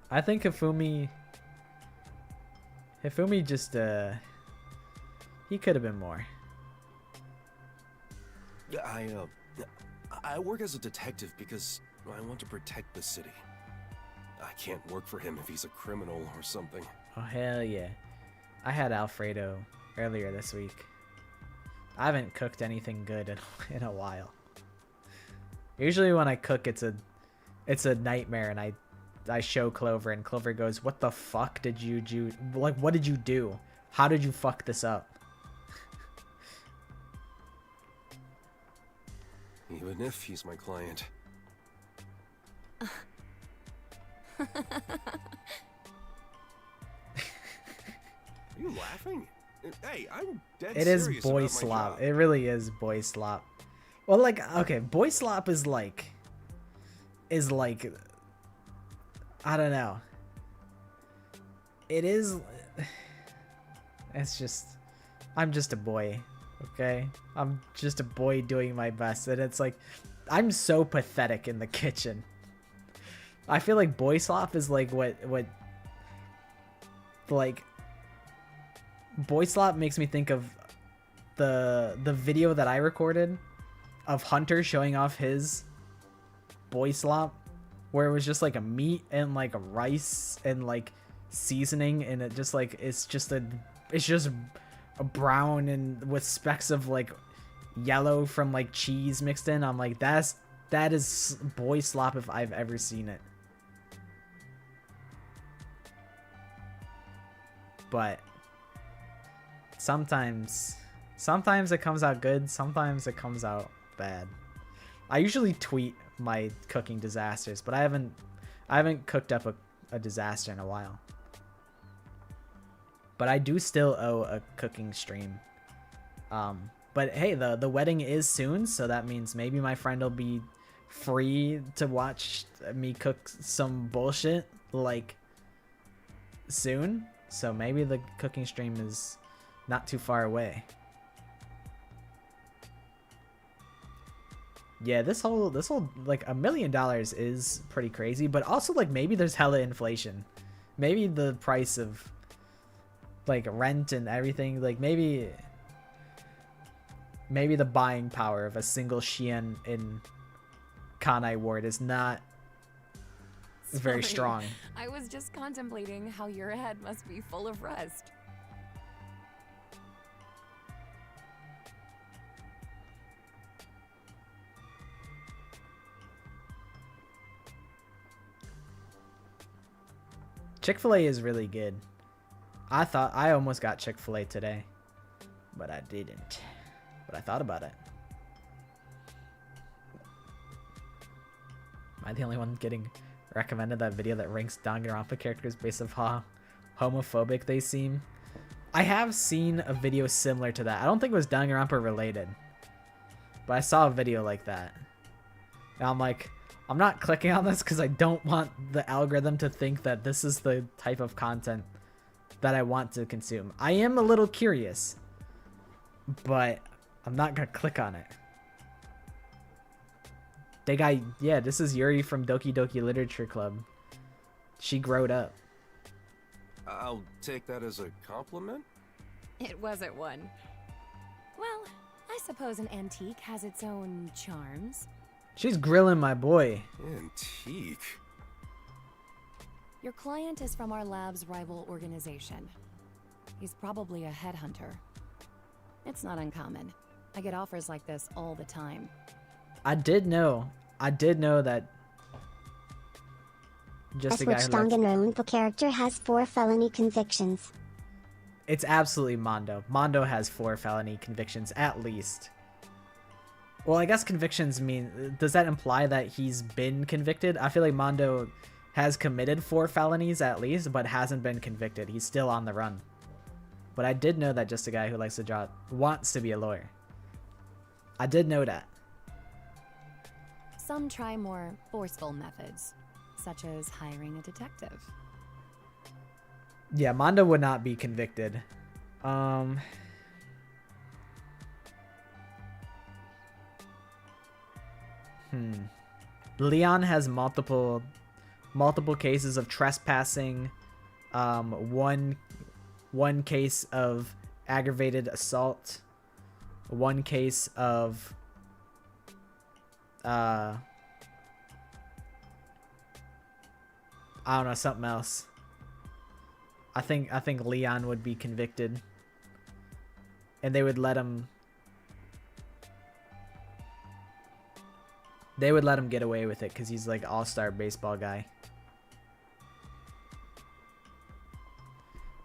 I think Hifumi just he could have been more. I work as a detective because I want to protect the city. I can't work for him if he's a criminal or something. Oh hell yeah. I had Alfredo earlier this week. I haven't cooked anything good in a while. Usually when I cook it's a nightmare, and I show Clover and Clover goes, "What the fuck did you do? Like, what did you do? How did you fuck this up?" Even if he's my client. Are you laughing? Hey, I'm dead It is serious boy about my slop. job. It really is boy slop. Well, like, okay, boy slop is like I don't know. It is. It's just, I'm just a boy, okay? I'm just a boy doing my best, and it's like, I'm so pathetic in the kitchen. I feel like boy slop is like what like boy slop makes me think of the video that I recorded of Hunter showing off his boy slop, where it was just like a meat and like a rice and like seasoning, and it just like it's just a brown and with specks of like yellow from like cheese mixed in. I'm like, that is boy slop if I've ever seen it. But sometimes it comes out good, sometimes it comes out bad. I usually tweet my cooking disasters, but I haven't cooked up a disaster in a while. But I do still owe a cooking stream. But hey, the wedding is soon, so that means maybe my friend will be free to watch me cook some bullshit like soon. So maybe the cooking stream is not too far away. Yeah, this whole like $1 million is pretty crazy, but also like maybe there's hella inflation. Maybe the price of like rent and everything, like maybe the buying power of a single Xian in Kanai Ward is not very strong. I was just contemplating how your head must be full of rust. Chick-fil-A is really good. I thought I almost got Chick-fil-A today, but I didn't. But I thought about it. Am I the only one getting recommended that video that ranks Danganronpa characters based on how homophobic they seem? I have seen a video similar to that. I don't think it was Danganronpa related, but I saw a video like that. And I'm like, I'm not clicking on this because I don't want the algorithm to think that this is the type of content that I want to consume. I am a little curious, but I'm not gonna click on it. Yeah, this is Yuri from Doki Doki Literature Club. She growed up. I'll take that as a compliment. It wasn't one. Well, I suppose an antique has its own charms. She's grilling my boy. Antique? Your client is from our lab's rival organization. He's probably a headhunter. It's not uncommon. I get offers like this all the time. I did know that just a guy who likes... Danganronpa character has 4 felony convictions. It's absolutely Mondo. Mondo has 4 felony convictions at least. Well, I guess convictions mean... Does that imply that he's been convicted? I feel like Mondo has committed 4 felonies at least, but hasn't been convicted. He's still on the run. But I did know that just a guy who likes to draw wants to be a lawyer. I did know that. Some try more forceful methods, such as hiring a detective. Yeah, Mondo would not be convicted. Leon has multiple cases of trespassing, one case of aggravated assault, one case of I don't know, something else. I think Leon would be convicted, and they would let him. They would let him get away with it because he's like all-star baseball guy.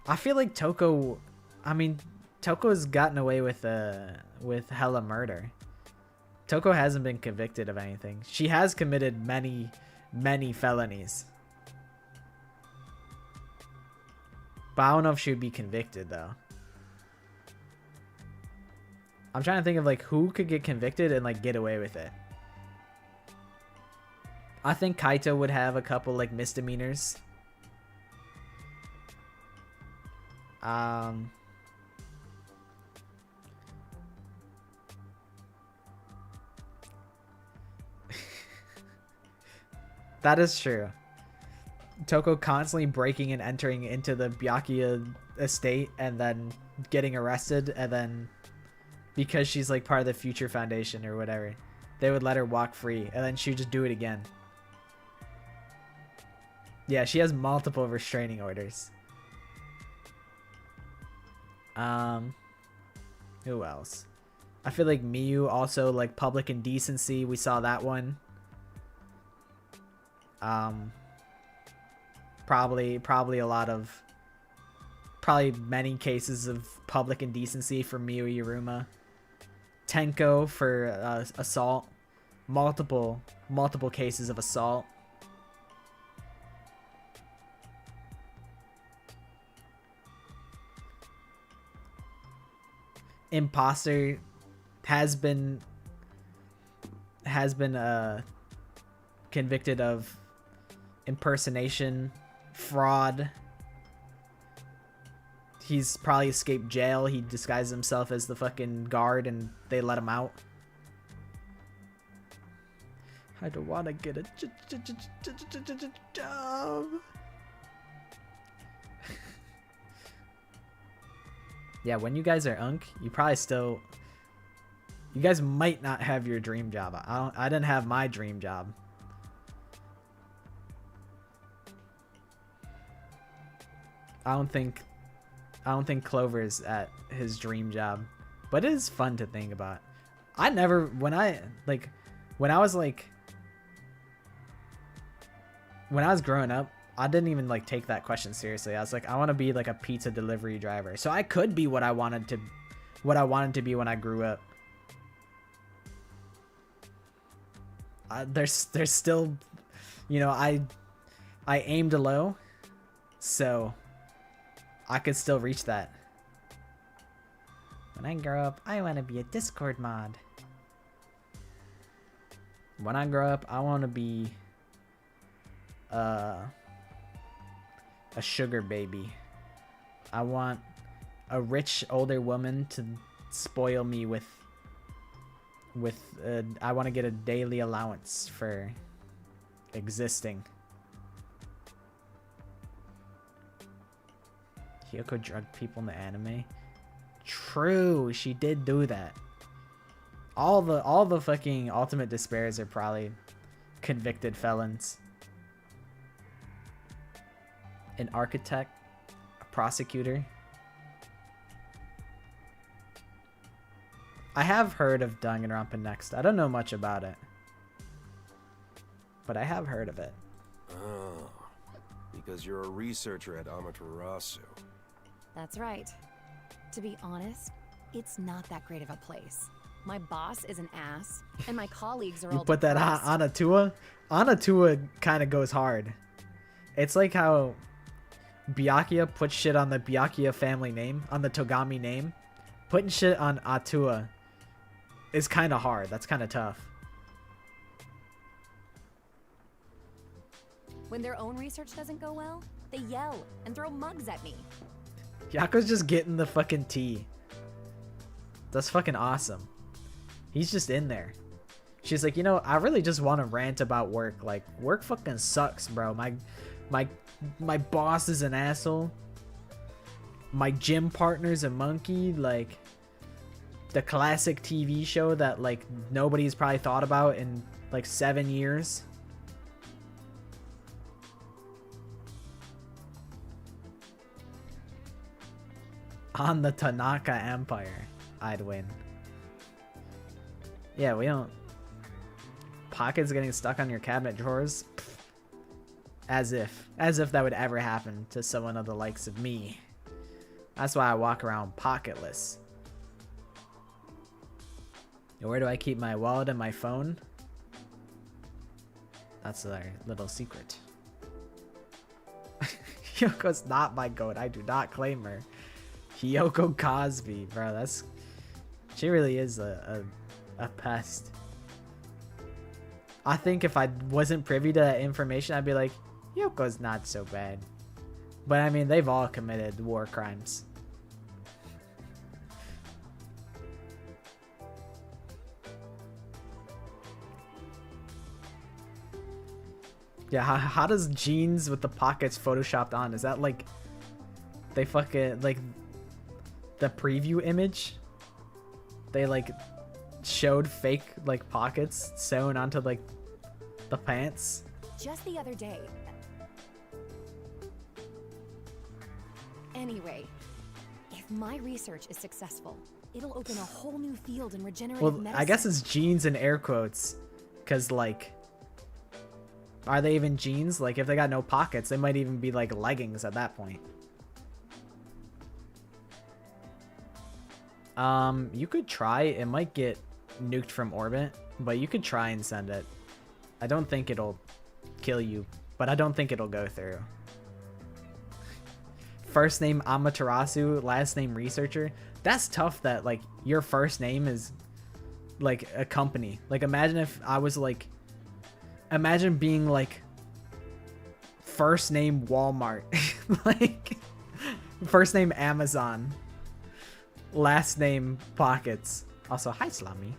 I feel like Toko. I mean, Toko's gotten away with hella murder. Toko hasn't been convicted of anything. She has committed many felonies. But I don't know if she would be convicted, though. I'm trying to think of, like, who could get convicted and, like, get away with it. I think Kaito would have a couple, like, misdemeanors. That is true. Toko constantly breaking and entering into the Byakuya estate and then getting arrested, and then because she's like part of the Future Foundation or whatever, they would let her walk free and then she would just do it again. Yeah, she has multiple restraining orders. Who else? I feel like Miyu also, like, public indecency. We saw that one. Probably many cases of public indecency for Miyu Iruma. Tenko for assault. Multiple cases of assault. Imposter has been convicted of impersonation, fraud. He's probably escaped jail. He disguised himself as the fucking guard and they let him out. I don't want to get a job. Yeah, when you guys are unk, you guys might not have your dream job. I didn't have my dream job. I don't think Clover's at his dream job, but it is fun to think about. When I was growing up, I didn't even like take that question seriously. I was like, I want to be like a pizza delivery driver, so I could be what I wanted to be when I grew up. There's still, you know, I aimed low, so I could still reach that. When I grow up, I want to be a Discord mod. When I grow up, I want to be a sugar baby. I want a rich older woman to spoil me with I want to get a daily allowance for existing. Hyoko drugged people in the anime. True, she did do that. All the fucking ultimate despairs are probably convicted felons. An architect, a prosecutor. I have heard of Danganronpa Next. I don't know much about it, but I have heard of it. Oh, because you're a researcher at Amaterasu. That's right. To be honest, it's not that great of a place. My boss is an ass, and my colleagues are all You put that on depressed. Anatua? Anatua kind of goes hard. It's like how Byakuya puts shit on the Byakuya family name, on the Togami name. Putting shit on Atua is kind of hard. That's kind of tough. When their own research doesn't go well, They yell and throw mugs at me. Yako's just getting the fucking tea. That's fucking awesome. He's just in there. She's like, you know, I really just want to rant about work. Like, work fucking sucks, bro. My boss is an asshole. My gym partner's a monkey. Like, the classic TV show that, like, nobody's probably thought about in, like, 7 years. On the Tanaka Empire, I'd win. Yeah, we don't... Pockets getting stuck on your cabinet drawers? Pfft. As if that would ever happen to someone of the likes of me. That's why I walk around pocketless. Where do I keep my wallet and my phone? That's our little secret. Yoko's not my goat. I do not claim her. Yoko Cosby, bro. That's... She really is a pest. I think if I wasn't privy to that information, I'd be like, Yoko's not so bad. But I mean, they've all committed war crimes. Yeah, how does jeans with the pockets photoshopped on? Is that like... They fucking... Like... The preview image? They like... Showed fake like pockets sewn onto like... The pants? Just the other day. Anyway, if my research is successful, it'll open a whole new field in regenerative medicine. I guess it's jeans in air quotes. Cause like... Are they even jeans? Like, if they got no pockets, they might even be, like, leggings at that point. You could try. It might get nuked from orbit, but you could try and send it. I don't think it'll kill you, but I don't think it'll go through. First name Amaterasu, last name Researcher. That's tough that, like, your first name is, like, a company. Like, imagine if I was, like... Imagine being like first name Walmart, like first name Amazon, last name Pockets. Also, hi Slummy.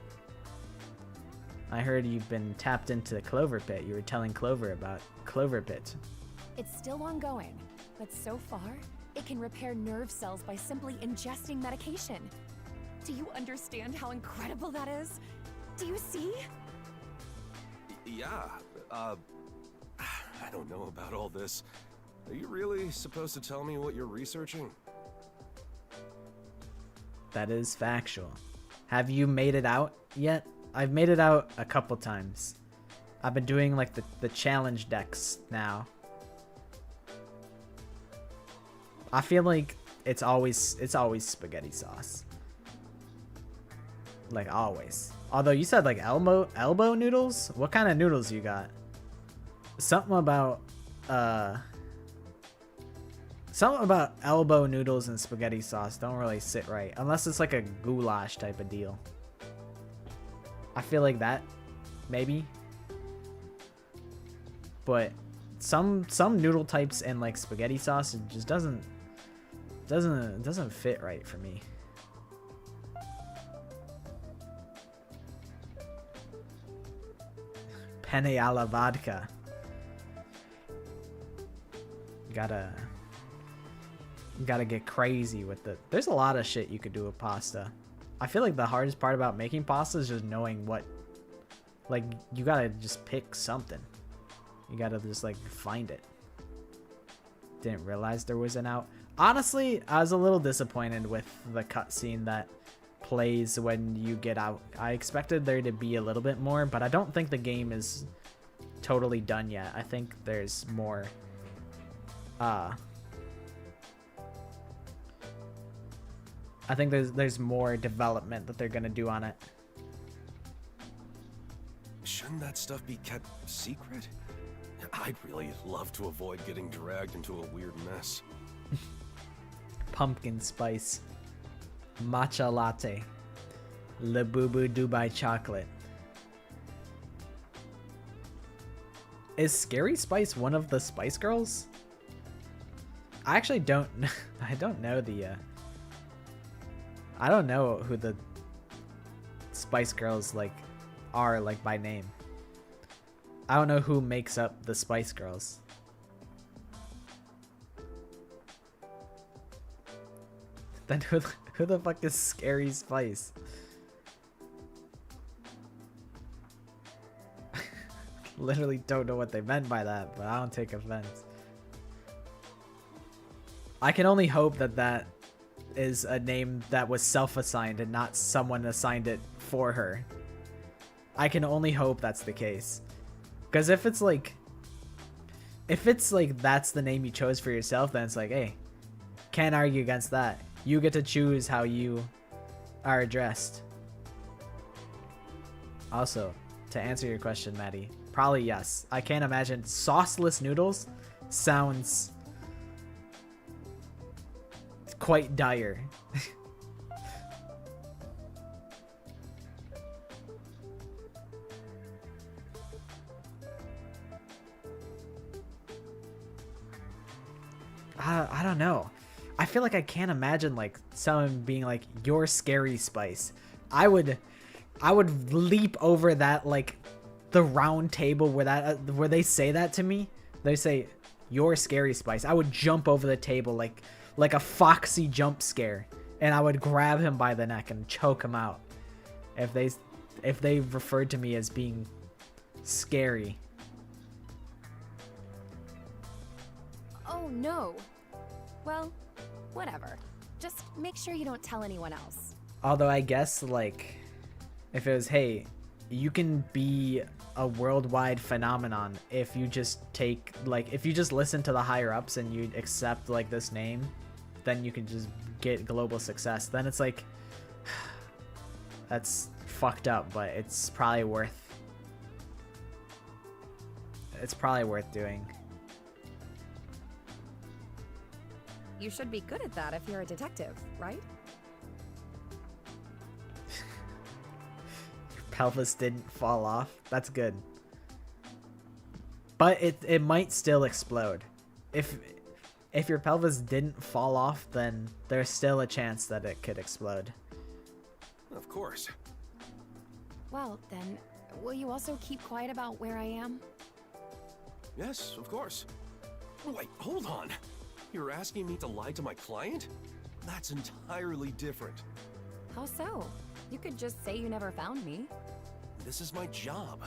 I heard you've been tapped into the cloverpit. You were telling Clover about cloverpit. It's still ongoing, but so far, it can repair nerve cells by simply ingesting medication. Do you understand how incredible that is? Do you see? Yeah, I don't know about all this. Are you really supposed to tell me what you're researching? That is factual. Have you made it out yet? I've made it out a couple times. I've been doing like the challenge decks now. I feel like it's always spaghetti sauce. Like always. Although you said like elbow noodles? What kind of noodles you got? Something about elbow noodles and spaghetti sauce don't really sit right unless it's like a goulash type of deal. I feel like that maybe. But some noodle types and like spaghetti sauce, it just doesn't fit right for me. Penne alla vodka. Gotta get crazy with it. There's a lot of shit you could do with pasta. I feel like the hardest part about making pasta is just knowing what, like, you gotta just pick something. You gotta just like find it. Didn't realize there was an out. Honestly, I was a little disappointed with the cutscene that plays when you get out. I expected there to be a little bit more, but I don't think the game is totally done yet. I think there's more I think there's more development that they're gonna do on it. Shouldn't that stuff be kept secret? I'd really love to avoid getting dragged into a weird mess. Pumpkin spice. Matcha latte. Labubu Dubai chocolate. Is Scary Spice one of the Spice Girls? I actually don't. I don't know the. I don't know who the Spice Girls like are like by name. I don't know who makes up the Spice Girls. Then who the fuck is Scary Spice? Literally don't know what they meant by that, but I don't take offense. I can only hope that that is a name that was self-assigned and not someone assigned it for her. I can only hope that's the case. Because if it's like that's the name you chose for yourself, then it's like, hey, can't argue against that. You get to choose how you are addressed. Also, to answer your question, Maddie, probably yes. I can't imagine sauceless noodles sounds quite dire. I don't know. I feel like I can't imagine like someone being like, "You're Scary Spice." I would leap over that, like the round table where they say that to me. They say, "You're Scary Spice." I would jump over the table like a foxy jump scare, and I would grab him by the neck and choke him out if they referred to me as being scary. Oh no. Well, whatever. Just make sure you don't tell anyone else. Although I guess like if it was, hey, you can be a worldwide phenomenon if you just if you just listen to the higher ups and you accept like this name, then you can just get global success. Then it's like that's fucked up, but it's probably worth doing. You should be good at that if you're a detective, right? Your pelvis didn't fall off. That's good. But it might still explode. If your pelvis didn't fall off, then there's still a chance that it could explode. Of course. Well, then, will you also keep quiet about where I am? Yes, of course. Wait, hold on. You're asking me to lie to my client? That's entirely different. How so? You could just say you never found me. This is my job.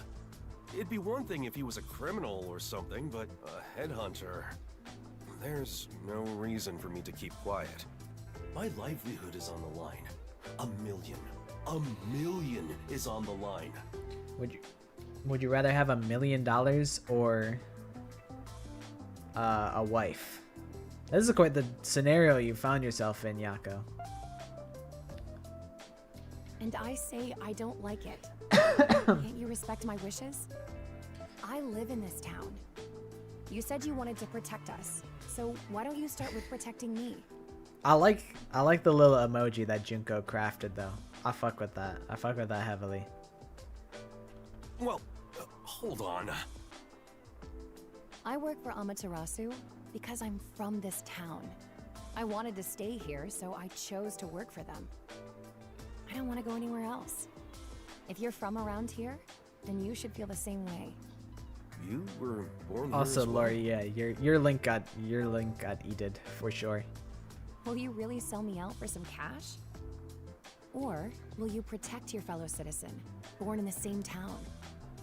It'd be one thing if he was a criminal or something, but a headhunter... There's no reason for me to keep quiet. My livelihood is on the line. A million is on the line. Would you rather have $1 million or a wife? This is quite the scenario you found yourself in, Yako. And I say I don't like it. Can't you respect my wishes? I live in this town. You said you wanted to protect us, so why don't you start with protecting me? I like the little emoji that Junko crafted though. I fuck with that. I fuck with that heavily. Well, hold on. I work for Amaterasu because I'm from this town. I wanted to stay here, so I chose to work for them. I don't want to go anywhere else. If you're from around here, then you should feel the same way. You were born Also, here as well? Lori, yeah, your link got eated for sure. Will you really sell me out for some cash? Or will you protect your fellow citizen, born in the same town?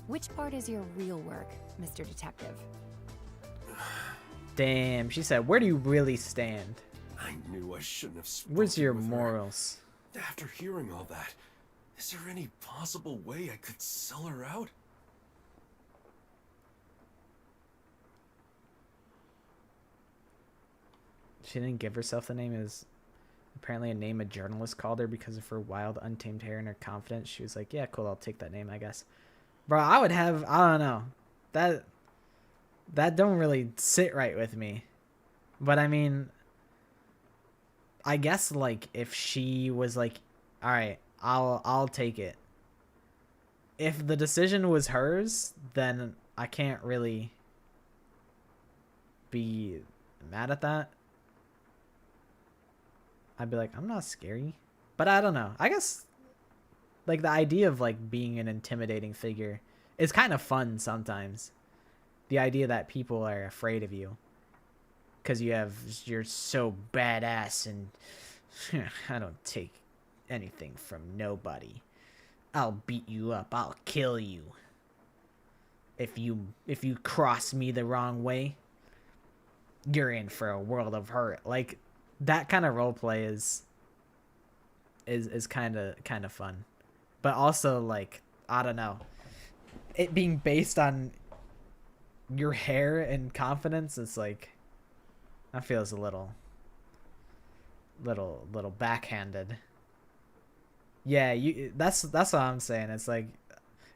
Which part is your real work, Mr. Detective? Damn, she said, where do you really stand? I knew I shouldn't have spoken Where's your with her. morals? After hearing all that, is there any possible way I could sell her out? She didn't give herself the name. It was apparently a name a journalist called her because of her wild, untamed hair and her confidence. She was like, yeah, cool, I'll take that name, I guess. Bro, I don't know. That don't really sit right with me. But I mean, I guess like if she was like, all right, I'll take it. If the decision was hers, then I can't really be mad at that. I'd be like, I'm not scary. But I don't know. I guess like the idea of like being an intimidating figure is kind of fun sometimes. The idea that people are afraid of you because you're so badass and I don't take anything from nobody. I'll beat you up. I'll kill you. If you cross me the wrong way, you're in for a world of hurt. Like that kind of roleplay is kind of fun. But also like, I don't know. It being based on your hair and confidence, it's like that feels a little backhanded. Yeah, that's what I'm saying. It's like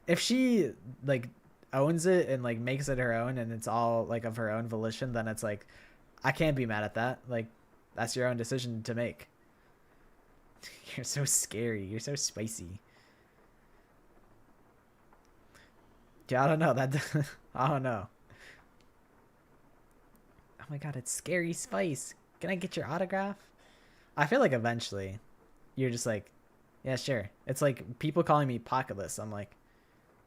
if she like owns it and like makes it her own and it's all like of her own volition, then it's like I can't be mad at that. Like that's your own decision to make. You're so scary. You're so spicy. Yeah, I don't know. I don't know. Oh my god, it's Scary Spice. Can I get your autograph? I feel like eventually you're just like, yeah, sure. It's like people calling me Pocketless. I'm like,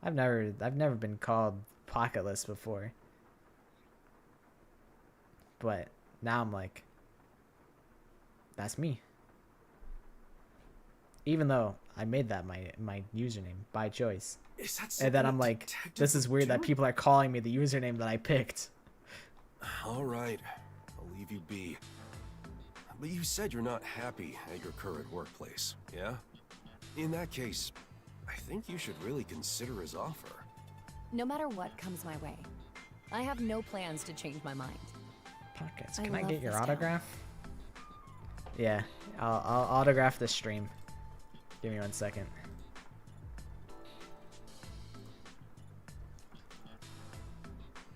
I've never been called Pocketless before. But now I'm like, that's me. Even though I made that my username by choice. And then I'm like, this is weird that people are calling me the username that I picked. All right, I'll leave you be. But you said you're not happy at your current workplace, yeah? In that case, I think you should really consider his offer. No matter what comes my way, I have no plans to change my mind. Pockets, can I get your autograph? Yeah, I'll autograph the stream. Give me 1 second.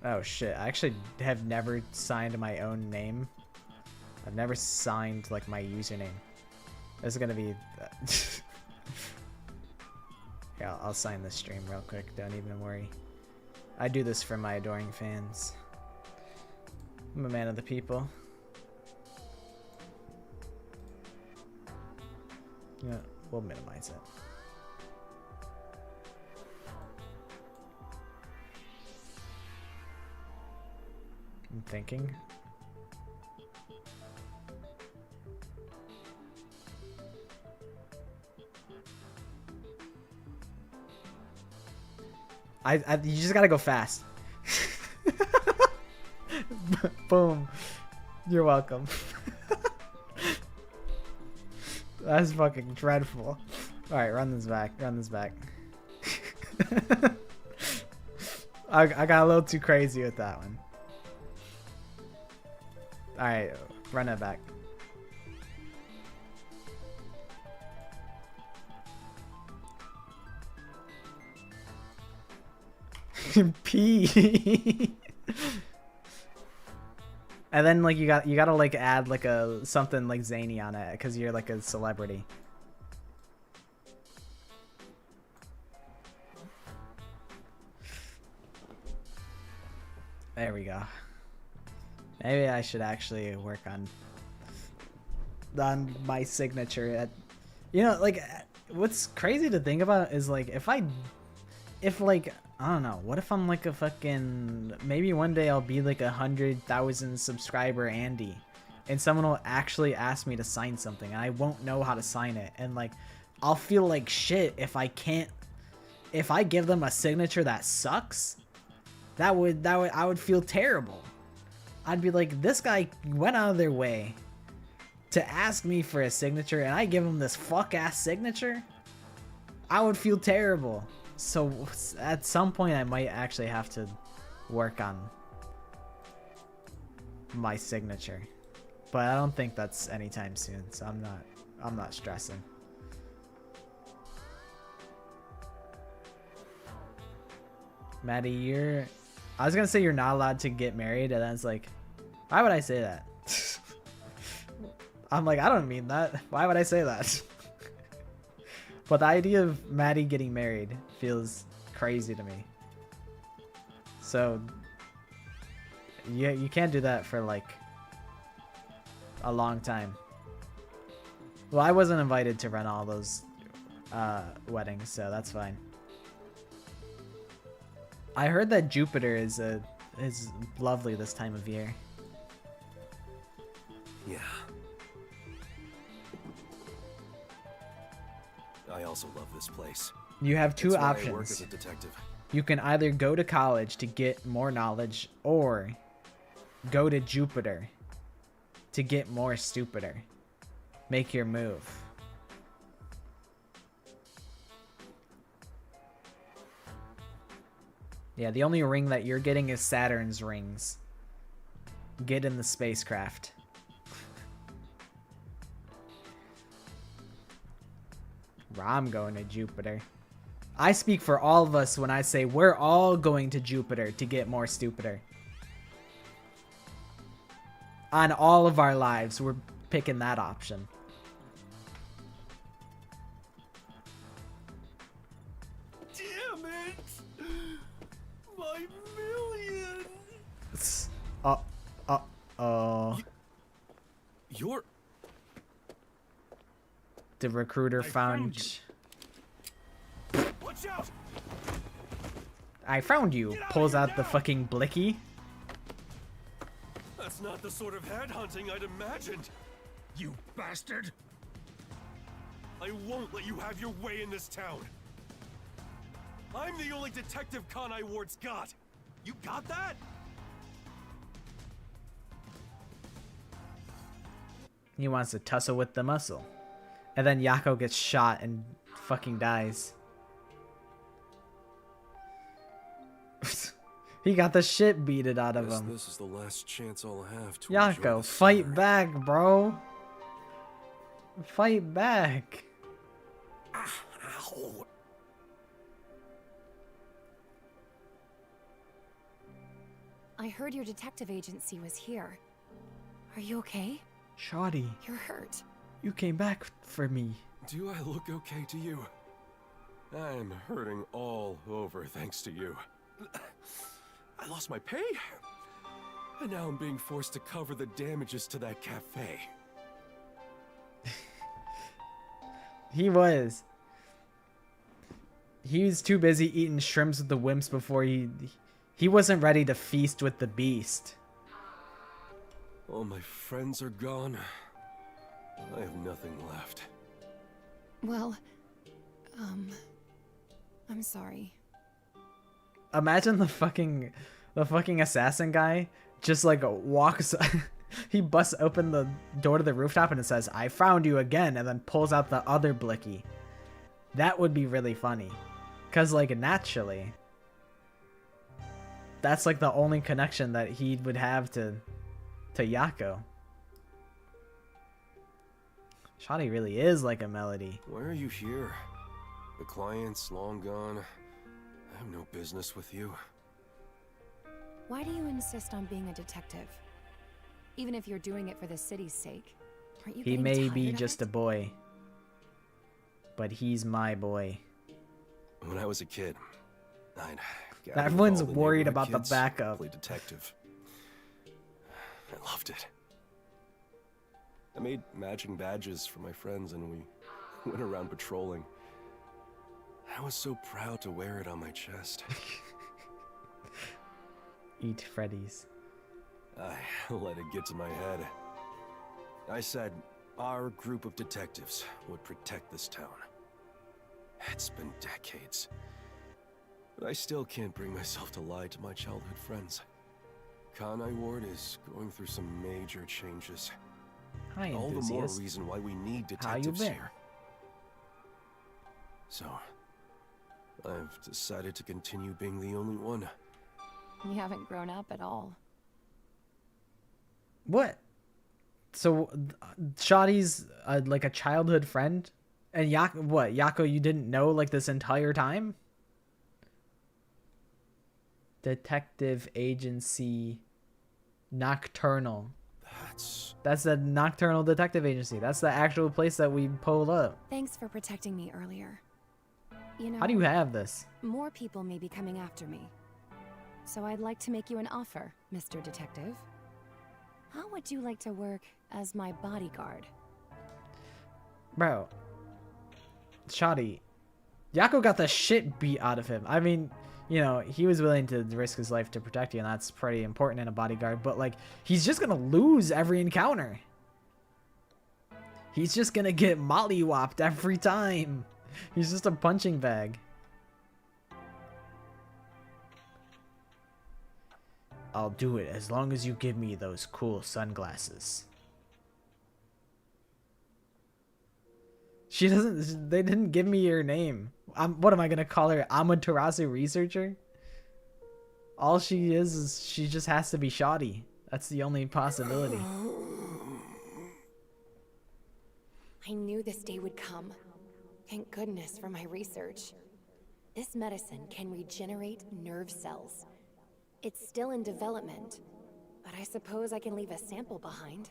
Oh shit, I actually have never signed my own name. I've never signed like my username. This is gonna be... Yeah, I'll sign this stream real quick, don't even worry. I do this for my adoring fans. I'm a man of the people. Yeah, we'll minimize it. I'm thinking. You just gotta go fast. Boom. You're welcome. That's fucking dreadful. Alright, run this back. Run this back. I got a little too crazy with that one. Alright, run it back. P. And then like you gotta like add like a something like zany on it because you're like a celebrity. There we go. Maybe I should actually work on my signature. You know, like what's crazy to think about is like if like I don't know, what if I'm like a fucking, maybe one day I'll be like 100,000 subscriber Andy and someone will actually ask me to sign something and I won't know how to sign it, and like I'll feel like shit if I give them a signature that sucks. I would feel terrible. I'd be like, this guy went out of their way to ask me for a signature and I give him this fuck ass signature. I would feel terrible. So at some point I might actually have to work on my signature, but I don't think that's anytime soon, so I'm not stressing. Maddie, I was gonna say you're not allowed to get married, and then it's like, why would I say that? I'm like, I don't mean that. Why would I say that? But the idea of Maddie getting married feels crazy to me. So you can't do that for like a long time. Well, I wasn't invited to run all those weddings, so that's fine. I heard that Jupiter is lovely this time of year. Yeah. I also love this place. You have two It's where I options. work as a detective. You can either go to college to get more knowledge or go to Jupiter to get more stupider. Make your move. Yeah, the only ring that you're getting is Saturn's rings. Get in the spacecraft. I'm going to Jupiter. I speak for all of us when I say we're all going to Jupiter to get more stupider. On all of our lives, we're picking that option. Damn it! My million! You're... The recruiter found... Watch out! I found you. Pulls out the fucking blicky. That's not the sort of headhunting I'd imagined. You bastard! I won't let you have your way in this town. I'm the only Detective Kanai Ward's got. You got that? He wants to tussle with the muscle. And then Yako gets shot and fucking dies. He got the shit beaten out of him. This is the last chance I'll have to Yako, fight back, bro. Fight back. Ow. I heard your detective agency was here. Are you okay? Shoddy, You're hurt. you came back for me. Do I look okay to you? I'm hurting all over thanks to you. I lost my pay, and now I'm being forced to cover the damages to that cafe. He was too busy eating shrimps with the wimps before he wasn't ready to feast with the beast. All my friends are gone. I have nothing left. Well, I'm sorry. Imagine the fucking assassin guy just like walks he busts open the door to the rooftop and it says, "I found you again," and then pulls out the other blicky. That would be really funny. Cause like naturally that's like the only connection that he would have to Yako. Shoddy really is like a melody. Why are you here? The client's long gone. I have no business with you. Why do you insist on being a detective? Even if you're doing it for the city's sake. Aren't you He getting may tired be of just it? a boy, but he's my boy. When I was a kid, I'd gather with Everyone's all the worried neighborhood about the kids, backup. play detective. I loved it. I made matching badges for my friends and we went around patrolling. I was so proud to wear it on my chest. Eat Freddy's. I let it get to my head. I said our group of detectives would protect this town. It's been decades. But I still can't bring myself to lie to my childhood friends. Kanai Ward is going through some major changes. Hi, all the more enthusiast. reason why we need How you detectives been? here. So, I've decided to continue being the only one. You haven't grown up at all. What? So, Shoddy's like a childhood friend? And Yako, you didn't know like this entire time? Detective Agency Nocturnal. That's the Nocturnal Detective Agency. That's the actual place that we pulled up. Thanks for protecting me earlier. You know, How do you have this? more people may be coming after me. So I'd like to make you an offer, Mr. Detective. How would you like to work as my bodyguard? Bro. Shoddy. Yako got the shit beat out of him. I mean, you know, he was willing to risk his life to protect you, and that's pretty important in a bodyguard. But, like, he's just gonna lose every encounter. He's just gonna get mollywopped every time. He's just a punching bag. I'll do it as long as you give me those cool sunglasses. She doesn't... They didn't give me your name. What am I gonna call her? Amaterasu researcher? All she is she just has to be shoddy. That's the only possibility. I knew this day would come. Thank goodness for my research. This medicine can regenerate nerve cells. It's still in development, but I suppose I can leave a sample behind.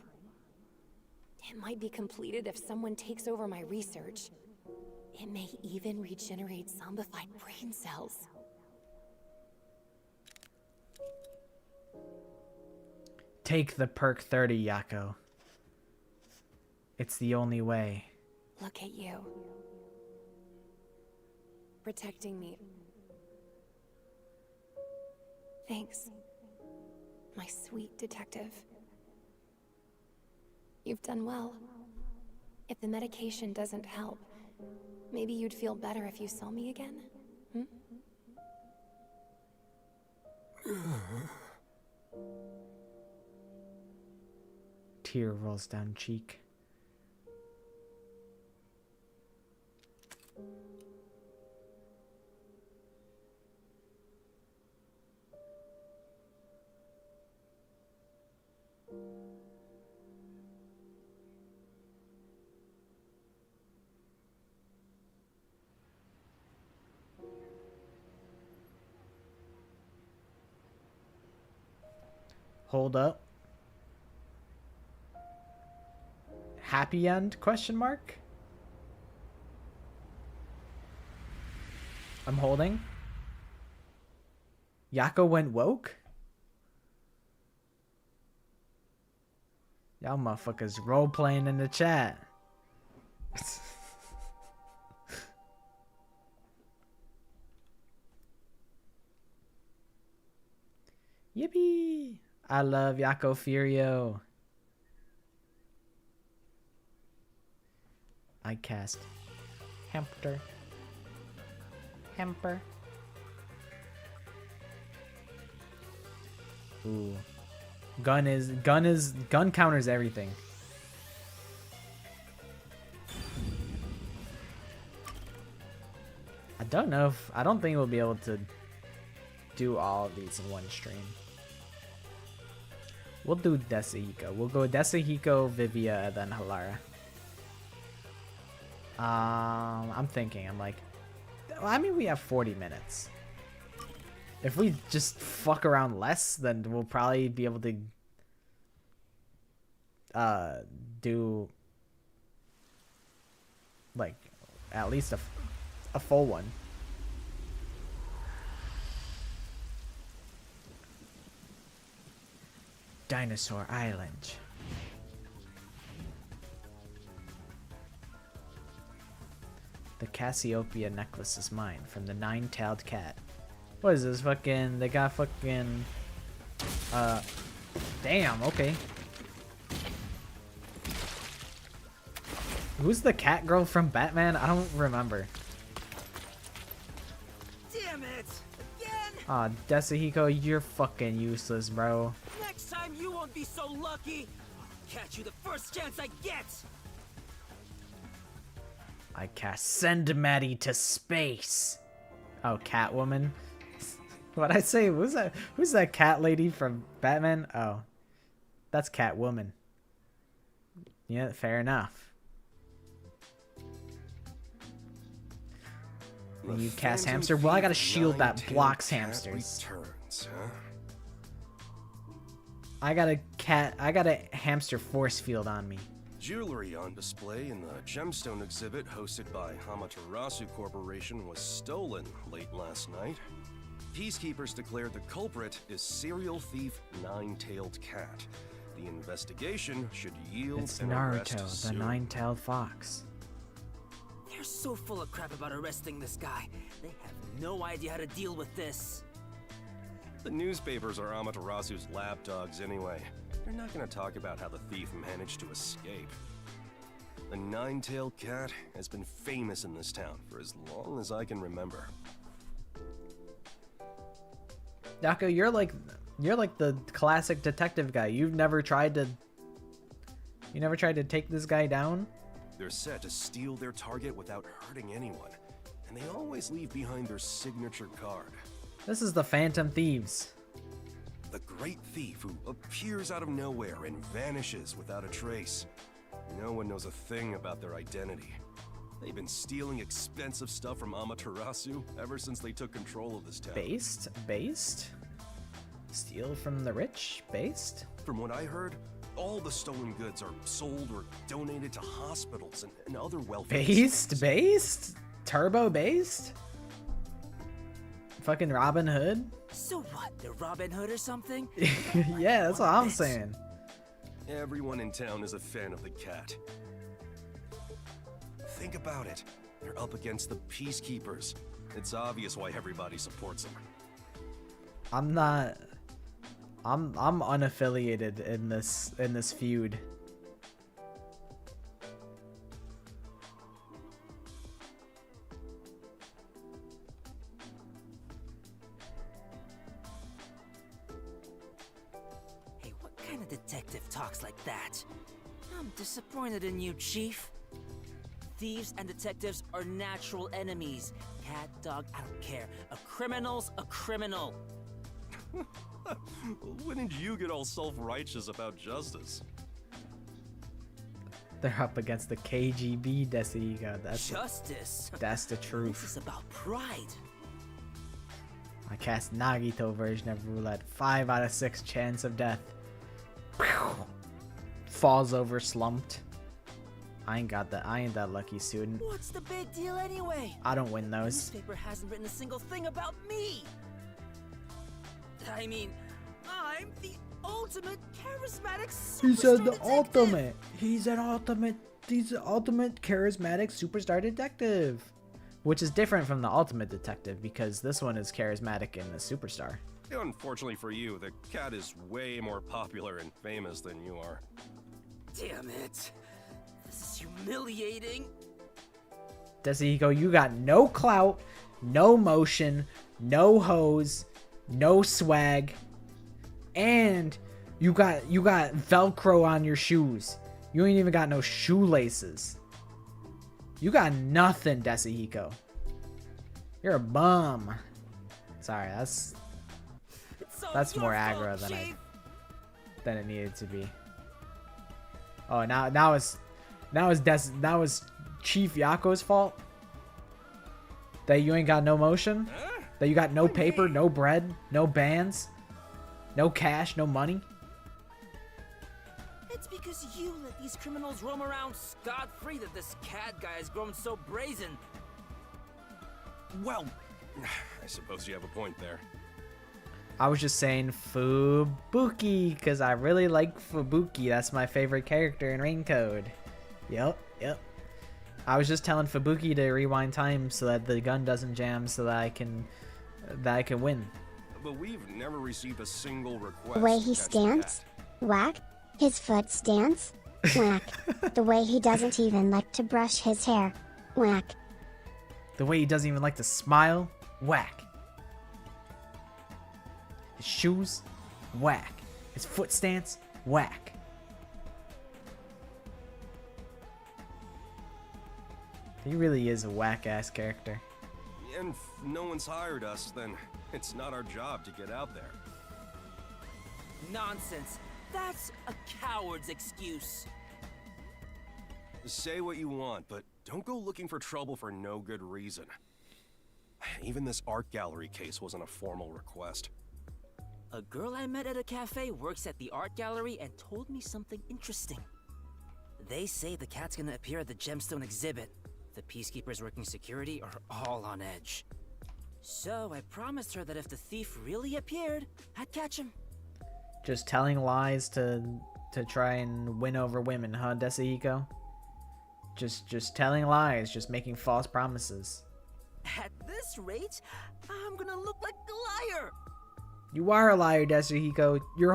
It might be completed if someone takes over my research. It may even regenerate zombified brain cells. Take the perk 30, Yako. It's the only way. Look at you. Protecting me. Thanks, my sweet detective. You've done well. If the medication doesn't help, maybe you'd feel better if you saw me again? Tear rolls down cheek. Hold up. Happy end? Question mark. I'm holding. Yako went woke? Y'all motherfuckers role-playing in the chat. Yippee! I love Yako Furio. I cast Hamper. Hamper. Ooh. Gun counters everything. I don't think we'll be able to do all of these in one stream. We'll do Desahiko. We'll go Desahiko, Vivia, and then Halara. I'm thinking, I mean, we have 40 minutes. If we just fuck around less, then we'll probably be able to do like at least a full one. Dinosaur Island. The Cassiopeia necklace is mine from the nine-tailed cat. What is this fucking... They got fucking... Damn, okay. Who's the cat girl from Batman? I don't remember. Damn it! Again! Aw, Desahiko, you're fucking useless, bro. Next time you won't be so lucky! I'll catch you the first chance I get! I cast Send Maddie to Space. Oh, Catwoman. What'd I say? Who's that cat lady from Batman? Oh, that's Catwoman. Yeah, fair enough. You cast hamster? Well, I got a shield that blocks hamsters. Returns, huh? I got a hamster force field on me. Jewelry on display in the gemstone exhibit hosted by Amaterasu Corporation was stolen late last night. Peacekeepers declared the culprit is serial thief Nine-Tailed Cat. The investigation should yield It's an arrest Naruto, the soon. nine-tailed fox. so full of crap about arresting this guy. They have no idea how to deal with this. The newspapers are Amaterasu's lapdogs anyway. They're not gonna talk about how the thief managed to escape. The nine-tailed cat has been famous in this town for as long as I can remember. Yako, you're like the classic detective guy. You never tried to take this guy down? They're set to steal their target without hurting anyone, and they always leave behind their signature card. This is the Phantom Thieves. The great thief who appears out of nowhere and vanishes without a trace. No one knows a thing about their identity. They've been stealing expensive stuff from Amaterasu ever since they took control of this town. Based? Steal from the rich? Based? From what I heard, all the stolen goods are sold or donated to hospitals and other welfare systems. Based? Turbo based? Fucking Robin Hood? So what, the Robin Hood or something? Yeah, that's what I'm saying. Everyone in town is a fan of the cat. Think about it. They're up against the Peacekeepers. It's obvious why everybody supports them. I'm unaffiliated in this feud. Hey, what kind of detective talks like that? I'm disappointed in you, Chief. Thieves and detectives are natural enemies. Cat, dog, I don't care. A criminal's a criminal. When did you get all self-righteous about justice? They're up against the KGB, Desiga. Justice? That's the truth. This is about pride. I cast Nagito version of roulette. 5 out of 6 chance of death. Falls over slumped. I ain't that lucky student. What's the big deal anyway? I don't win those. The newspaper hasn't written a single thing about me. I mean, I'm the ultimate charismatic superstar He said the detective. ultimate. He's an ultimate charismatic superstar detective. Which is different from the ultimate detective because this one is charismatic and a superstar. Unfortunately for you, the cat is way more popular and famous than you are. Damn it. This is humiliating. Desigo, you got no clout, no motion, no hose, no swag, and you got Velcro on your shoes. You ain't even got no shoelaces. You got nothing, Desihiko. You're a bum. Sorry, that's more aggro than it needed to be. Oh, now it's Chief Yako's fault that you ain't got no motion, that you got no paper, no bread, no bands, no cash, no money. It's because you let these criminals roam around scot-free that this cat guy has grown so brazen. Well, I suppose you have a point there. I was just saying Fubuki because I really like Fubuki. That's my favorite character in Rain Code. Yep. I was just telling Fubuki to rewind time so that the gun doesn't jam so that I can win. But we've never received a single request. The way he to catch the stands? cat. Whack. His foot stance? Whack. The way he doesn't even like to brush his hair? Whack. The way he doesn't even like to smile? Whack. His shoes? Whack. His foot stance? Whack. He really is a whack-ass character. And if no one's hired us, then it's not our job to get out there. Nonsense. That's a coward's excuse. Say what you want, but don't go looking for trouble for no good reason. Even this art gallery case wasn't a formal request. A girl I met at a cafe works at the art gallery and told me something interesting. They say the cat's gonna appear at the gemstone exhibit. The Peacekeepers working security are all on edge. So I promised her that if the thief really appeared, I'd catch him. Just telling lies to try and win over women, huh, Desihiko? Just telling lies, just making false promises. At this rate, I'm gonna look like a liar. You are a liar, Desahiko. Your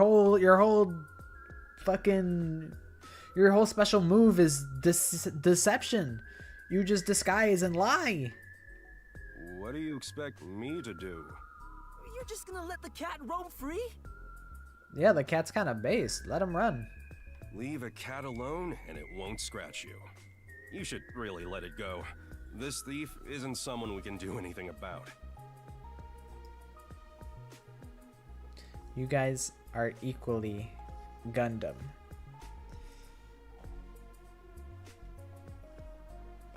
whole special move is deception. You just disguise and lie. What do you expect me to do? You're just gonna let the cat roam free? Yeah, the cat's kind of based. Let him run. Leave a cat alone and it won't scratch you. You should really let it go. This thief isn't someone we can do anything about. You guys are equally Gundam.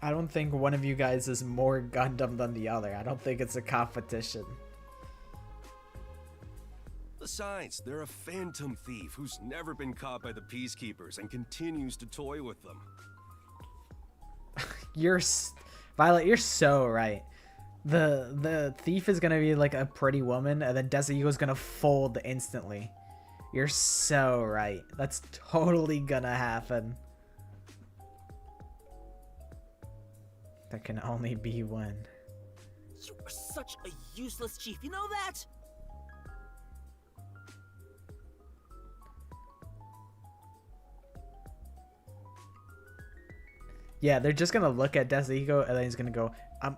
I don't think one of you guys is more Gundam than the other. I don't think it's a competition. Besides, they're a phantom thief who's never been caught by the Peacekeepers and continues to toy with them. Violet, you're so right. The thief is gonna be like a pretty woman, and then Desahiko's gonna fold instantly. You're so right. That's totally gonna happen. There can only be one. You are such a useless chief, you know that? Yeah, they're just gonna look at Desahiko, and then he's gonna go, and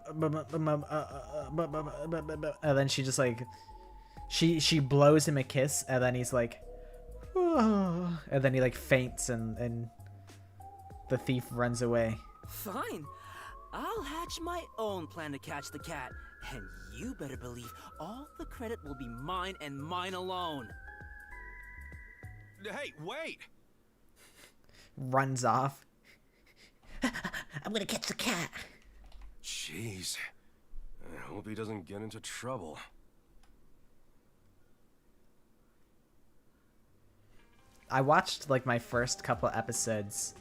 then she just like, she blows him a kiss, and then he's like, oh, and then he like faints, and the thief runs away. Fine. I'll hatch my own plan to catch the cat, and you better believe all the credit will be mine and mine alone. Hey, wait! Runs off. I'm gonna catch the cat. Jeez. I hope he doesn't get into trouble. I watched like my first couple episodes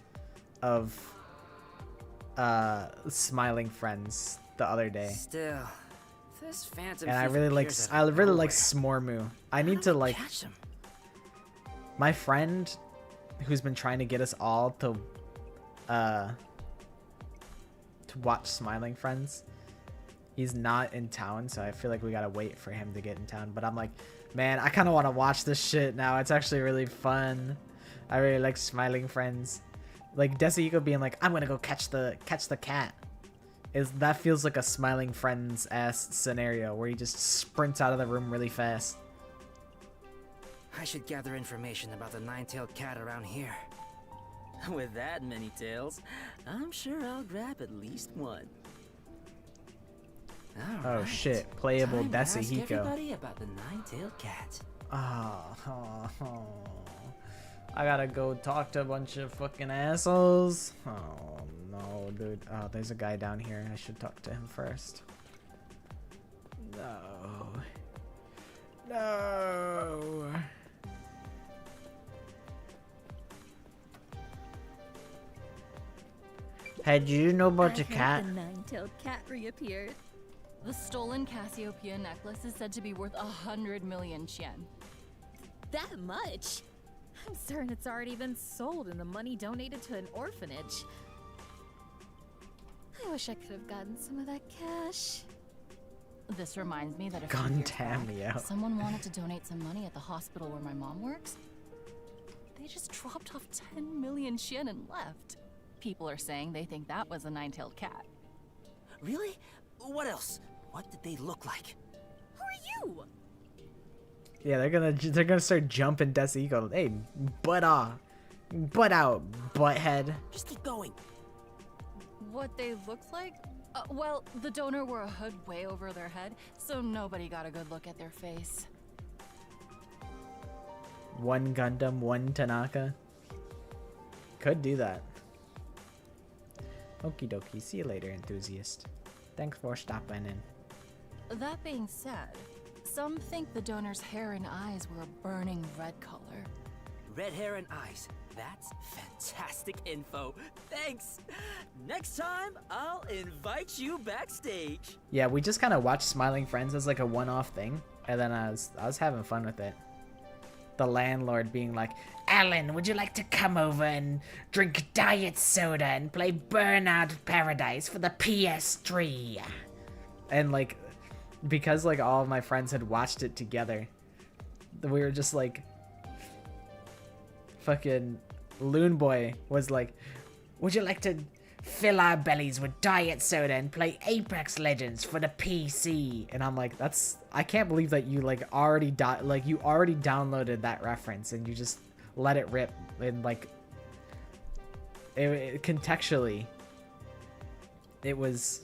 of Smiling Friends the other day. Still, this phantom. And I really like Smormu. I need to like catch him. My friend who's been trying to get us all to watch Smiling Friends. He's not in town, so I feel like we gotta wait for him to get in town. But I'm like, man, I kind of want to watch this shit now. It's actually really fun. I really like Smiling Friends. Like Desahiko being like, I'm gonna go catch the cat. That feels like a Smiling Friends ass scenario where he just sprints out of the room really fast. I should gather information about the nine-tailed cat around here. With that many tails, I'm sure I'll grab at least one. Oh shit, playable Time to ask Desahiko. everybody about the nine-tailed cat. Oh, I gotta go talk to a bunch of fucking assholes. Oh no, dude. Oh, there's a guy down here. I should talk to him first. No. Hey, did you know about the cat? The nine-tailed cat reappeared. The stolen Cassiopeia necklace is said to be worth 100 million yen. That much? I'm certain it's already been sold and the money donated to an orphanage. I wish I could have gotten some of that cash. This reminds me that a few years back, Guntamio. someone wanted to donate some money at the hospital where my mom works. They just dropped off 10 million yen and left. People are saying they think that was a nine-tailed cat. Really? What else? What did they look like? Who are you? Yeah, they're gonna start jumping Desahiko. Hey, butt out, butthead. Just keep going. What they looked like? Well, the donor wore a hood way over their head, so nobody got a good look at their face. One Gundam, one Tanaka. Could do that. Okie dokie. See you later, enthusiast. Thanks for stopping in. That being said, some think the donor's hair and eyes were a burning red color. Red hair and eyes. That's fantastic info. Thanks. Next time, I'll invite you backstage. Yeah, we just kind of watched Smiling Friends as like a one-off thing, and then I was having fun with it. the landlord being like, Alan, would you like to come over and drink diet soda and play Burnout Paradise for the PS3? And like, because like all of my friends had watched it together, we were just like, fucking Loon Boy was like, would you like to fill our bellies with diet soda and play Apex Legends for the PC? And I'm like, I can't believe that you like already you already downloaded that reference and you just let it rip. And like contextually it was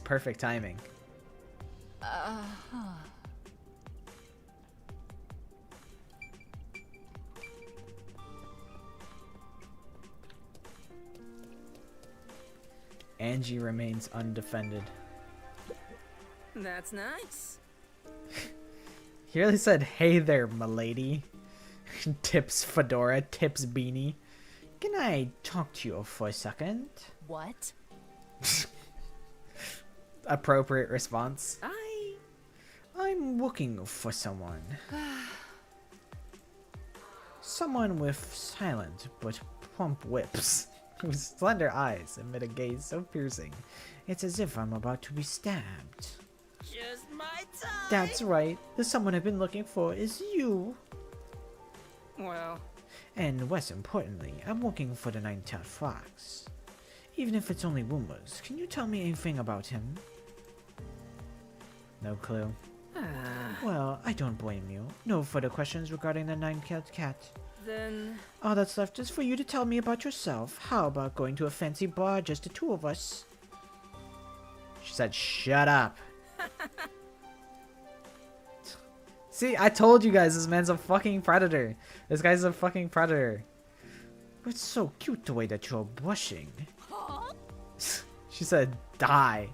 perfect timing. Angie remains undefended. That's nice. He really said, hey there, milady. Tips fedora, tips beanie. Can I talk to you for a second? What? Appropriate response. I'm looking for someone. Someone with silent but plump lips, whose slender eyes emit a gaze so piercing, it's as if I'm about to be stabbed. Just my time. That's right. The someone I've been looking for is you. Well. And less importantly, I'm looking for the nine-tailed fox. Even if it's only rumors, can you tell me anything about him? No clue. Well, I don't blame you. No further questions regarding the nine-tailed cat. Then... all that's left is for you to tell me about yourself. How about going to a fancy bar, just the two of us? She said, shut up. See, I told you guys this man's a fucking predator. This guy's a fucking predator. It's so cute the way that you're blushing. She said, die.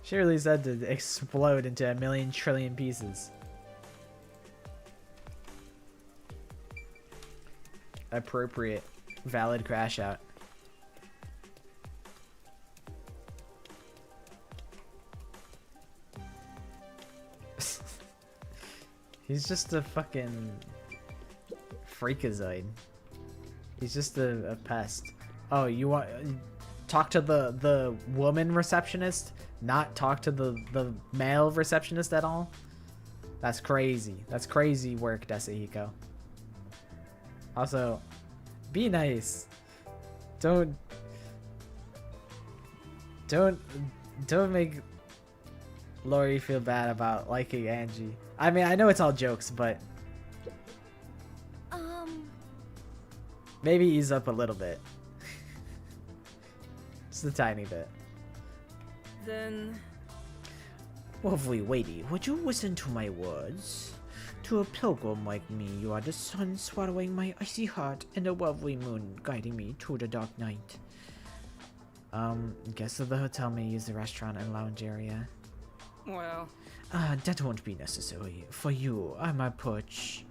She really said to explode into 1,000,000 trillion pieces. Appropriate. Valid crash out. He's just a fucking freakazoid. He's just a pest. Oh, you want talk to the woman receptionist, not talk to the male receptionist at all? That's crazy. That's crazy work, Desahiko. Also, be nice. Don't make Lori feel bad about liking Angie. I mean, I know it's all jokes, but maybe ease up a little bit. Just a tiny bit. Then... lovely lady, would you listen to my words? To a pilgrim like me, you are the sun swallowing my icy heart and a lovely moon guiding me through the dark night. Guests of the hotel may use the restaurant and lounge area. Well... that won't be necessary. For you, I'm a perch.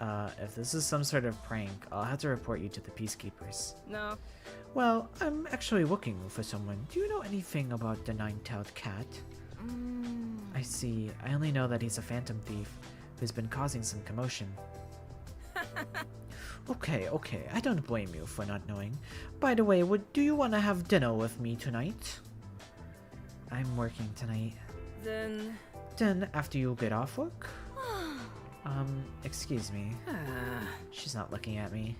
If this is some sort of prank, I'll have to report you to the peacekeepers. No. Well, I'm actually looking for someone. Do you know anything about the nine-tailed cat? I see. I only know that he's a phantom thief who's been causing some commotion. Okay, I don't blame you for not knowing. By the way, do you want to have dinner with me tonight? I'm working tonight. Then after you get off work? Excuse me. She's not looking at me.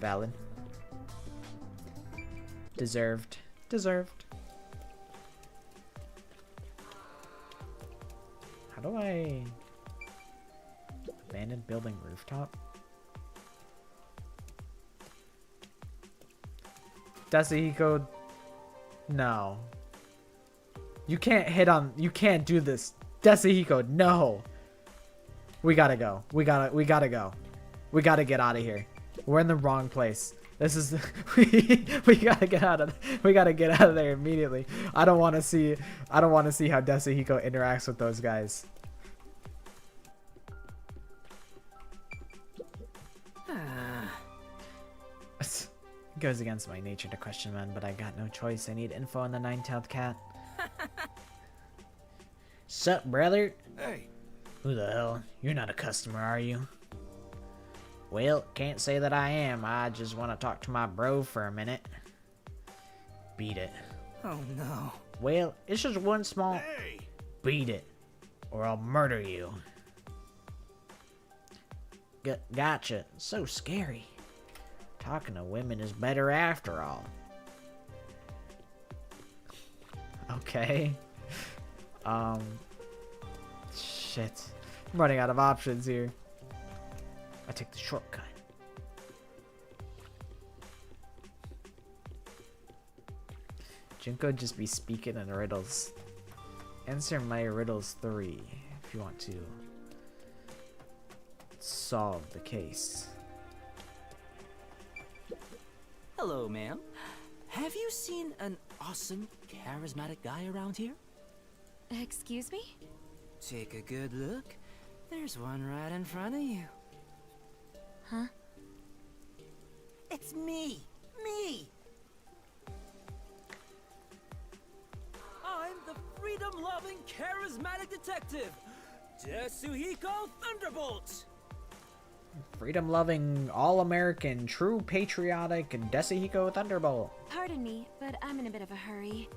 Valid. Deserved. How do I... abandoned building rooftop? Desahiko, no. You can't do this. Desahiko, no. We gotta go. We gotta go. We gotta get out of here. We're in the wrong place. This is we gotta get out of there immediately. I don't want to see how Desahiko interacts with those guys. It goes against my nature to question men, but I got no choice. I need info on the nine-tailed cat. Sup, brother? Hey, Who the hell? You're not a customer, are you? Well, can't say that I am. I just want to talk to my bro for a minute. Beat it. Oh no. Well, it's just one small... Hey! Beat it, or I'll murder you. Gotcha. So scary. Talking to women is better after all. Okay. Shit. I'm running out of options here. I take the shortcut. Junko just be speaking in riddles. Answer my riddles 3 if you want to solve the case. Hello, ma'am. Have you seen an awesome, charismatic guy around here? Excuse me? Take a good look. There's one right in front of you. Huh? It's me! Me! I'm the freedom-loving, charismatic detective, Tetsuhiko Thunderbolt! Freedom-loving, all-American, true patriotic, Desahiko Thunderbolt. Pardon me, but I'm in a bit of a hurry.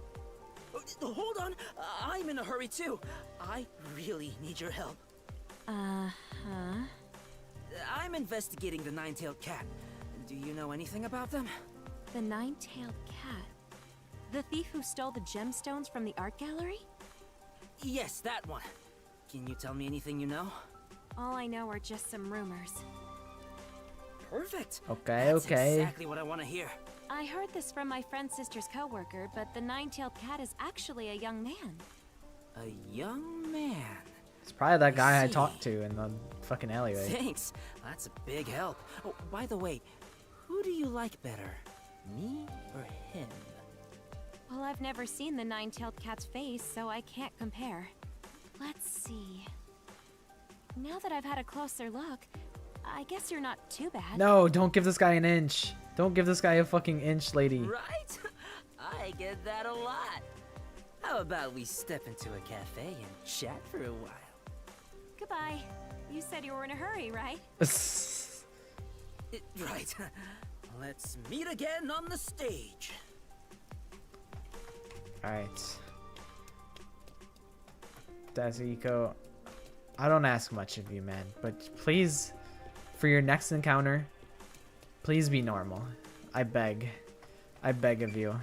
Hold on! I'm in a hurry too. I really need your help. Uh-huh. I'm investigating the Nine-Tailed Cat. Do you know anything about them? The Nine-Tailed Cat? The thief who stole the gemstones from the art gallery? Yes, that one. Can you tell me anything you know? All I know are just some rumors. Perfect. Okay, That's okay. exactly what I want to hear. I heard this from my friend's sister's coworker, but the Nine-Tailed Cat is actually a young man. A young man? It's probably that guy I see. talked to in the fucking alleyway. Thanks. That's a big help. Oh, by the way, who do you like better? Me or him? Well, I've never seen the Nine-Tailed Cat's face, so I can't compare. Let's see. Now that I've had a closer look, I guess you're not too bad. No, don't give this guy an inch. Don't give this guy a fucking inch, lady. Right? I get that a lot. How about we step into a cafe and chat for a while? Goodbye. You said you were in a hurry, right? Right. Let's meet again on the stage. Alright. Dazuhiko, I don't ask much of you, man, but please, for your next encounter, please be normal. I beg. I beg of you.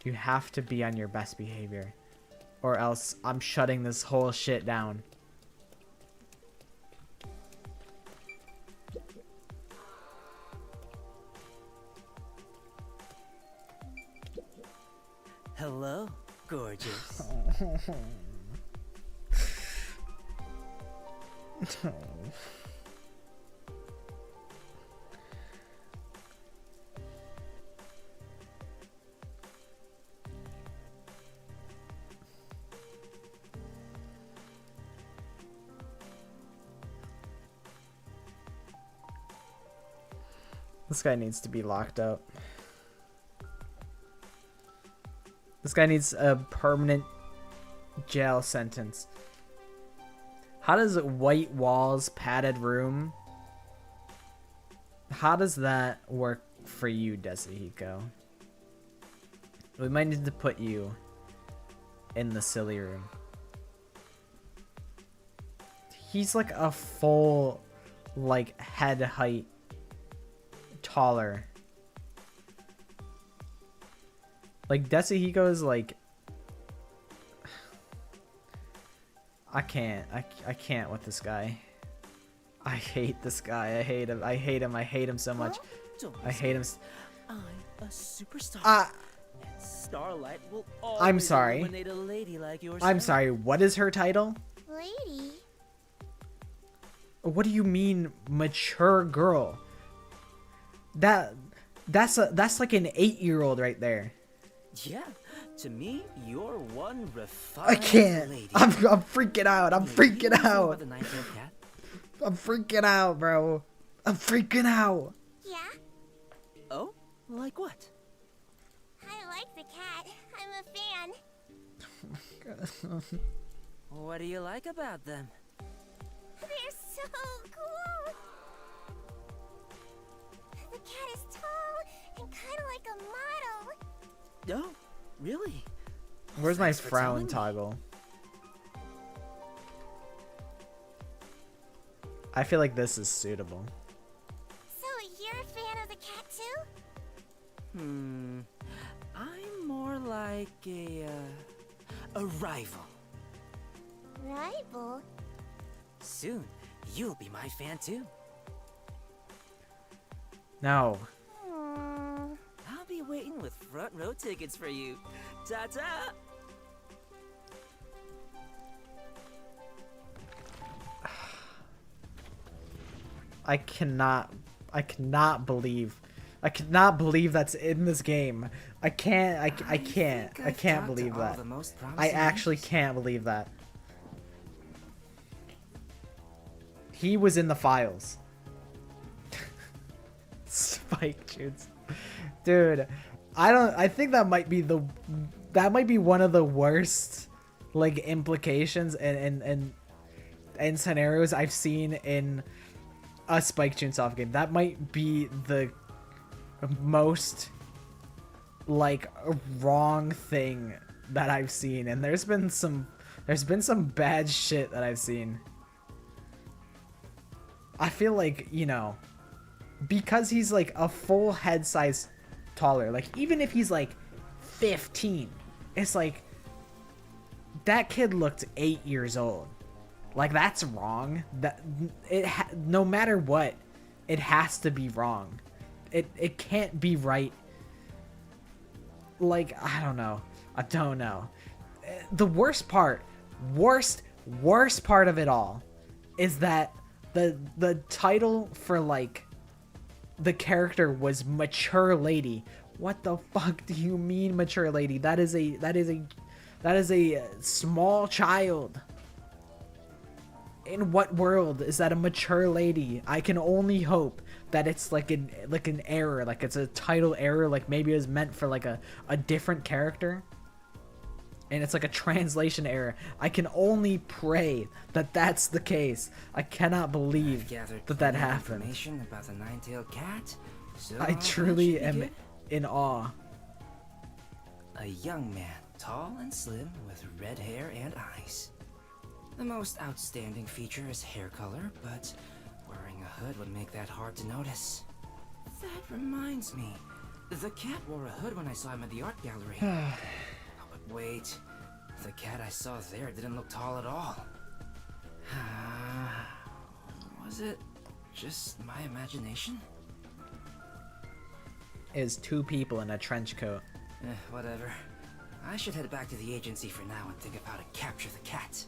You have to be on your best behavior, or else I'm shutting this whole shit down. Hello, gorgeous. This guy needs to be locked up. This guy needs a permanent jail sentence. How does white walls, padded room, how does that work for you, Dazuhiko? We might need to put you in the silly room. He's like a full, like, head height taller. Like, Dazuhiko is like... I can't with this guy. I hate this guy. I hate him. I hate him. I hate him so much. I hate him. I'm a superstar. And Starlight will always I'm sorry. illuminate a lady like yourself. I'm sorry. What is her title? Lady? What do you mean, mature girl? That's like an 8-year-old right there. Yeah, to me, you're one refined I can't. lady. I'm freaking out. I'm freaking out. The Nine-Tailed Cat? I'm freaking out, bro. I'm freaking out. Yeah? Oh, like what? I like the cat. I'm a fan. What do you like about them? They're so cool. The cat is tall and kind of like a model. Oh, really? Where's my Thanks for telling frown me. toggle? I feel like this is suitable. So you're a fan of the cat too? I'm more like a rival. Rival? Soon, you'll be my fan too. No. I'll be waiting with front row tickets for you. Ta-ta! I cannot believe that's in this game. I can't believe that. I actually can't believe that. He was in the files. Spike shoots. Dude, I think that might be one of the worst like implications and scenarios I've seen in a Spike Chunsoft game. That might be the most like wrong thing that I've seen, and there's been some bad shit that I've seen. I feel like, you know, because he's like a full head size taller, like even if he's like 15, it's like that kid looked 8 years old. Like that's wrong. That no matter what, it has to be wrong. It can't be right. Like I don't know. The worst part of it all is that the title for like the character was mature lady. What the fuck do you mean mature lady? That is a small child. In what world is that a mature lady? I can only hope that it's like an error, like it's a title error, like maybe it was meant for like a different character. And it's like a translation error. I can only pray that that's the case. I cannot believe that happened. Information about the nine-tailed cat. So I truly am in awe. A young man, tall and slim, with red hair and eyes. The most outstanding feature is hair color, but wearing a hood would make that hard to notice. That reminds me, the cat wore a hood when I saw him at the art gallery. But wait, the cat I saw there didn't look tall at all. Was it just my imagination? Is two people in a trench coat. Whatever. I should head back to the agency for now and think of how to capture the cat.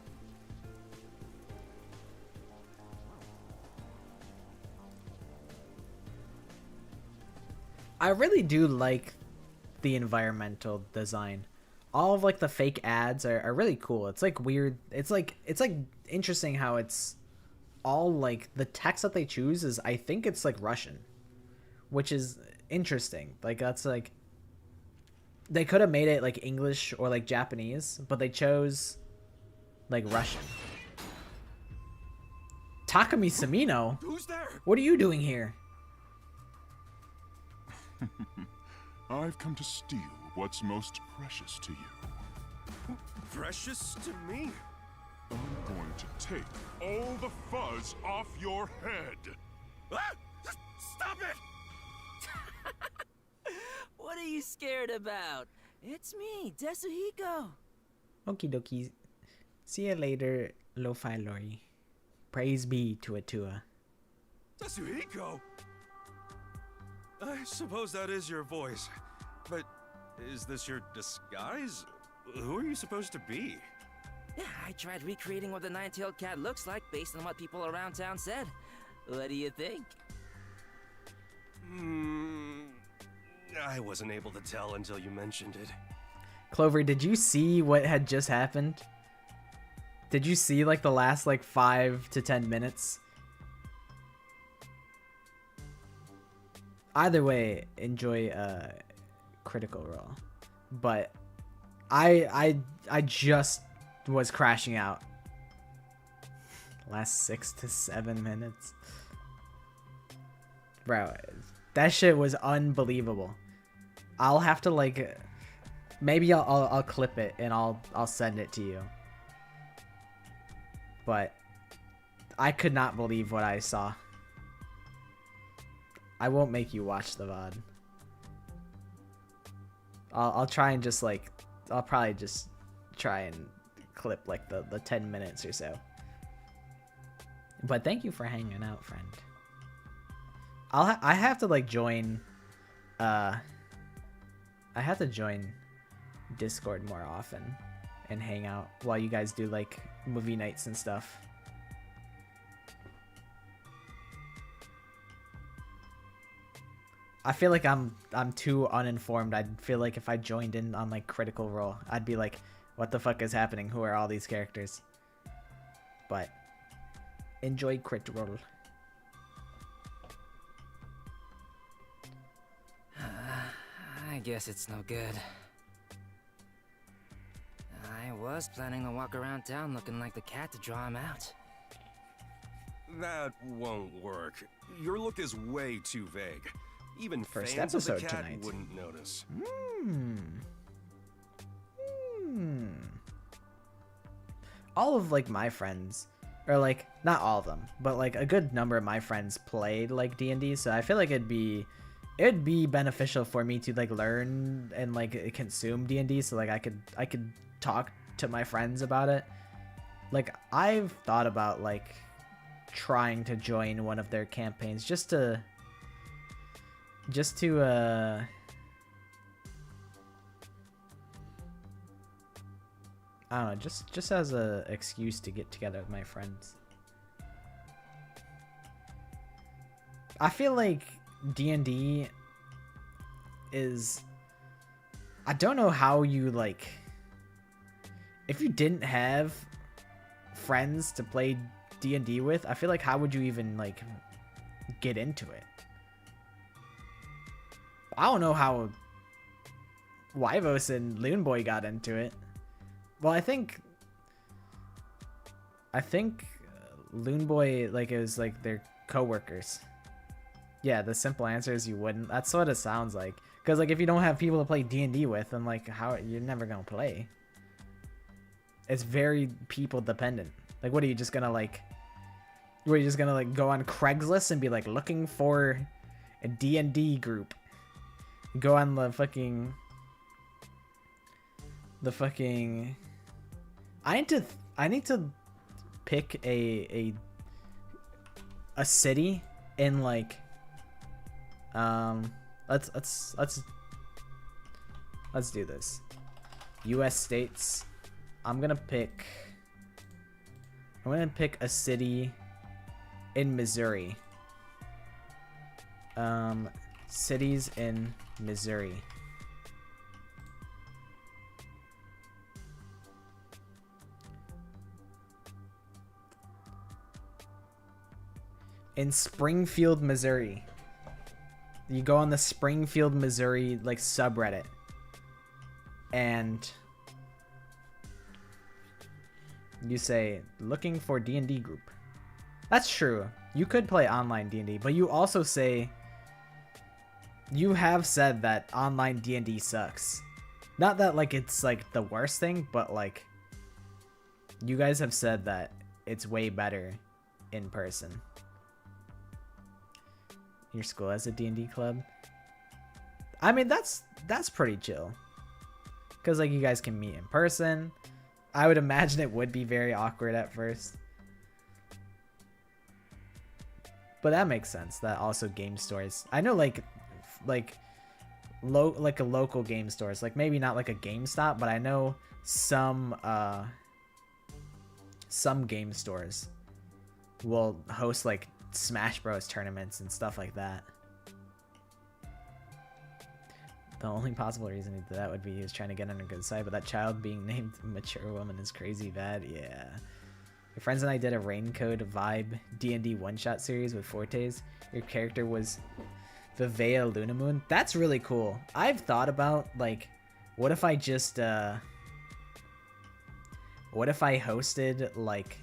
I really do like the environmental design. All of like the fake ads are really cool. It's like weird. It's like interesting how it's all like the text that they choose is, I think it's like Russian, which is interesting. Like that's like, they could have made it like English or like Japanese, but they chose like Russian. Takumi Samino? Who's there? What are you doing here? I've come to steal what's most precious to you. Precious to me? I'm going to take all the fuzz off your head. Ah! Stop it! What are you scared about? It's me, Tetsuhiko. Okie dokie. See you later, Lo-Fi Lori. Praise be to Atua. Tetsuhiko? I suppose that is your voice. But is this your disguise? Who are you supposed to be? Yeah, I tried recreating what the nine-tailed cat looks like based on what people around town said. What do you think? I wasn't able to tell until you mentioned it. Clover, did you see what had just happened? Did you see like the last like 5 to 10 minutes? Either way, enjoy Critical Role. but I just was crashing out. Last 6 to 7 minutes. Bro, that shit was unbelievable. I'll have to like, maybe I'll clip it and I'll send it to you. But I could not believe what I saw. I won't make you watch the VOD. I'll try and just like, I'll probably just try and clip like the 10 minutes or so. But thank you for hanging out, friend. I have to like join, I have to join Discord more often and hang out while you guys do like movie nights and stuff. I feel like I'm too uninformed. I feel like if I joined in on like Critical Role, I'd be like, what the fuck is happening? Who are all these characters? But enjoy Crit Roll. I guess it's no good. I was planning to walk around town looking like the cat to draw him out. That won't work. Your look is way too vague. Even First fans of the episode cat tonight. wouldn't notice. All of like my friends, or like not all of them, but like a good number of my friends played like D&D, so I feel like it'd be beneficial for me to like learn and like consume D&D, so like I could talk to my friends about it. Like I've thought about like trying to join one of their campaigns just to I don't know, just as a excuse to get together with my friends. I feel like D&D is, I don't know how you like, if you didn't have friends to play D&D with, I feel like how would you even like get into it? I don't know how Wyvos and Loon Boy got into it. Well, I think Loon Boy, like, it was like their co-workers. Yeah, the simple answer is you wouldn't. That's what it sounds like. Because like if you don't have people to play D&D with, then like how you're never gonna play. It's very people dependent. Like what are you just gonna like? Were you just gonna like go on Craigslist and be like looking for a D&D group? Go on the fucking. I need to pick a city in like let's do this. US states. I'm gonna pick a city in Missouri. Cities in Missouri. In Springfield, Missouri. You go on the Springfield, Missouri like subreddit. And you say looking for D&D group. That's true. You could play online D&D, but you also say you have said that online D&D sucks. Not that like it's like the worst thing, but like you guys have said that it's way better in person. Your school has a D&D club? I mean, that's pretty chill. Because like you guys can meet in person. I would imagine it would be very awkward at first. But that makes sense. That also game stores. I know like a local game stores. Like maybe not like a GameStop, but I know some game stores will host like Smash Bros tournaments and stuff like that. The only possible reason he did that would be he was trying to get on a good side, but that child being named Mature Woman is crazy bad. Yeah. My friends and I did a Raincode Vibe D&D one-shot series with Fortes. Your character was Vivea Lunamoon. That's really cool. I've thought about like What if I just what if I hosted like,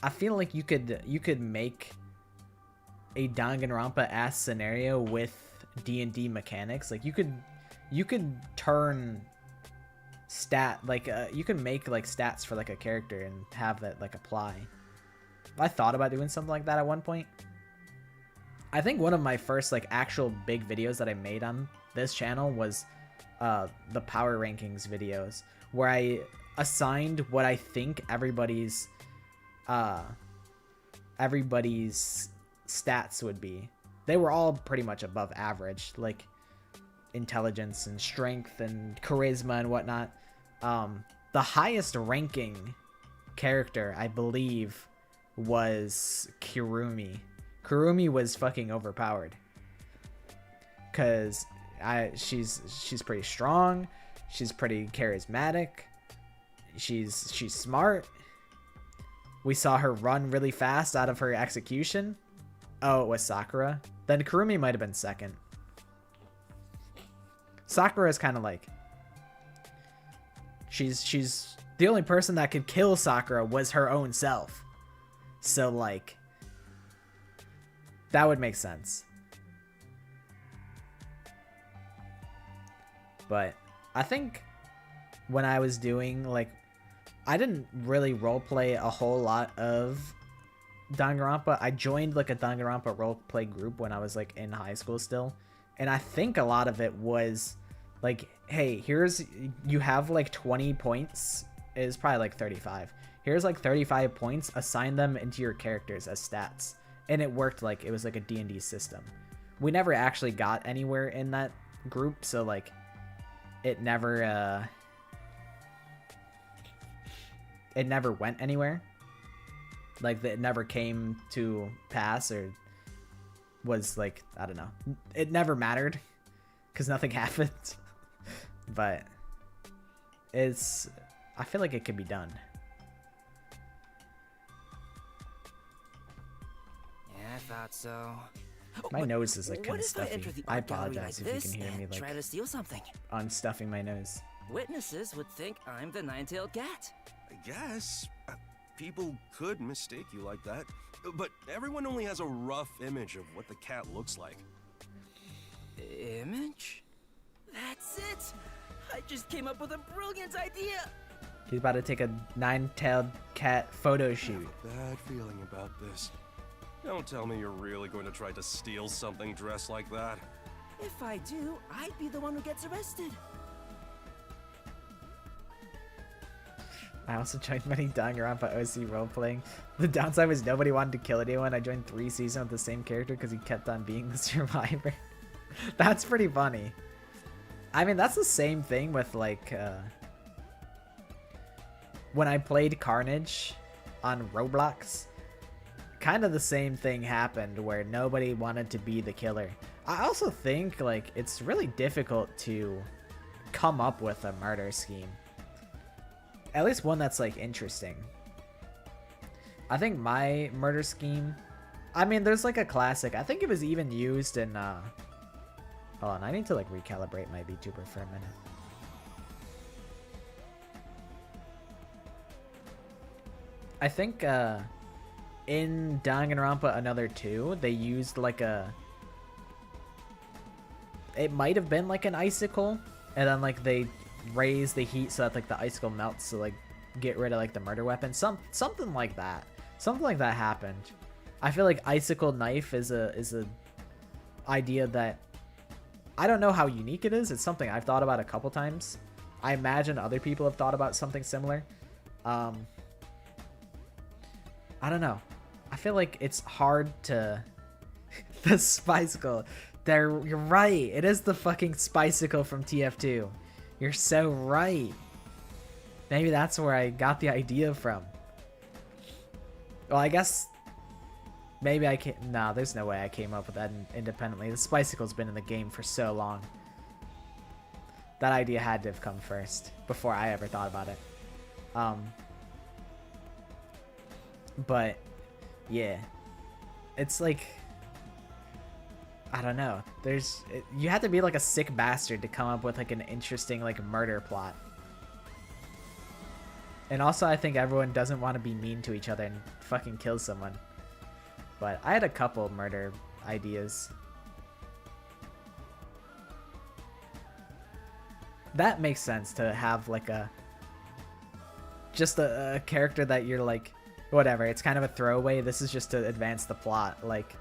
I feel like you could make a Danganronpa ass scenario with D&D mechanics. Like you could turn you can make like stats for like a character and have that like apply. I thought about doing something like that at one point. I think one of my first like actual big videos that I made on this channel was the power rankings videos, where I assigned what I think everybody's stats would be. They were all pretty much above average, like intelligence and strength and charisma and whatnot. The highest ranking character, I believe, was Kirumi. Kirumi was fucking overpowered, cause she's pretty strong, she's pretty charismatic, she's smart. We saw her run really fast out of her execution. Oh, it was Sakura. Then Kirumi might have been second. Sakura is kind of like, she's the only person that could kill Sakura was her own self. So like, that would make sense. But I think when I was doing like, I didn't really roleplay a whole lot of Danganronpa. I joined like a Danganronpa roleplay group when I was like in high school still. And I think a lot of it was like, hey, you have like 20 points. It's probably like 35. Here's like 35 points. Assign them into your characters as stats. And it worked like it was like a D&D system. We never actually got anywhere in that group. So like it never went anywhere. Like it never came to pass, or was like, I don't know. It never mattered because nothing happened. But I feel like it could be done. Yeah, I thought so. My nose is like kind of stuffy. I apologize if you can hear me like try to steal something. Unstuffing my nose. Witnesses would think I'm the nine-tailed cat. I guess. People could mistake you like that. But everyone only has a rough image of what the cat looks like. Image? That's it! I just came up with a brilliant idea! He's about to take a nine-tailed cat photo shoot. Bad feeling about this. Don't tell me you're really going to try to steal something dressed like that. If I do, I'd be the one who gets arrested. I also joined many Danganronpa OC roleplaying. The downside was nobody wanted to kill anyone. I joined 3 seasons with the same character because he kept on being the survivor. That's pretty funny. I mean, that's the same thing with like when I played Carnage on Roblox. Kind of the same thing happened where nobody wanted to be the killer. I also think like it's really difficult to come up with a murder scheme. At least one that's like interesting. I think my murder scheme, I mean, there's like a classic. I think it was even used in hold on, I need to like recalibrate my VTuber for a minute. I think in Danganronpa Another 2, they used like it might have been like an icicle, and then like they raise the heat so that like the icicle melts to like get rid of like the murder weapon. Something like that. Something like that happened. I feel like icicle knife is a idea that I don't know how unique it is. It's something I've thought about a couple times. I imagine other people have thought about something similar. I don't know. I feel like it's hard to the Spicicle. You're right. It is the fucking Spicicle from TF2. You're so right. Maybe that's where I got the idea from. Well, I guess maybe I can't. No, there's no way I came up with that independently. The Spicicle's been in the game for so long. That idea had to have come first before I ever thought about it. But yeah, it's like I don't know. You have to be like a sick bastard to come up with like an interesting like murder plot. And also I think everyone doesn't want to be mean to each other and fucking kill someone. But I had a couple murder ideas. That makes sense to have like just a character that you're like, whatever, it's kind of a throwaway. This is just to advance the plot. Like,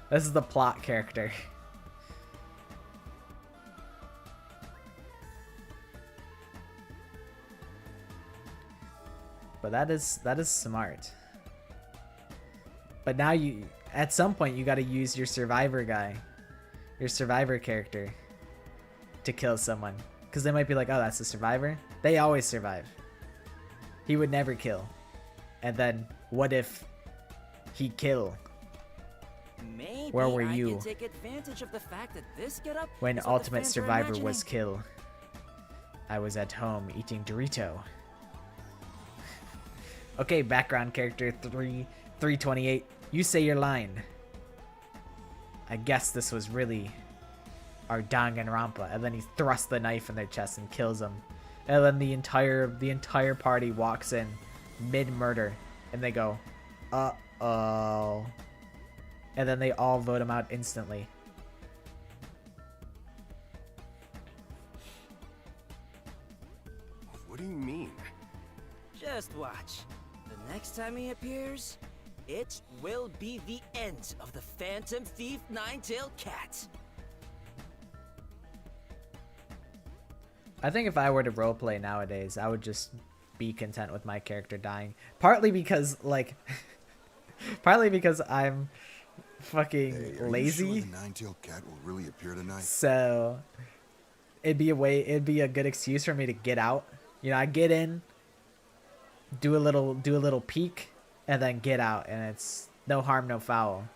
this is the plot character. But that is smart. But now at some point you got to use your survivor guy, your survivor character, to kill someone, because they might be like, oh, that's the survivor. They always survive. He would never kill. And then what if he kill? Maybe Where were I you can take advantage of the fact that this getup when is what the Ultimate fans are Survivor imagining. was kill? I was at home eating Dorito. Okay, background character 328. You say your line. I guess this was really our Danganronpa. And then he thrusts the knife in their chest and kills them. And then the entire party walks in mid-murder and they go, uh-oh. And then they all vote him out instantly. What do you mean? Just watch. The next time he appears, it will be the end of the Phantom Thief Nine-Tailed Cat. I think if I were to roleplay nowadays, I would just be content with my character dying. Partly because, like, partly because I'm fucking Hey, are lazy. You sure the Nine-Tailed Cat will really appear tonight? So it'd be a good excuse for me to get out. You know, I get in, do a little peek, and then get out, and it's no harm, no foul.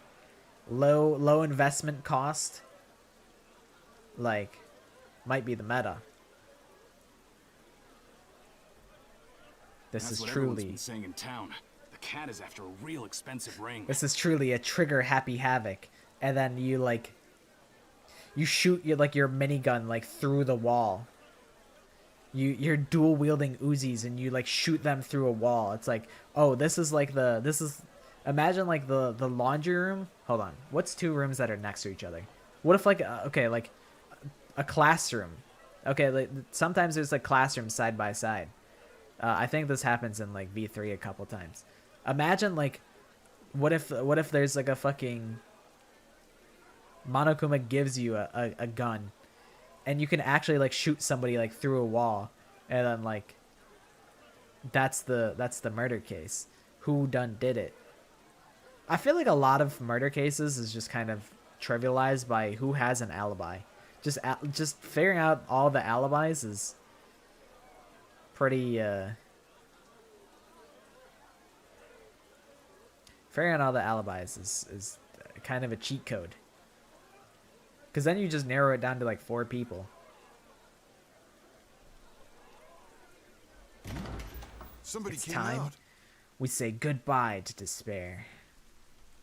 Low investment cost. Like, might be the meta. This That's is what everyone's truly been saying in town. The cat is after a real expensive ring. This is truly a trigger happy havoc. And then you shoot your minigun like through the wall. You're dual wielding Uzis and you like shoot them through a wall. It's like, oh, imagine like the laundry room. Hold on. What's two rooms that are next to each other? What if like like a classroom? Okay, like sometimes there's like classrooms side by side. I think this happens in like V3 a couple times. Imagine like, what if there's like a fucking Monokuma gives you a gun, and you can actually like shoot somebody like through a wall, and then like that's the murder case. Who did it? I feel like a lot of murder cases is just kind of trivialized by who has an alibi. Just figuring out all the alibis is pretty figuring out all the alibis is kind of a cheat code, because then you just narrow it down to like 4 people. Somebody It's came time out. we say goodbye to despair.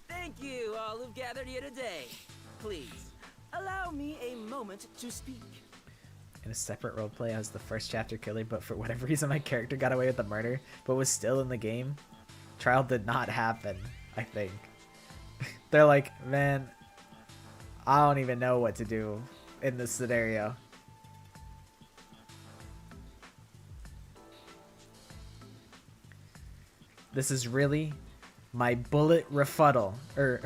Thank you, all who've gathered here today. Please, allow me a moment to speak. In a separate roleplay, I was the first chapter killer, but for whatever reason my character got away with the murder, but was still in the game. Trial did not happen, I think. They're like, man, I don't even know what to do in this scenario. This is really my bullet rebuttal, or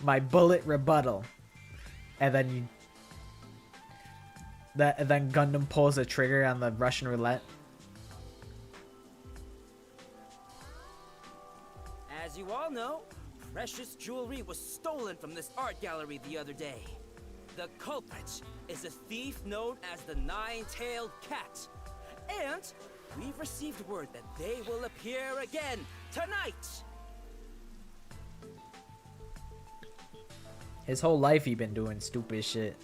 my bullet rebuttal. And then then Gundam pulls a trigger on the Russian roulette. As you all know, precious jewelry was stolen from this art gallery the other day. The culprit is a thief known as the Nine-Tailed Cat. And we've received word that they will appear again tonight. His whole life he been doing stupid shit.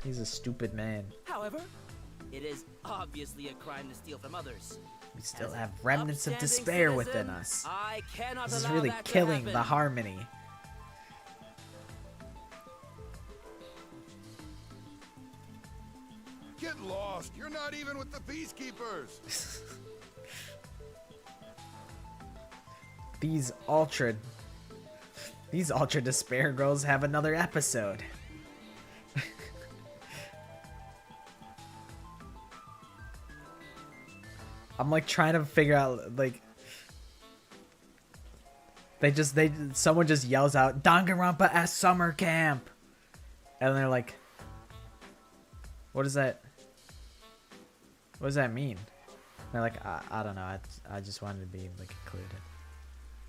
He's a stupid man. However, it is obviously a crime to steal from others. We still As an have remnants of upstanding despair citizen, within us. I cannot This is allow really that to killing happen. the harmony. Get lost. You're not even with the peacekeepers. These ultra despair girls have another episode. I'm like trying to figure out, like, someone just yells out Danganronpa at summer camp, and they're like, what does that mean? And they're like, I don't know, I just wanted to be like included.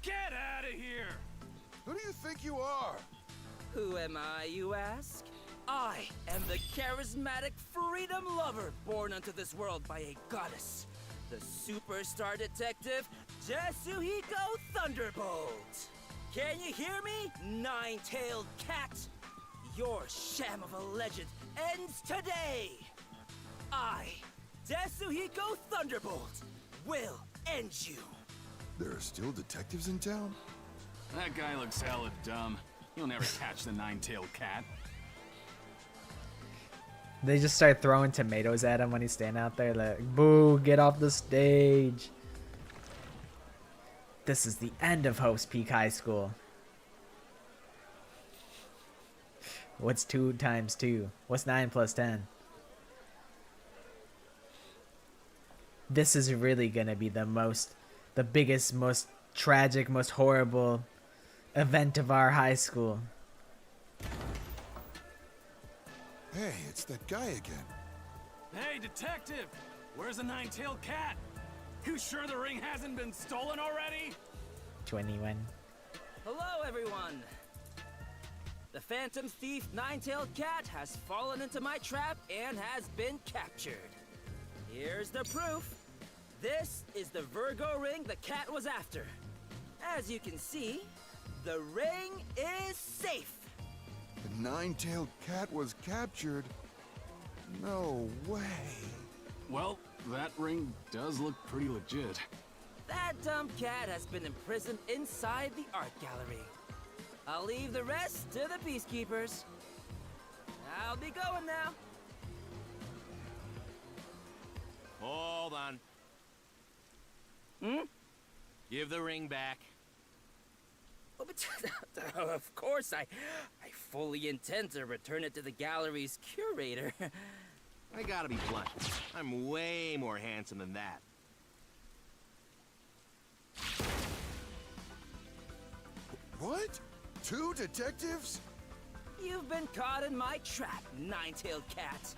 Get out of here! Who do you think you are? Who am I, you ask? I am the charismatic freedom lover born unto this world by a goddess. The superstar detective, Yasuhiko Thunderbolt. Can you hear me, nine-tailed cat? Your sham of a legend ends today. I, Yasuhiko Thunderbolt, will end you. There are still detectives in town? That guy looks hella dumb. You'll never catch the nine-tailed cat. They just start throwing tomatoes at him when he's standing out there, like, boo, get off the stage. This is the end of Hope's Peak High School. What's 2 times 2? What's 9 plus 10? This is really gonna be the biggest, most tragic, most horrible event of our high school. Hey, it's that guy again. Hey, detective! Where's the nine-tailed cat? You sure the ring hasn't been stolen already? 21. Hello, everyone. The phantom thief nine-tailed cat has fallen into my trap and has been captured. Here's the proof. This is the Virgo ring the cat was after. As you can see, the ring is safe. The nine-tailed cat was captured? No way. Well, that ring does look pretty legit. That dumb cat has been imprisoned inside the art gallery. I'll leave the rest to the peacekeepers. I'll be going now. Hold on. Hmm? Give the ring back. Oh, but of course, I fully intend to return it to the gallery's curator. I gotta be blunt. I'm way more handsome than that. What? 2 detectives? You've been caught in my trap, nine-tailed cat.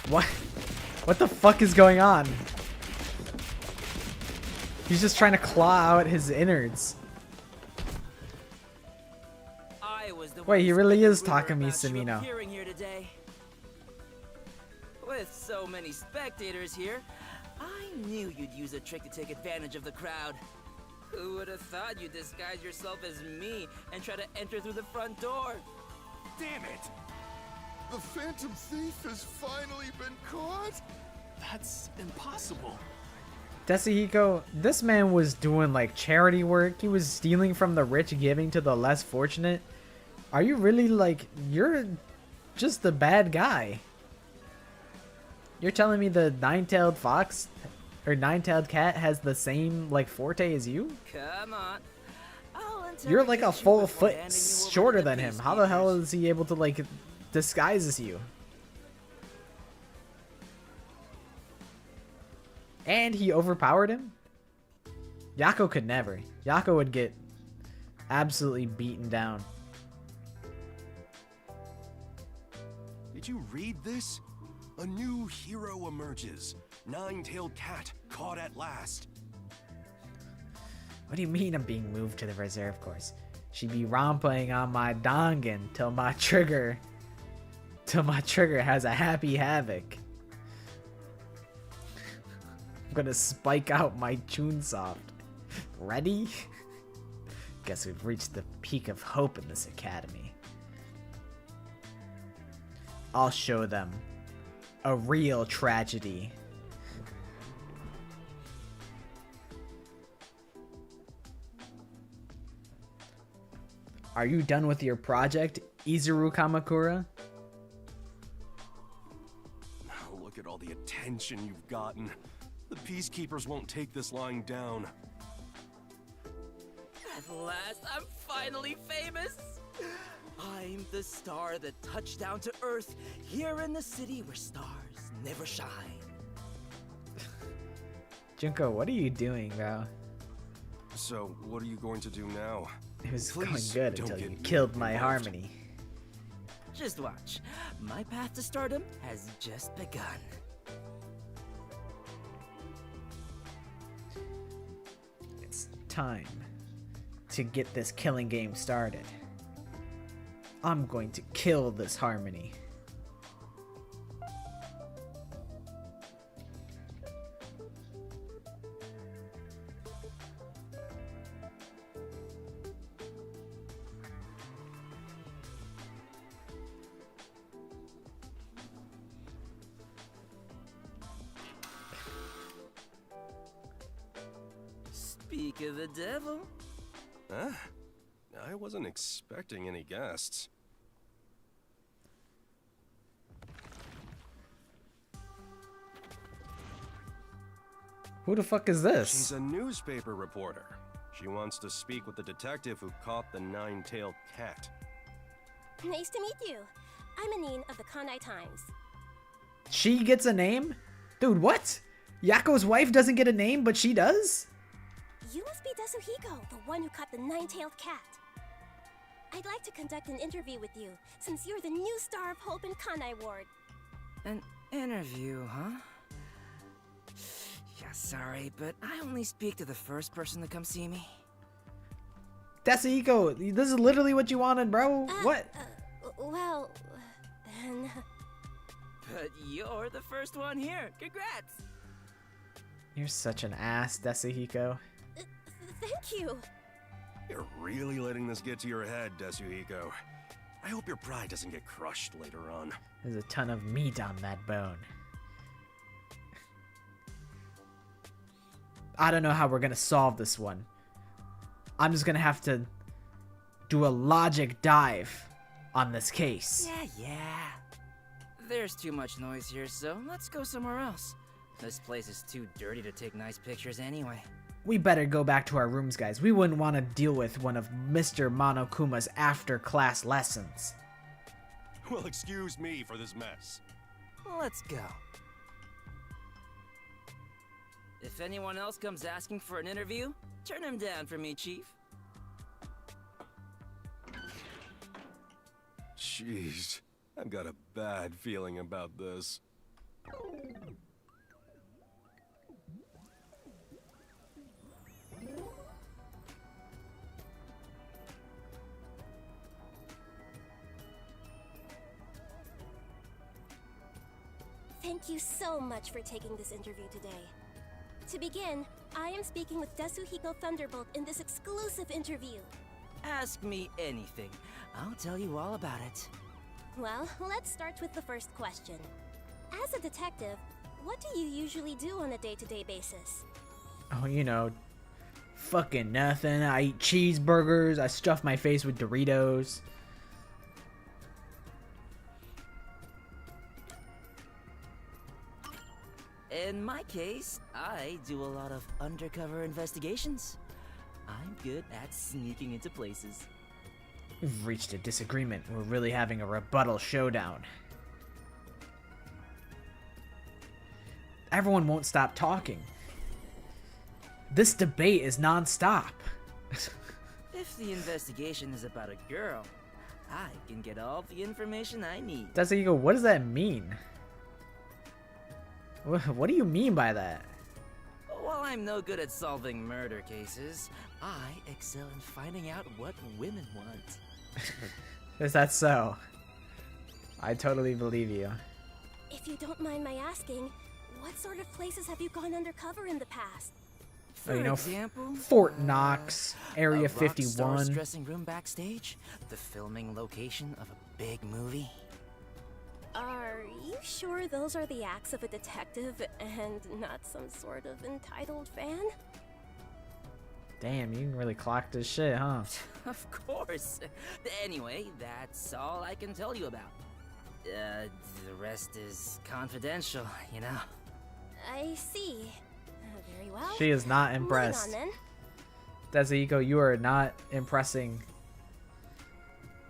What? What the fuck is going on? He's just trying to claw out his innards. Wait, he really is Takumi Samino. Here today. With so many spectators here, I knew you'd use a trick to take advantage of the crowd. Who would have thought you'd disguise yourself as me and try to enter through the front door? Damn it! The phantom thief has finally been caught? That's impossible. Yasuhiko, this man was doing like charity work. He was stealing from the rich, giving to the less fortunate. Are you really like, you're just the bad guy? You're telling me the nine-tailed fox or nine-tailed cat has the same like forte as you? Come on. You're like a full foot shorter than him. How the hell is he able to like disguise as you? And he overpowered him? Yako could never. Yako would get absolutely beaten down. Did you read this? A new hero emerges. Nine-tailed cat caught at last. What do you mean I'm being moved to the reserve course? She be romping on my dongan till my trigger has a happy havoc. I'm gonna spike out my Chunsoft. Ready? Guess we've reached the peak of hope in this academy. I'll show them a real tragedy. Are you done with your project, Izuru Kamakura? attention you've gotten. The Peacekeepers won't take this lying down. At last, I'm finally famous! I'm the star that touched down to Earth, here in the city where stars never shine. Junko, what are you doing, bro? So, what are you going to do now? It was Please going good don't until get you me killed my involved. harmony. Just watch. My path to stardom has just begun. It's time to get this killing game started. I'm going to kill this harmony. Speak of the devil. Huh? I wasn't expecting any guests. Who the fuck is this? She's a newspaper reporter. She wants to speak with the detective who caught the nine-tailed cat. Nice to meet you. I'm Anine of the Kanai Times. She gets a name? Dude, what? Yako's wife doesn't get a name, but she does? You must be Dasuhiko, the one who caught the nine-tailed cat. I'd like to conduct an interview with you, since you're the new star of hope in Kanai Ward. An interview, huh? Yeah, sorry, but I only speak to the first person to come see me. Dasuhiko, this is literally what you wanted, bro. What? Well, then... But you're the first one here. Congrats! You're such an ass, Dasuhiko. Thank you. You're really letting this get to your head, Dasuhiko. I hope your pride doesn't get crushed later on. There's a ton of meat on that bone. I don't know how we're gonna solve this one. I'm just gonna have to do a logic dive on this case. Yeah. There's too much noise here, so let's go somewhere else. This place is too dirty to take nice pictures anyway. We better go back to our rooms, guys. We wouldn't want to deal with one of Mr. Monokuma's after-class lessons. Well, excuse me for this mess. Let's go. If anyone else comes asking for an interview, turn him down for me, Chief. Jeez, I've got a bad feeling about this. Thank you so much for taking this interview today. To begin, I am speaking with Dasuhiko Thunderbolt in this exclusive interview. Ask me anything. I'll tell you all about it. Well, let's start with the first question. As a detective, what do you usually do on a day-to-day basis? Oh, you know, fucking nothing. I eat cheeseburgers. I stuff my face with Doritos. In my case, I do a lot of undercover investigations. I'm good at sneaking into places. We've reached a disagreement. We're really having a rebuttal showdown. Everyone won't stop talking. This debate is non-stop. If the investigation is about a girl, I can get all the information I need. Dasuhiko, what does that mean? What do you mean by that? While I'm no good at solving murder cases, I excel in finding out what women want. Is that so? I totally believe you. If you don't mind my asking, what sort of places have you gone undercover in the past? For you know, example, Fort Knox, Area a rock star's 51. dressing room backstage, the filming location of a big movie. Are you sure those are the acts of a detective and not some sort of entitled fan? Damn, you can really clock this shit, huh? Of course. Anyway, that's all I can tell you about. The rest is confidential, you know. I see. Very well. She is not Moving impressed. on, then. Desihiko, you are not impressing.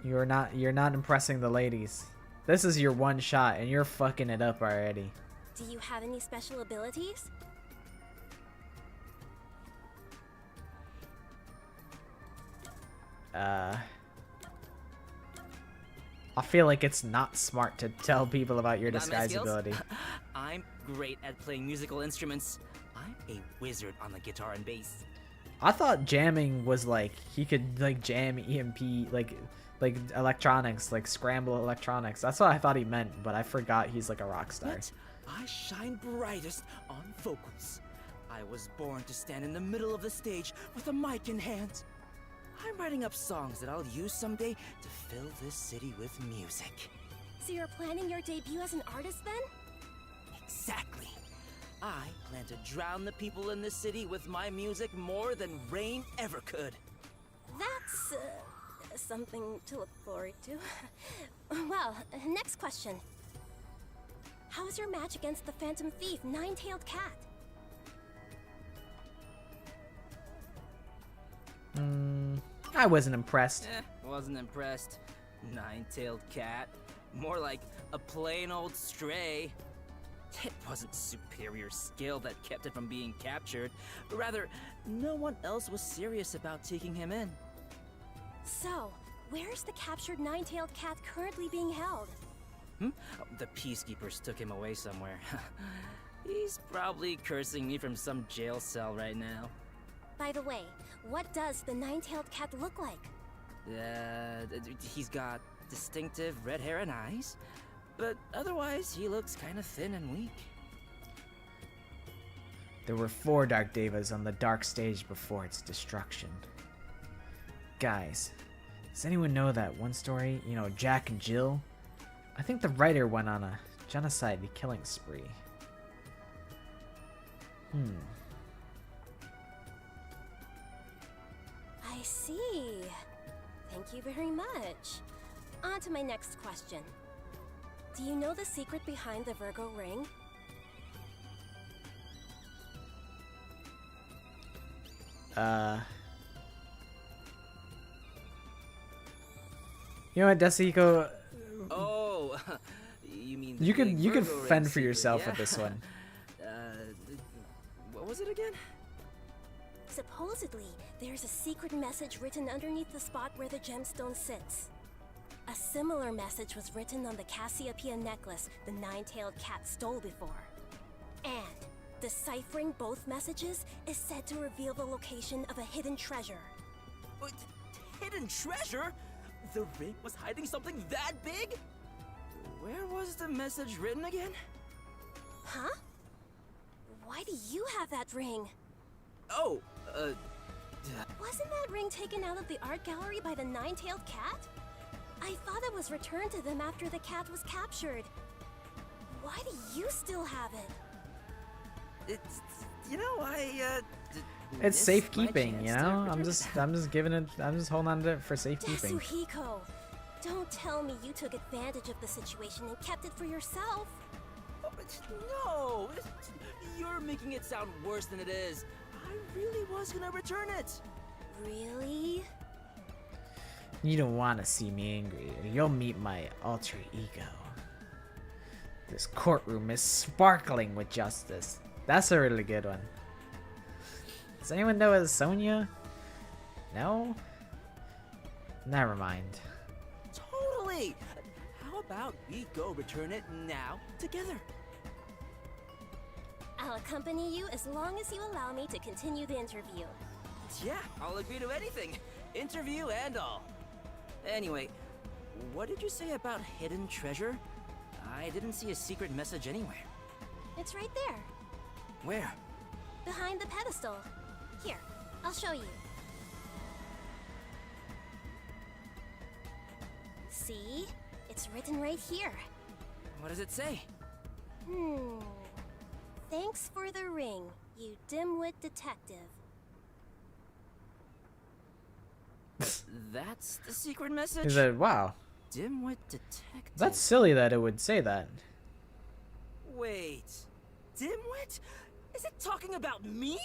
You're not impressing the ladies. This is your one shot and you're fucking it up already. Do you have any special abilities? I feel like it's not smart to tell people about your Got my disguise skills? ability. I'm great at playing musical instruments. I'm a wizard on the guitar and bass. I thought jamming was like he could like jam EMP like electronics, like scramble electronics. That's what I thought he meant, but I forgot he's like a rock star. But I shine brightest on vocals. I was born to stand in the middle of the stage with a mic in hand. I'm writing up songs that I'll use someday to fill this city with music. So you're planning your debut as an artist then? Exactly. I plan to drown the people in this city with my music more than rain ever could. That's something to look forward to. Well, next question. How's your match against the Phantom Thief, Nine-Tailed Cat? I wasn't impressed. Wasn't impressed. Nine-tailed cat. More like a plain old stray. It wasn't superior skill that kept it from being captured. Rather, no one else was serious about taking him in. So, where's the captured Nine-Tailed Cat currently being held? Oh, the peacekeepers took him away somewhere. He's probably cursing me from some jail cell right now. By the way, what does the Nine-Tailed Cat look like? He's got distinctive red hair and eyes, but otherwise he looks kind of thin and weak. There were 4 Dark Devas on the dark stage before its destruction. Guys, does anyone know that one story? You know, Jack and Jill? I think the writer went on a genocide killing spree. I see. Thank you very much. On to my next question. Do you know the secret behind the Virgo ring? You know what, Desihiko? Oh, you mean You could Virgo fend ring for yourself secret, with this one. What was it again? Supposedly, there's a secret message written underneath the spot where the gemstone sits. A similar message was written on the Cassiopeia necklace the Nine-Tailed Cat stole before. And deciphering both messages is said to reveal the location of a hidden treasure. Hidden treasure? The ring was hiding something that big? Where was the message written again? Huh? Why do you have that ring? Oh, Wasn't that ring taken out of the art gallery by the Nine-Tailed Cat? I thought it was returned to them after the cat was captured. Why do you still have it? It's, you know, It's safekeeping, you know? I'm just giving it, I'm just holding on to it for safekeeping. Yasuhiko, don't tell me you took advantage of the situation and kept it for yourself. No! You're making it sound worse than it is. I really was gonna return it. Really? You don't want to see me angry, or you'll meet my alter ego. This courtroom is sparkling with justice. That's a really good one. Does anyone know it's Sonia? No? Never mind. Totally! How about we go return it now together? I'll accompany you as long as you allow me to continue the interview. Yeah, I'll agree to anything. Interview and all. Anyway, what did you say about hidden treasure? I didn't see a secret message anywhere. It's right there. Where? Behind the pedestal. Here, I'll show you. See? It's written right here. What does it say? Thanks for the ring, you dimwit detective. That's the secret message? He said, wow. Dimwit detective. That's silly that it would say that. Wait. dimwit? Is it talking about me?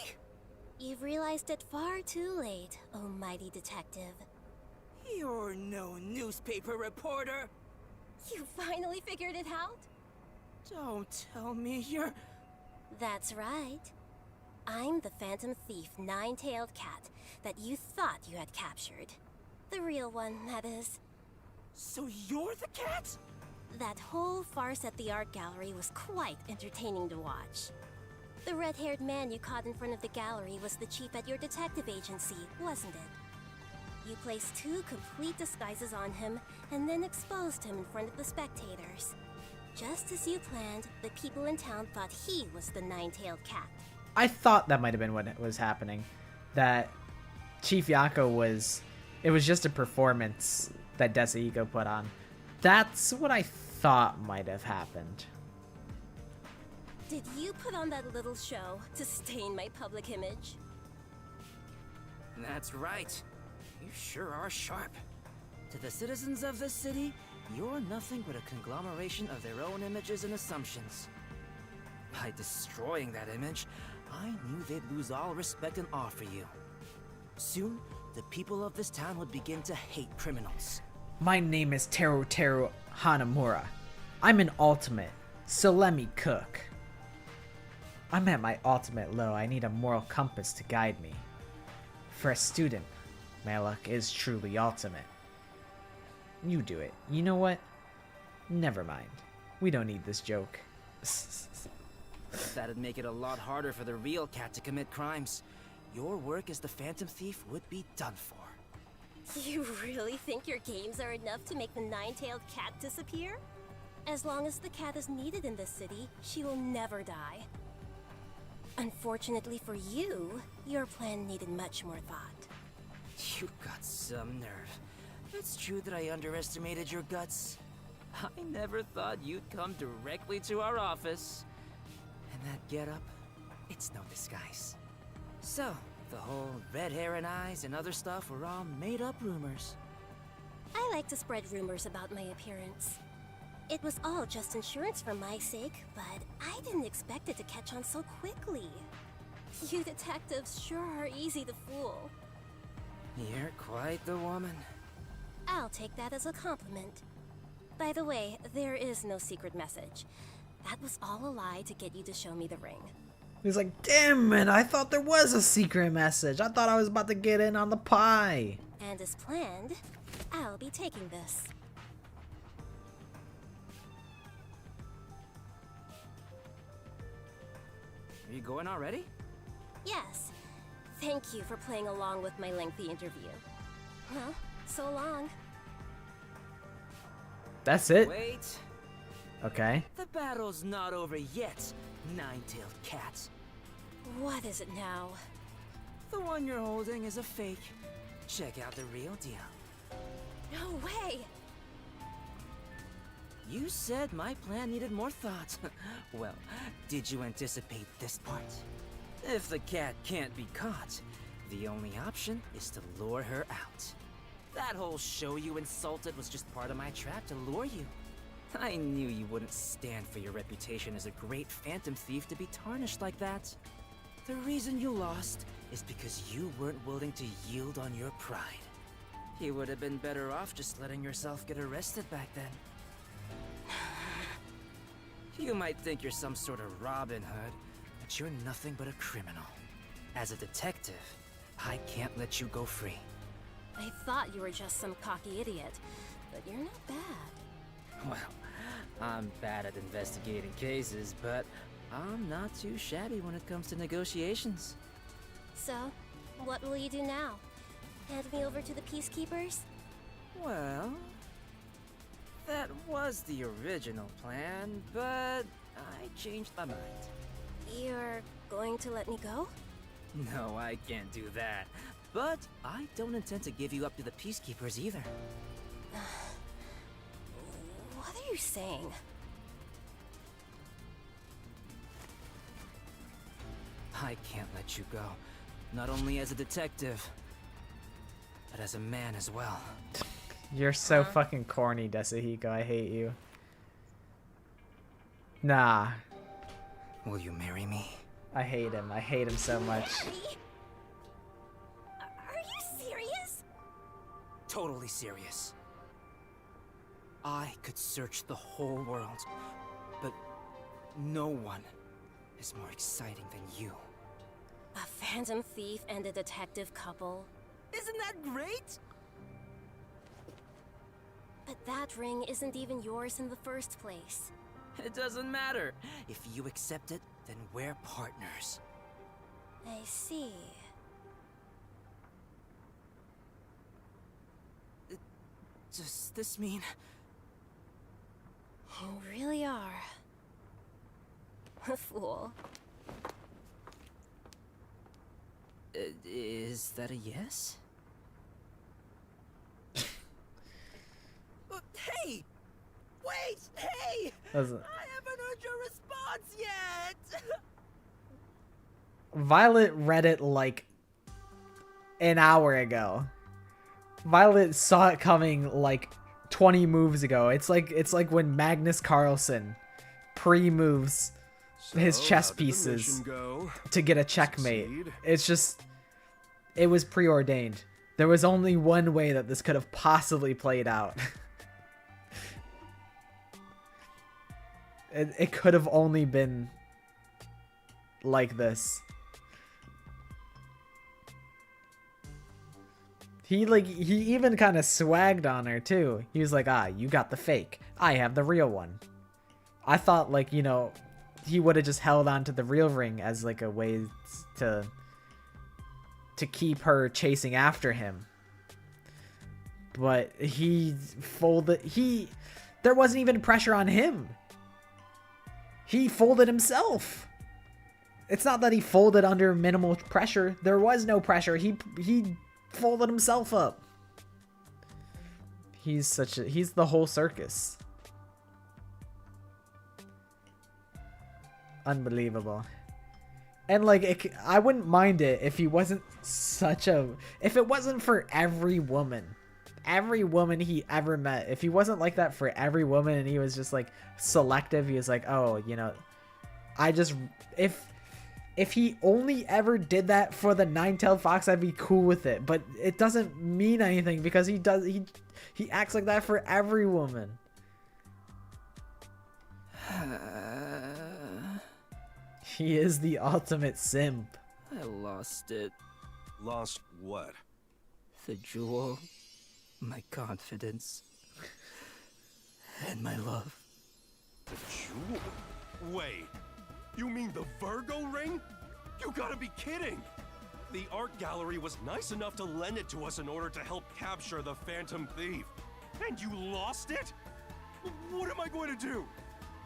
You've realized it far too late, oh mighty detective. You're no newspaper reporter. You finally figured it out? Don't tell me you're... That's right. I'm the Phantom Thief Nine-Tailed Cat that you thought you had captured. The real one, that is. So you're the cat? That whole farce at the art gallery was quite entertaining to watch. The red-haired man you caught in front of the gallery was the chief at your detective agency, wasn't it? You placed 2 complete disguises on him and then exposed him in front of the spectators. Just as you planned, the people in town thought he was the Nine-Tailed Cat. I thought that might have been what was happening. That Chief Yako was... It was just a performance that Desahiko put on. That's what I thought might have happened. Did you put on that little show to stain my public image? That's right. You sure are sharp. To the citizens of this city, you're nothing but a conglomeration of their own images and assumptions. By destroying that image, I knew they'd lose all respect and awe for you. Soon, the people of this town would begin to hate criminals. My name is Teru Hanamura. I'm an ultimate, so let me cook. I'm at my ultimate low. I need a moral compass to guide me. For a student, my luck is truly ultimate. You do it. You know what? Never mind. We don't need this joke. That'd make it a lot harder for the real cat to commit crimes. Your work as the Phantom Thief would be done for. You really think your games are enough to make the Nine-Tailed Cat disappear? As long as the cat is needed in this city, she will never die. Unfortunately for you, your plan needed much more thought. You got some nerve. It's true that I underestimated your guts. I never thought you'd come directly to our office. And that getup, it's no disguise. So, the whole red hair and eyes and other stuff were all made-up rumors. I like to spread rumors about my appearance. It was all just insurance for my sake, but I didn't expect it to catch on so quickly. You detectives sure are easy to fool. You're quite the woman. I'll take that as a compliment. By the way, there is no secret message. That was all a lie to get you to show me the ring. He's like, damn it, I thought there was a secret message. I thought I was about to get in on the pie. And as planned, I'll be taking this. Are you going already? Yes. Thank you for playing along with my lengthy interview. Well, so long. That's it? Wait. Okay. The battle's not over yet, Nine-Tailed Cat. What is it now? The one you're holding is a fake. Check out the real deal. No way! You said my plan needed more thought. Well, did you anticipate this part? If the cat can't be caught, the only option is to lure her out. That whole show you insulted was just part of my trap to lure you. I knew you wouldn't stand for your reputation as a great Phantom Thief to be tarnished like that. The reason you lost is because you weren't willing to yield on your pride. You would have been better off just letting yourself get arrested back then. You might think you're some sort of Robin Hood, but you're nothing but a criminal. As a detective, I can't let you go free. I thought you were just some cocky idiot, but you're not bad. Well, I'm bad at investigating cases, but I'm not too shabby when it comes to negotiations. So, what will you do now? Hand me over to the peacekeepers? Well, that was the original plan, but I changed my mind. You're going to let me go? No, I can't do that. But I don't intend to give you up to the peacekeepers either. What are you saying? I can't let you go. Not only as a detective, but as a man as well. You're so fucking corny, Desahiko. I hate you. Nah. Will you marry me? I hate him. I hate him so much. Are you serious? Totally serious. I could search the whole world, but no one is more exciting than you. A phantom thief and a detective couple. Isn't that great? But that ring isn't even yours in the first place. It doesn't matter. If you accept it, then we're partners. I see. Does this mean... You really are a fool. Is that a yes? Hey! Wait! Hey! I haven't heard your response yet! Violet read it like an hour ago. Violet saw it coming like 20 moves ago. It's like when Magnus Carlsen pre-moves his chess pieces to get a checkmate. It's just, it was preordained. There was only one way that this could have possibly played out. It could have only been like this. He even kind of swagged on her too. He was like, ah, you got the fake. I have the real one. I thought, like, you know, he would have just held on to the real ring as like a way to keep her chasing after him. But he folded, there wasn't even pressure on him. He folded himself. It's not that he folded under minimal pressure. There was no pressure. He folded himself up. He's the whole circus. Unbelievable. And like, I wouldn't mind it if he wasn't if it wasn't for every woman he ever met, if he wasn't like that for every woman and he was just like selective, he was like, oh, you know, if he only ever did that for the nine-tailed fox, I'd be cool with it. But it doesn't mean anything because he acts like that for every woman. He is the ultimate simp. I lost it. Lost what? The jewel, my confidence, and my love. The jewel? Wait, you mean the Virgo ring? You gotta be kidding! The art gallery was nice enough to lend it to us in order to help capture the Phantom Thief. And you lost it? What am I going to do?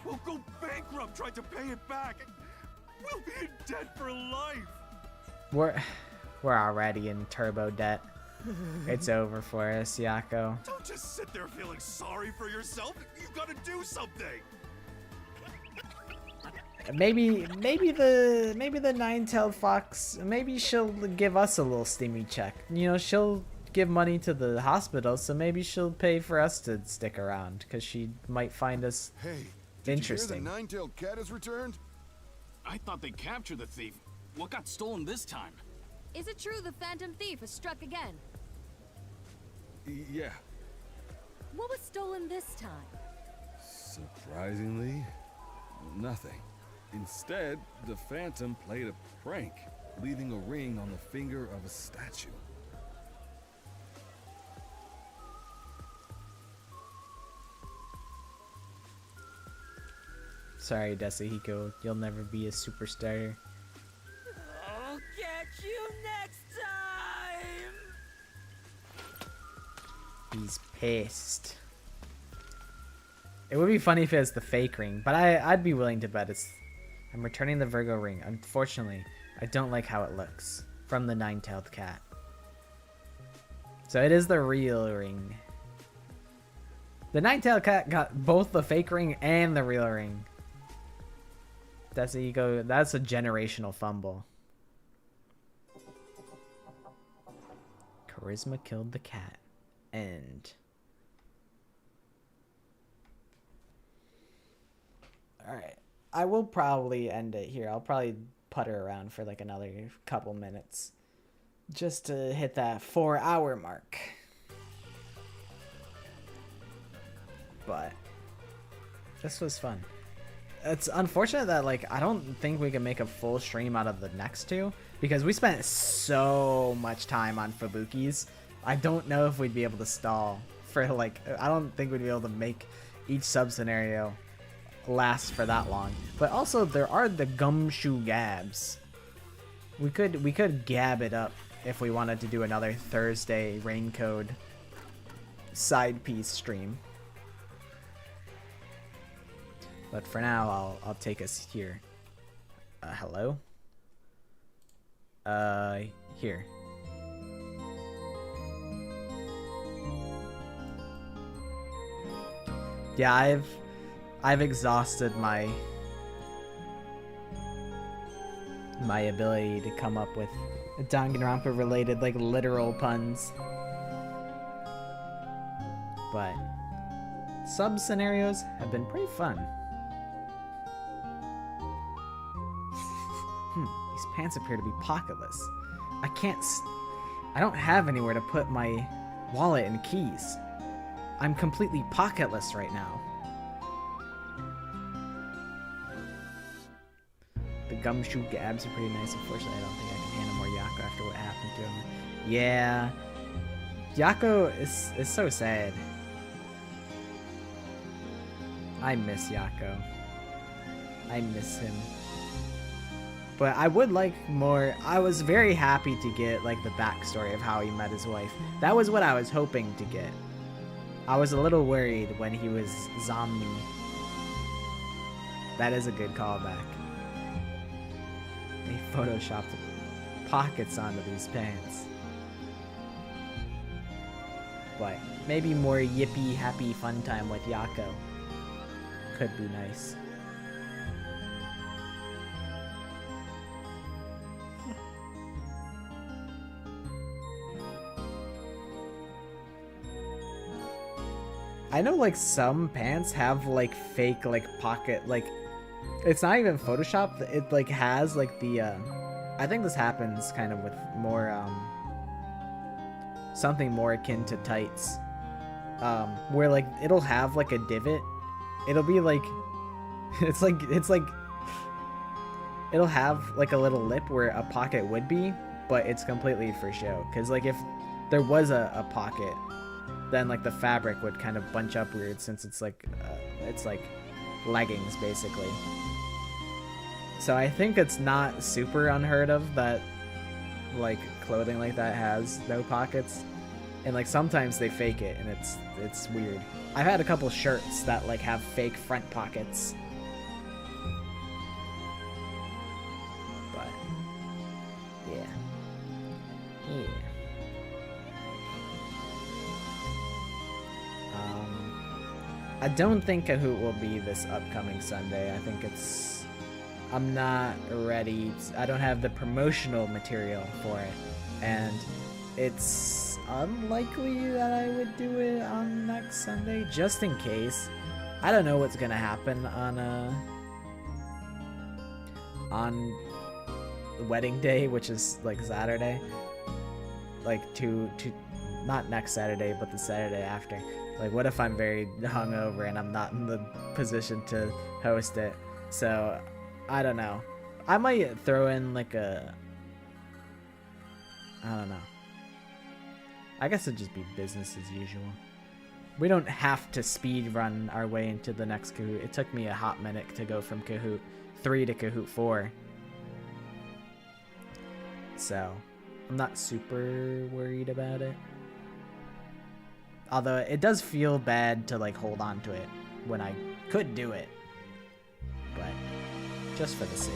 We'll go bankrupt trying to pay it back. We'll be in debt for life. We're already in turbo debt. It's over for us, Yako. Don't just sit there feeling sorry for yourself. You gotta do something. Maybe the nine-tailed fox, maybe she'll give us a little steamy check. You know, she'll give money to the hospital, so maybe she'll pay for us to stick around because she might find us interesting. Did you hear the nine-tailed cat has returned? I thought they captured the thief. What got stolen this time? Is it true the Phantom Thief has struck again? Yeah. What was stolen this time? Surprisingly, nothing. Instead, the Phantom played a prank, leaving a ring on the finger of a statue. Sorry, Desahiko, you'll never be a superstar. I'll catch you next time! He's pissed. It would be funny if it was the fake ring, but I'd be willing to bet it's... I'm returning the Virgo ring. Unfortunately, I don't like how it looks from the nine-tailed cat. So it is the real ring. The nine-tailed cat got both the fake ring and the real ring. That's a generational fumble. Charisma killed the cat. End. Alright. I will probably end it here. I'll probably putter around for like another couple minutes just to hit that 4-hour mark. But this was fun. It's unfortunate that like I don't think we can make a full stream out of the next two because we spent so much time on Fubukis. I don't know if we'd be able to stall for like, I don't think we'd be able to make each sub scenario last for that long. But also there are the gumshoe gabs. We could gab it up if we wanted to do another Thursday rain code side piece stream. But for now, I'll take us here. Hello? Here. Yeah, I've exhausted my ability to come up with Danganronpa related like literal puns. But sub scenarios have been pretty fun. These pants appear to be pocketless. I don't have anywhere to put my wallet and keys. I'm completely pocketless right now. The gumshoe gabs are pretty nice. Unfortunately, I don't think I can handle more Yako after what happened to him. Yeah. Yako is so sad. I miss Yako. I miss him. But I would like more. I was very happy to get like the backstory of how he met his wife. That was what I was hoping to get. I was a little worried when he was zombie. That is a good callback. They photoshopped pockets onto these pants. But maybe more yippee happy fun time with Yako could be nice. I know like some pants have like fake like pocket, like it's not even Photoshop. It like has like the I think this happens kind of with more something more akin to tights, where like it'll have like a divot. It'll be like it's like it'll have like a little lip where a pocket would be, but it's completely for show. Because like if there was a pocket, then like the fabric would kind of bunch up weird, since it's like leggings basically. So I think it's not super unheard of that like clothing like that has no pockets, and like sometimes they fake it and it's weird. I've had a couple shirts that like have fake front pockets, but yeah. I don't think Kahoot will be this upcoming Sunday. I think I'm not ready. I don't have the promotional material for it, and it's unlikely that I would do it on next Sunday, just in case. I don't know what's gonna happen on wedding day, which is like Saturday, like to not next Saturday, but the Saturday after. Like, what if I'm very hungover and I'm not in the position to host it? So, I don't know. I might throw in like I don't know. I guess it'd just be business as usual. We don't have to speed run our way into the next Kahoot. It took me a hot minute to go from Kahoot 3 to Kahoot 4. So, I'm not super worried about it. Although it does feel bad to like hold on to it when I could do it. But just for the sake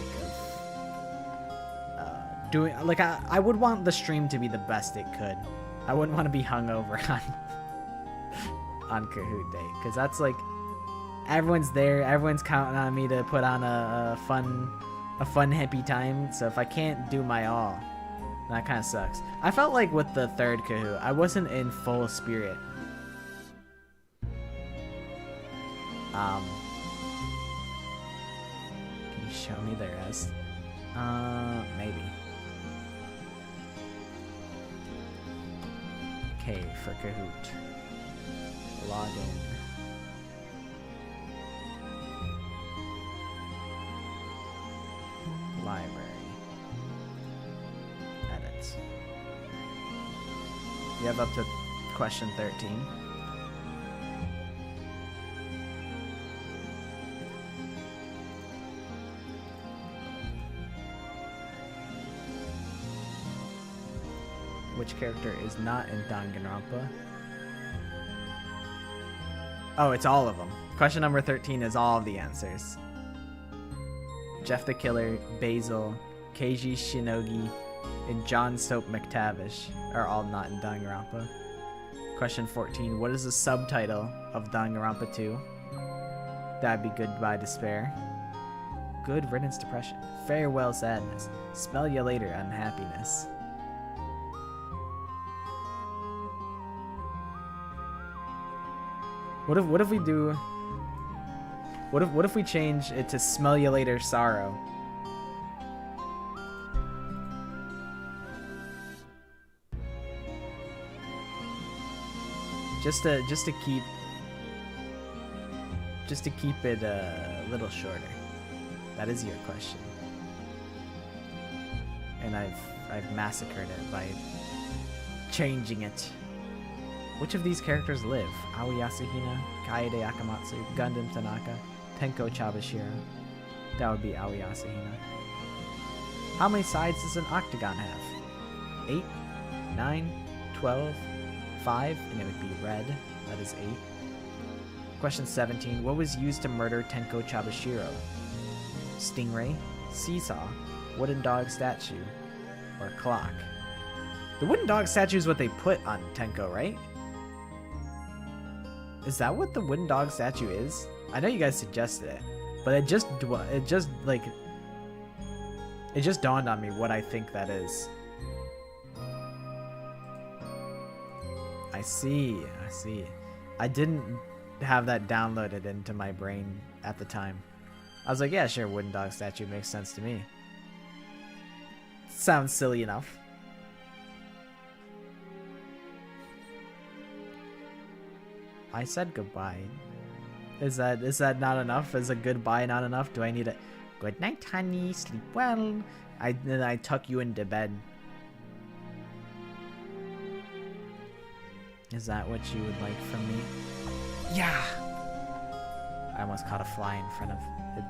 of doing, like I would want the stream to be the best it could. I wouldn't want to be hungover on Kahoot day, because that's like everyone's there, everyone's counting on me to put on a fun happy time. So if I can't do my all, that kind of sucks. I felt like with the third Kahoot, I wasn't in full spirit. you show me the rest? Maybe. K for Kahoot. Log in. Library. Edit. You have up to question 13. Which character is not in Danganronpa? Oh, it's all of them. Question number 13 is all of the answers. Jeff the Killer, Basil, Keiji Shinogi, and John Soap McTavish are all not in Danganronpa. Question 14. What is the subtitle of Danganronpa 2? That'd be Goodbye Despair. Good Riddance Depression. Farewell Sadness. Smell ya later Unhappiness. What if we do? What if we change it to Smell You Later Sorrow? Just to keep it a little shorter. That is your question. And I've massacred it by changing it. Which of these characters live? Aoi Yasuhina, Kaede Akamatsu, Gundam Tanaka, Tenko Chabashiro. That would be Aoi Yasuhina. How many sides does an octagon have? 8, 9, 12, 5, and it would be red. That is 8. Question 17. What was used to murder Tenko Chabashiro? Stingray, seesaw, wooden dog statue, or clock? The wooden dog statue is what they put on Tenko, right? Is that what the wooden dog statue is? I know you guys suggested it, but it just dawned on me what I think that is. I see. I didn't have that downloaded into my brain at the time. I was like, yeah, sure, wooden dog statue makes sense to me. Sounds silly enough. I said goodbye. Is that not enough? Is a goodbye not enough? Do I need a good night, honey, sleep well? Then I tuck you into bed. Is that what you would like from me? Yeah. I almost caught a fly in front of it.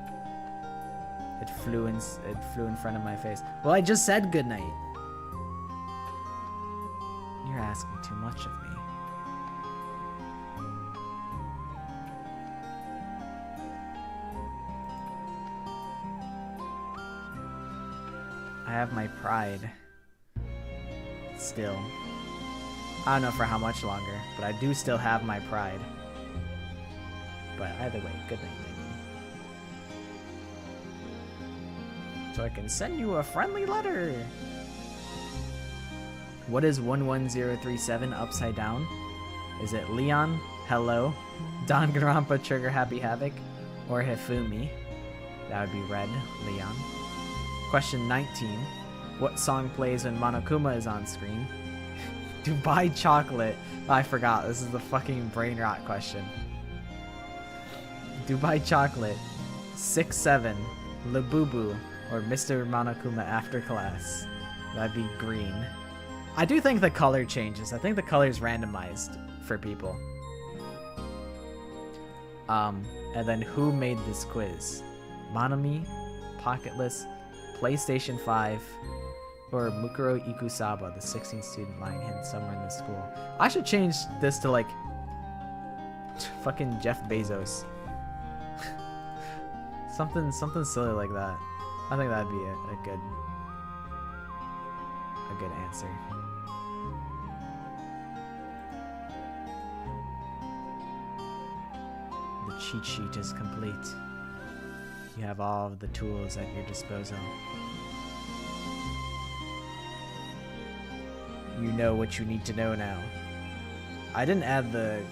It flew in front of my face. Well, I just said good night. You're asking too much of me. I have my pride. Still. I don't know for how much longer, but I do still have my pride. But either way, good night, baby. So I can send you a friendly letter. What is 11037 upside down? Is it Leon, Hello, Danganronpa, Trigger Happy Havoc, or Hifumi? That would be red, Leon. Question 19. What song plays when Monokuma is on screen? Dubai Chocolate. Oh, I forgot. This is the fucking brain rot question. Dubai Chocolate, 6-7, Labubu, or Mr. Monokuma After Class. That'd be green. I do think the color changes. I think the color is randomized for people. And then who made this quiz? Monami, Pocketless, PlayStation 5, or Mukuro Ikusaba, the 16th student lying hidden somewhere in the school. I should change this to like fucking Jeff Bezos. something silly like that. I think that'd be a good answer. The cheat sheet is complete. You have all of the tools at your disposal. You know what you need to know now. I didn't add the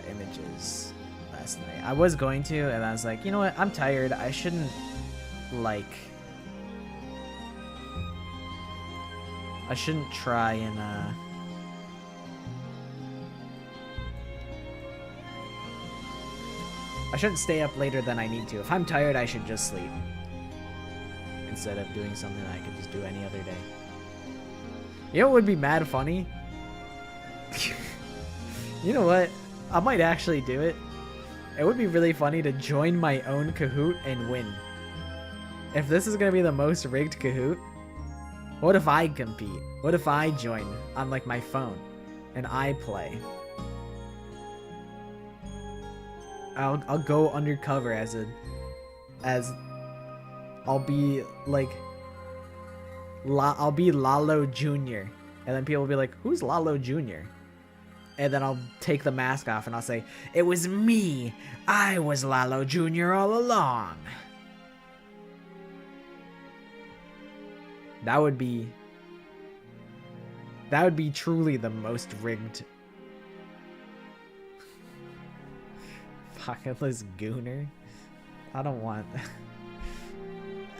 images last night. I was going to, and I was like, you know what? I'm tired. I shouldn't like... I shouldn't try and, I shouldn't stay up later than I need to. If I'm tired, I should just sleep. Instead of doing something that I could just do any other day. You know what would be mad funny? You know what? I might actually do it. It would be really funny to join my own Kahoot and win. If this is gonna be the most rigged Kahoot, what if I compete? What if I join on like my phone and I play? I'll go undercover as I'll be like I'll be Lalo Jr. And then people will be like, who's Lalo Jr.? And then I'll take the mask off and I'll say, it was me. I was Lalo Jr. all along. That would be truly the most rigged. Pocketless Gooner? I don't want...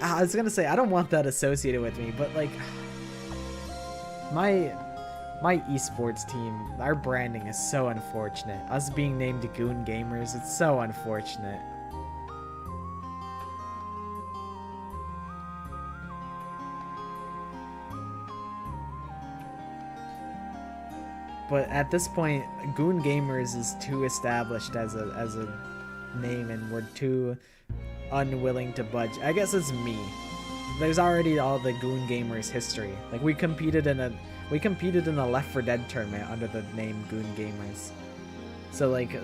I was gonna say, I don't want that associated with me, but like... My esports team, our branding is so unfortunate. Us being named Goon Gamers, it's so unfortunate. But at this point, Goon Gamers is too established as a name, and we're too unwilling to budge. I guess it's me. There's already all the Goon Gamers history. Like we competed in a Left 4 Dead tournament under the name Goon Gamers. So like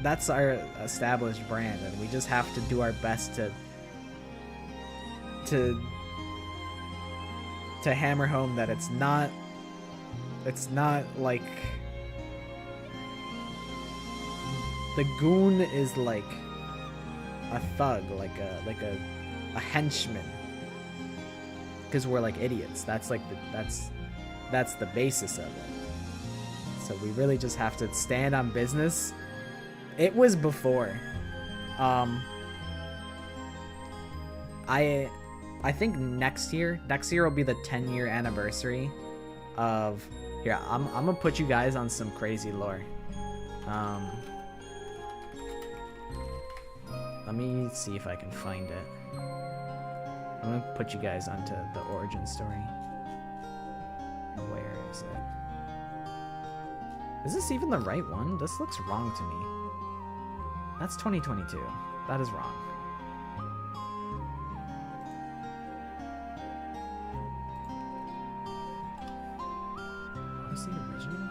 that's our established brand, and we just have to do our best to hammer home that it's not like the goon is like a thug, like a henchman, because we're like idiots. That's like that's the basis of it. So we really just have to stand on business. It was before I think next year will be the 10-year anniversary of... Here, I'm gonna put you guys on some crazy lore. Let me see if I can find it. I'm gonna put you guys onto the origin story. Where is it? Is this even the right one? This looks wrong to me. That's 2022. That is wrong. Is the original?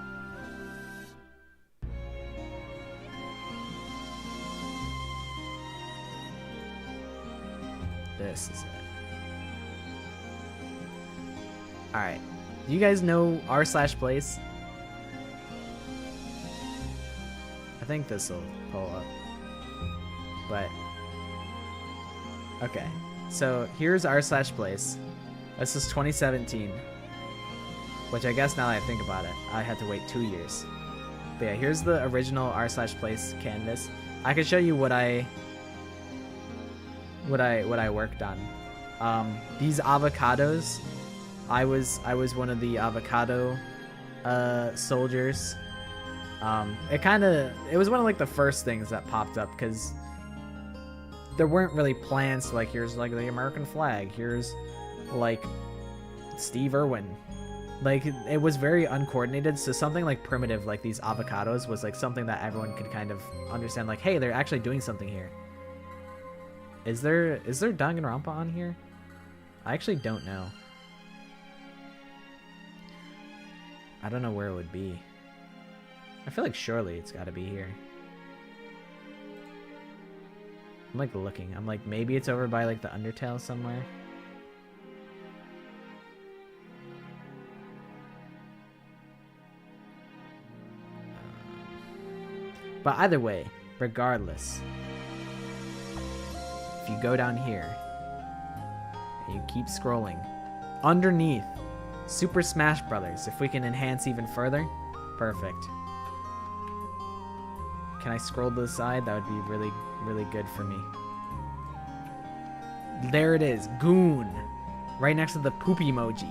This is it. Alright. Do you guys know r/place? I think this will pull up. But okay. So here's r/place. This is 2017. Which I guess now that I think about it, I had to wait 2 years. But yeah, here's the original r/place canvas. I can show you what I worked on. These avocados, I was one of the avocado soldiers. It was one of like the first things that popped up, because there weren't really plans to like, here's like the American flag, here's like Steve Irwin. Like, it was very uncoordinated, so something like primitive like these avocados was like something that everyone could kind of understand, like, hey, they're actually doing something here. Is there Danganronpa on here? I actually don't know. I don't know where it would be. I feel like surely it's gotta be here. I'm like looking. I'm like, maybe it's over by like the Undertale somewhere. But either way, regardless, if you go down here and you keep scrolling, underneath Super Smash Brothers, if we can enhance even further, perfect. Can I scroll to the side? That would be really, really good for me. There it is, goon, right next to the poop emoji.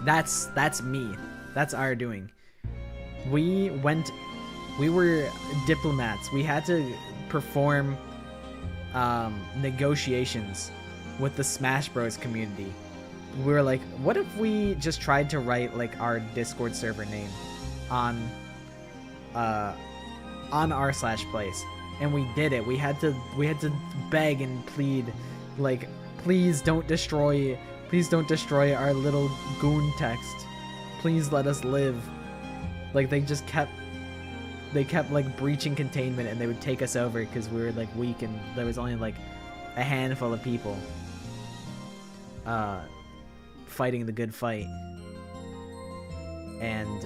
That's me. That's our doing. We were diplomats. We had to perform negotiations with the Smash Bros community. We were like, what if we just tried to write like our Discord server name on r/place, and we did it. We had to beg and plead, like, please don't destroy our little goon text. Please let us live. Like, they kept like breaching containment, and they would take us over because we were like weak and there was only like a handful of people fighting the good fight. And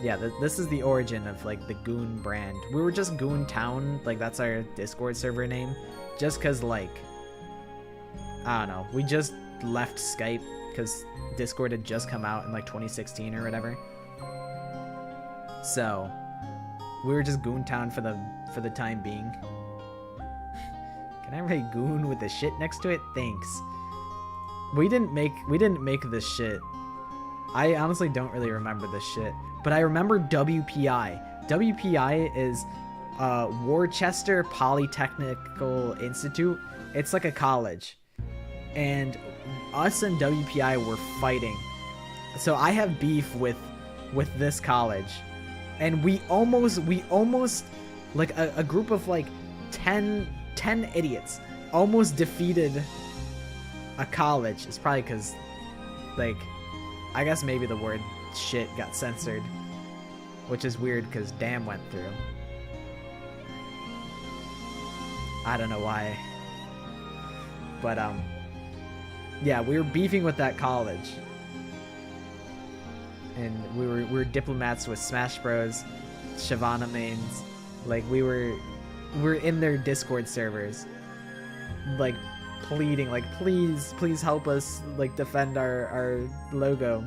yeah, this is the origin of like the Goon brand. We were just Goon Town, like that's our Discord server name, just cause like, I don't know, we just left Skype because Discord had just come out in like 2016 or whatever. So we were just Goon Town for the time being. Can I write Goon with the shit next to it? Thanks. We didn't make this shit. I honestly don't really remember this shit, but I remember WPI. WPI is Worcester Polytechnical Institute. It's like a college, and us and WPI were fighting. So I have beef with this college, and we almost like a group of like 10 idiots almost defeated a college. It's probably because, like, I guess maybe the word shit got censored, which is weird because damn went through. I don't know why, but yeah, we were beefing with that college, and we were diplomats with Smash Bros, Shyvana mains. Like, we were in their Discord servers, like pleading, like, please help us, like, defend our logo.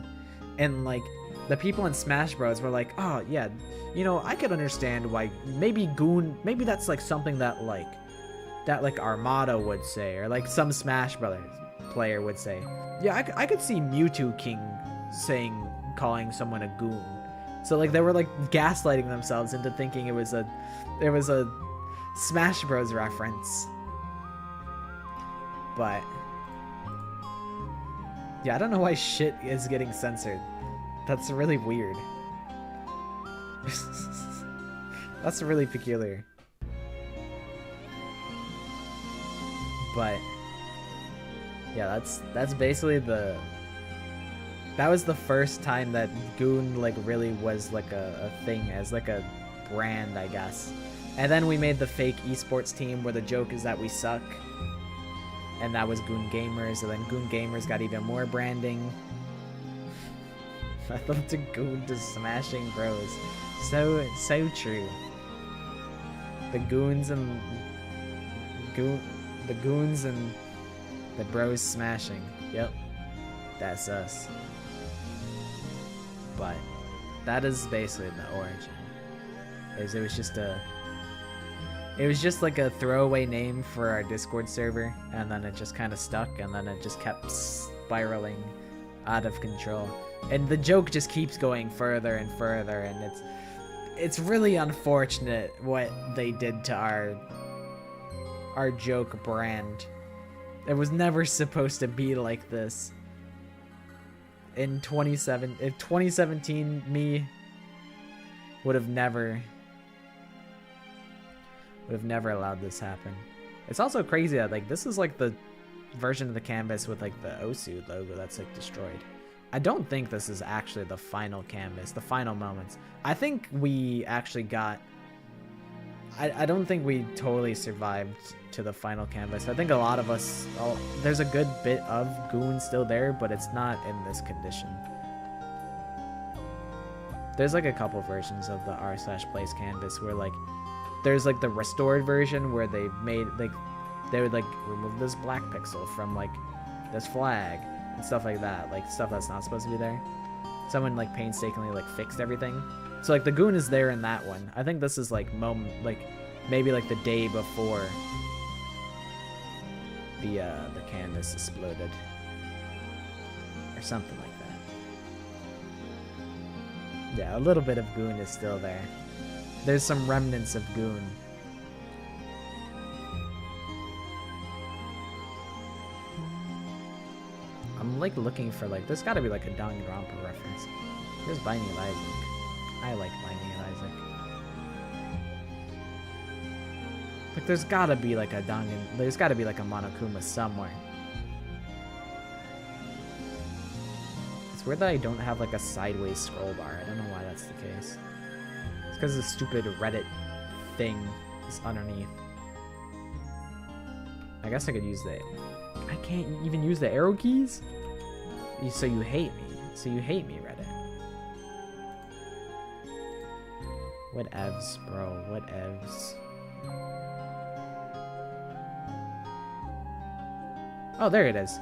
And like the people in Smash Bros were like, oh yeah, you know, I could understand why maybe that's like something that like Armada would say, or like some Smash Brothers player would say. Yeah, I could see Mewtwo King calling someone a goon. So like they were like gaslighting themselves into thinking it was a Smash Bros reference. But yeah, I don't know why shit is getting censored. That's really weird. That's really peculiar. But yeah, that's basically that was the first time that Goon like really was like a thing, as like a brand, I guess. And then we made the fake esports team where the joke is that we suck. And that was Goon Gamers, and then Goon Gamers got even more branding. I love to Goon to Smashing Bros. So true. The goons and the bros smashing. Yep. That's us. But that is basically the origin. It was just like a throwaway name for our Discord server, and then it just kind of stuck, and then it just kept spiraling out of control. And the joke just keeps going further and further, and it's really unfortunate what they did to our joke brand. It was never supposed to be like this. In 2017, me would have never allowed this happen. It's also crazy that like this is like the version of the canvas with like the Osu logo that's like destroyed. I don't think this is actually the final canvas, the final moments. I think we actually got... I don't think we totally survived to the final canvas. I think a lot of us... there's a good bit of Goon still there, but it's not in this condition. There's like a couple versions of the r/place canvas where like... There's like the restored version where they made like... They would like remove this black pixel from like this flag and stuff like that. Like stuff that's not supposed to be there. Someone like painstakingly like fixed everything. So like the Goon is there in that one. I think this is like maybe like the day before the canvas exploded. Or something like that. Yeah, a little bit of goon is still there. There's some remnants of goon. I'm like looking for like, there's gotta be like a Danganronpa reference. Here's Binding of Isaac. I like Binding of Isaac. Like there's gotta be like a there's gotta be like a Monokuma somewhere. It's weird that I don't have like a sideways scroll bar. I don't know why that's the case. It's because the stupid Reddit thing is underneath. I guess I could use the... I can't even use the arrow keys? So you hate me. So you hate me, Reddit. Whatevs, bro. Whatevs. Oh, there it is.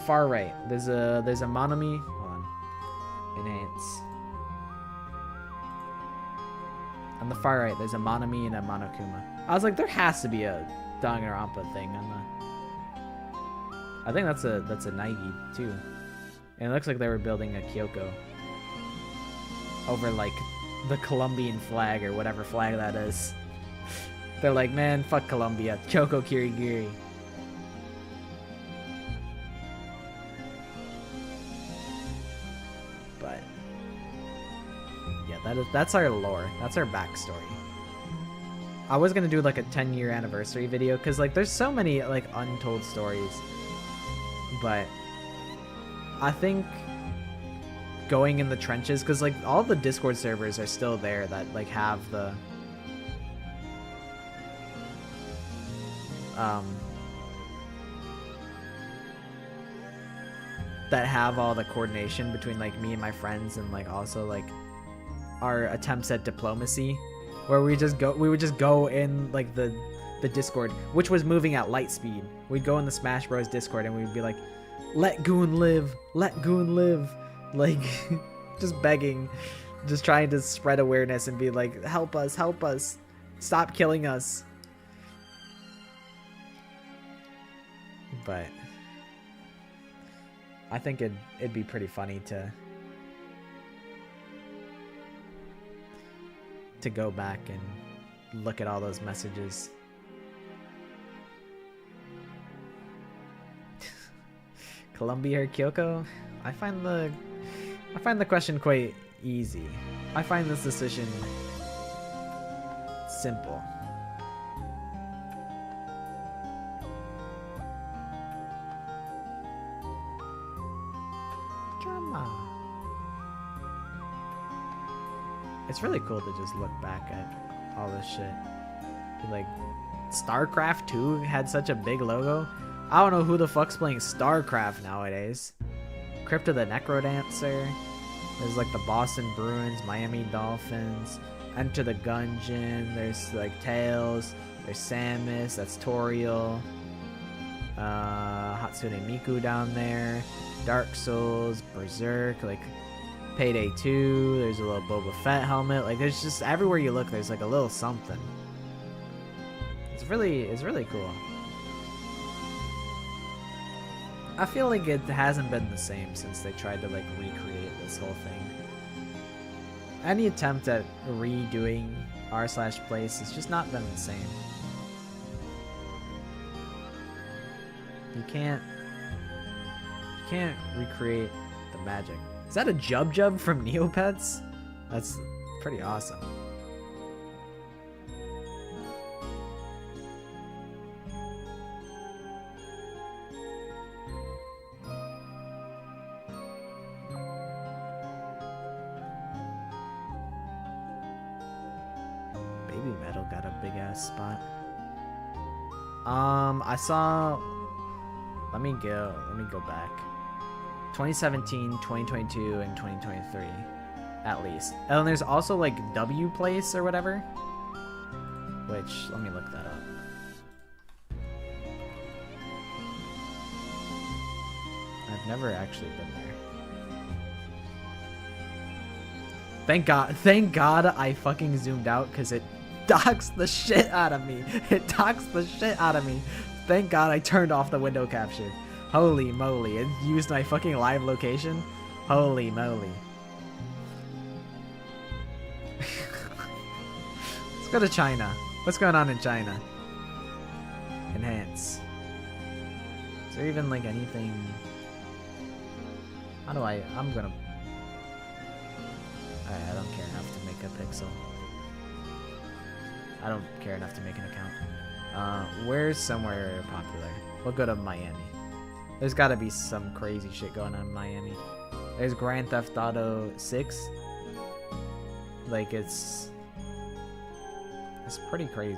Far right. There's a Monomi. Hold on. Enhance. On the far right, there's a Monomi and a Monokuma. I was like, there has to be a Danganronpa thing on the... I think that's a Naigi too. And it looks like they were building a Kyoko over like the Colombian flag or whatever flag that is. They're like, man, fuck Colombia. Kyoko Kirigiri. But yeah, that's our lore. That's our backstory. I was gonna do like a 10-year anniversary video because like there's so many like untold stories, but I think going in the trenches, because like all the Discord servers are still there that like have the that have all the coordination between like me and my friends, and like also like our attempts at diplomacy, where we would just go in like the Discord, which was moving at light speed. We'd go in the Smash Bros Discord and we'd be like, let Goon live, let Goon live, like just begging, just trying to spread awareness and be like, help us, stop killing us. But I think it'd be pretty funny to go back and look at all those messages. Colombia or Kyoko? I find the question quite easy. I find this decision simple. It's really cool to just look back at all this shit. Like, StarCraft 2 had such a big logo. I don't know who the fuck's playing StarCraft nowadays. Crypto the Necrodancer. There's like the Boston Bruins, Miami Dolphins, Enter the Gungeon. There's like Tails. There's Samus. That's Toriel. Hatsune Miku down there. Dark Souls, Berserk, like Payday 2. There's a little Boba Fett helmet. Like there's just everywhere you look, there's like a little something. It's really cool. I feel like it hasn't been the same since they tried to like recreate this whole thing. Any attempt at redoing r/place has just not been the same. You can't recreate the magic. Is that a Jub from Neopets? That's pretty awesome. Baby Metal got a big ass spot. I saw. Let me go back. 2017, 2022, and 2023, at least. And then there's also like W Place or whatever, which, let me look that up. I've never actually been there. Thank God I fucking zoomed out, because it docks the shit out of me. It docks the shit out of me. Thank God I turned off the window capture. Holy moly, it used my fucking live location. Holy moly. Let's go to China. What's going on in China? Enhance. Is there even like anything? How do I'm gonna... Alright, I don't care enough to make a pixel. I don't care enough to make an account. Where's somewhere popular? We'll go to Miami. There's gotta be some crazy shit going on in Miami. There's Grand Theft Auto 6. Like, it's pretty crazy.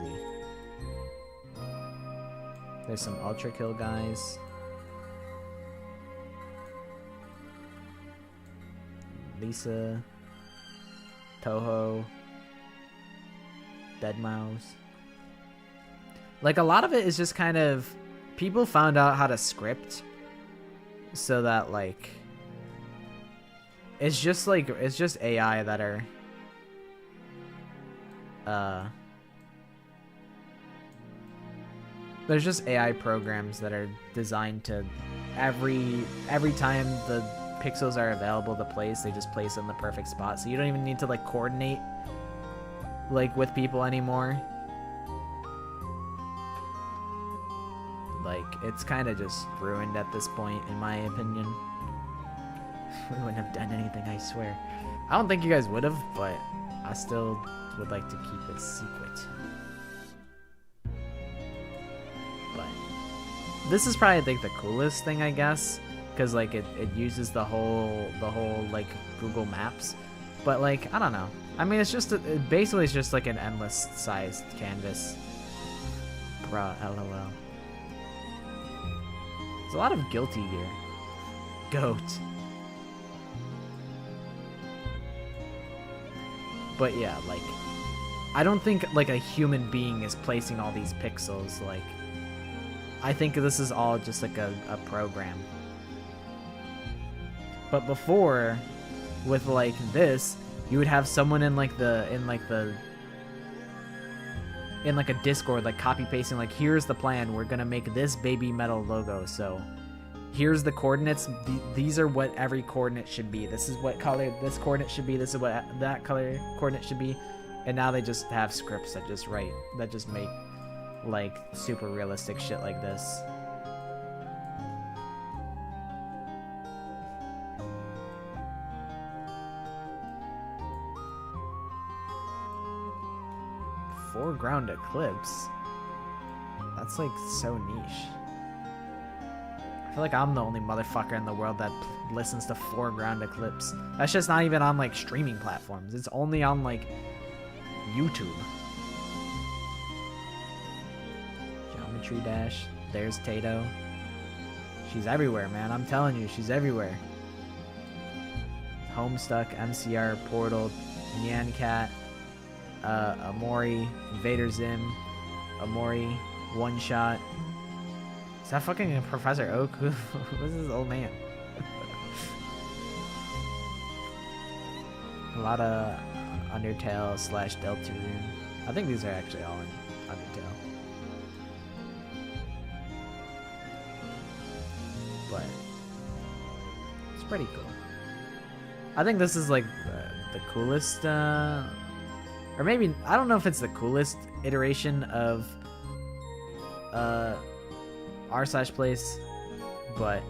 There's some Ultra Kill guys. Lisa. Toho. Deadmau5. Like, a lot of it is just kind of... People found out how to script so that, like... It's just AI that are... There's just AI programs that are designed to... Every time the pixels are available to place, they just place in the perfect spot. So you don't even need to, like, coordinate, like, with people anymore. Like, it's kind of just ruined at this point, in my opinion. We wouldn't have done anything, I swear. I don't think you guys would have, but I still would like to keep it secret. But this is probably, I think, the coolest thing, I guess, because like it uses the whole like Google Maps. But like, I don't know. I mean, it's just basically it's just like an endless sized canvas. Bruh, LOL. There's a lot of guilty here. Goat. But yeah, like, I don't think like a human being is placing all these pixels. Like, I think this is all just like a program. But before, with like this, you would have someone in like a Discord, like copy pasting, like, here's the plan, we're gonna make this baby metal logo, so here's the coordinates, these are what every coordinate should be, this is what color this coordinate should be, this is what that color coordinate should be. And now they just have scripts that just make like super realistic shit like this. Foreground eclipse? That's like so niche. I feel like I'm the only motherfucker in the world that listens to foreground eclipse. That's just not even on like streaming platforms. It's only on like YouTube. Geometry Dash. There's Tato. She's everywhere, man. I'm telling you, she's everywhere. Homestuck, MCR, Portal, Nyan Cat. Amori, Invader Zim, Amori, One Shot. Is that fucking Professor Oak? Who's this old man? A lot of Undertale / Deltarune. I think these are actually all in Undertale. But it's pretty cool. I think this is like the coolest, or maybe, I don't know if it's the coolest iteration of r/place, but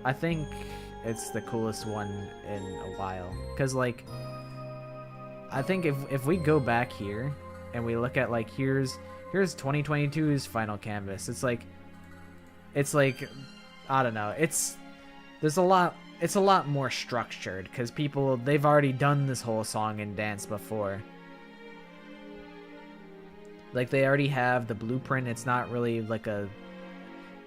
I think it's the coolest one in a while. Because like, I think if we go back here and we look at like, here's 2022's final canvas, it's like I don't know, it's a lot more structured, because they've already done this whole song and dance before. Like, they already have the blueprint. It's not really like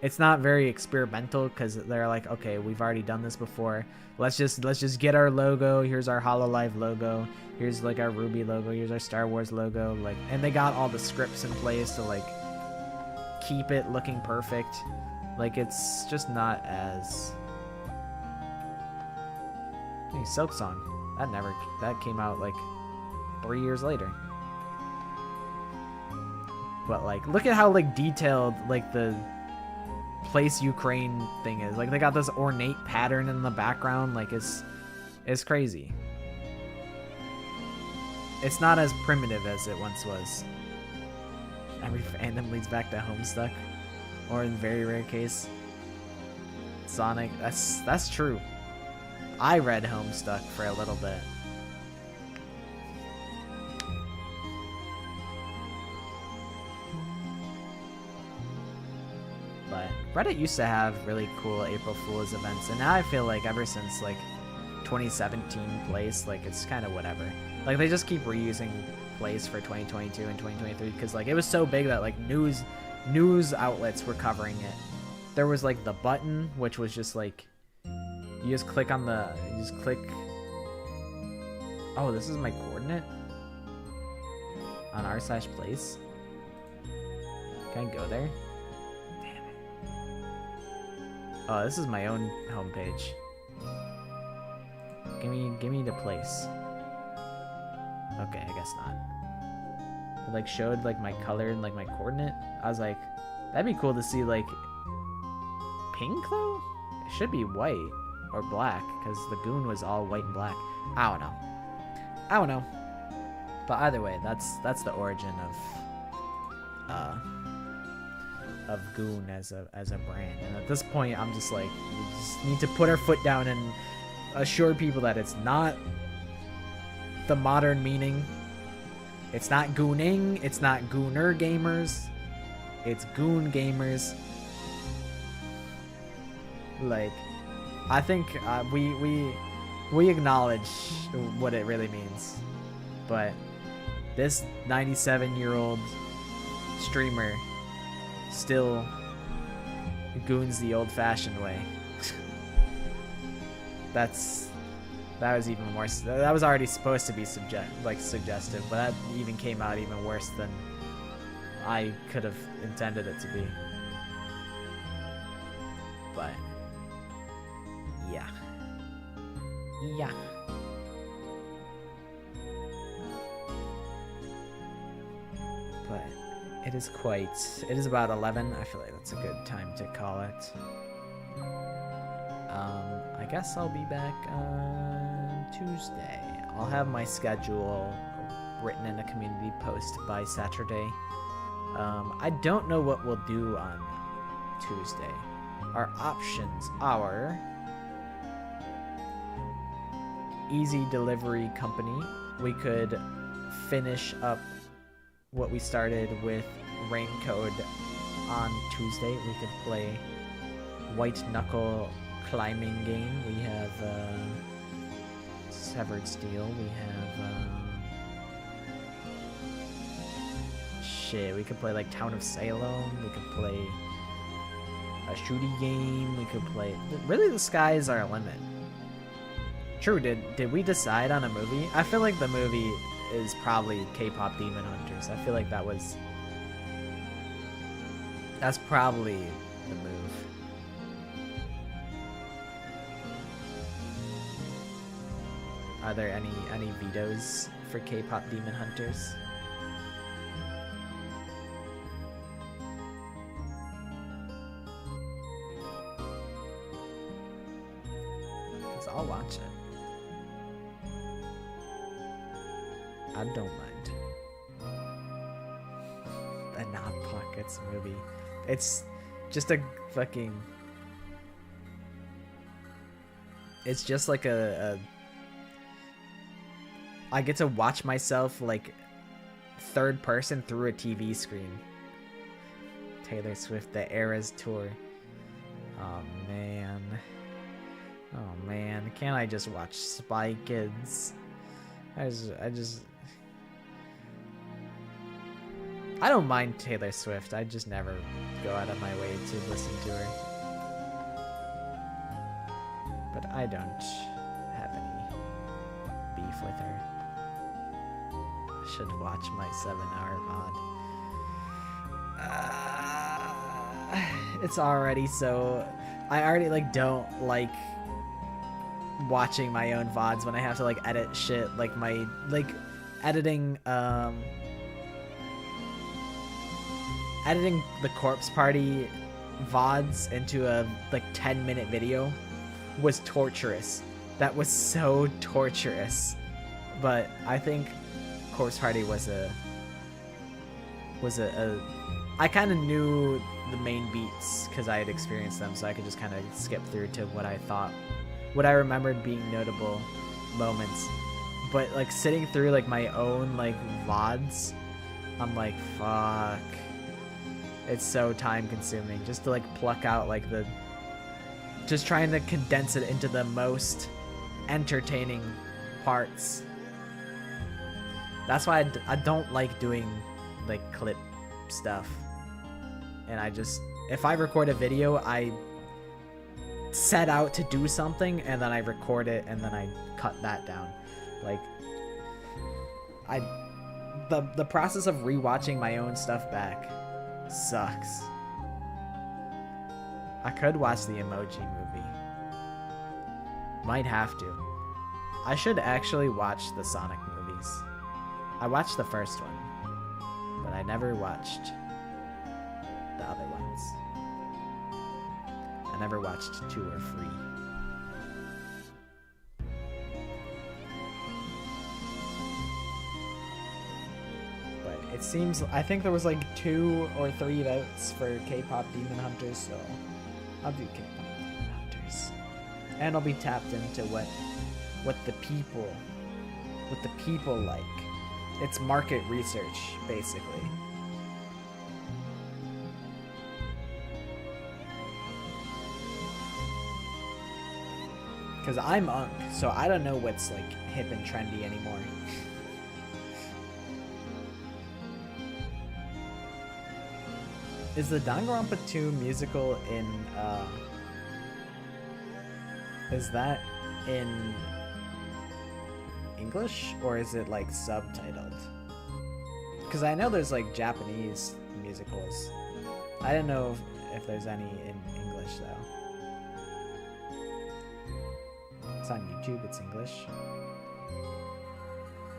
it's not very experimental, because they're like, okay, we've already done this before. Let's just get our logo. Here's our HoloLive logo. Here's like our Ruby logo. Here's our Star Wars logo. Like, and they got all the scripts in place to like keep it looking perfect. Like, it's just not as... Hey, Silk Song. That came out like 3 years later. But like, look at how like detailed like the place Ukraine thing is. Like they got this ornate pattern in the background. Like it's crazy. It's not as primitive as it once was. Every fandom leads back to Homestuck, or in very rare case, Sonic. That's true. I read Homestuck for a little bit. But Reddit used to have really cool April Fool's events, and now I feel like ever since like 2017 plays, like it's kind of whatever. Like they just keep reusing plays for 2022 and 2023 because like it was so big that like news outlets were covering it. There was like the button, which was just like you just click. Oh, this is my coordinate on r/place. Can I go there? Damn it. Oh, this is my own homepage. Give me the place. Okay, I guess not. It like showed like my color and like my coordinate. I was like, that'd be cool to see like pink though? It should be white or black because the goon was all white and black. I don't know. But either way, that's the origin of Goon as a brand. And at this point, I'm just like, we just need to put our foot down and assure people that it's not the modern meaning. It's not gooning. It's not gooner gamers. It's goon gamers. Like, I think we acknowledge what it really means, but this 97-year-old streamer still goons the old-fashioned way. That was even more. That was already supposed to be suggestive, but that even came out even worse than I could have intended it to be. But yeah. But it is about 11. I feel like that's a good time to call it. I guess I'll be back on Tuesday. I'll have my schedule written in a community post by Saturday. I don't know what we'll do on Tuesday. Our options are easy delivery company. We could finish up what we started with Rain Code on Tuesday. We could play White Knuckle climbing game. We have Severed Steel. We have shit. We could play like Town of Salem. We could play a shooting game. We could play. Really, the sky is our limit. True. Did we decide on a movie? I feel like the movie is probably K-pop Demon Hunters. I feel like that's probably the move. Are there any vetoes for K-pop Demon Hunters? Because I'll watch it. I don't mind. The Not Pockets movie. It's just a fucking... It's just like a I get to watch myself like third person through a TV screen. Taylor Swift, the Eras Tour. Oh man, can't I just watch Spy Kids? I don't mind Taylor Swift. I just never go out of my way to listen to her. But I don't have any beef with her. I should watch my 7-hour VOD. It's already so... I already don't like watching my own VODs when I have to edit shit. Like my editing editing the corpse party VODs into a like 10-minute video was torturous. That was so torturous. But I think corpse party was a I kind of knew the main beats because I had experienced them, so I could just kind of skip through to what I remembered being notable moments. But like sitting through like my own like VODs, I'm like, fuck. It's so time consuming just to like pluck out like just trying to condense it into the most entertaining parts. That's why I don't like doing like clip stuff. And if I record a video, I set out to do something and then I record it and then I cut that down. Like the process of rewatching my own stuff back sucks. I could watch the Emoji Movie. Might have to. I should actually watch the Sonic movies. I watched the first one, but I never watched the other ones. I never watched 2 or 3. It seems, I think there was like 2 or 3 votes for K-pop Demon Hunters, so I'll do K-pop Demon Hunters. And I'll be tapped into what the people like. It's market research, basically. Because I'm Unk, so I don't know what's like hip and trendy anymore. Is the Danganronpa 2 musical in, is that in English, or is it, like, subtitled? Because I know there's, like, Japanese musicals. I don't know if there's any in English, though. It's on YouTube, it's English.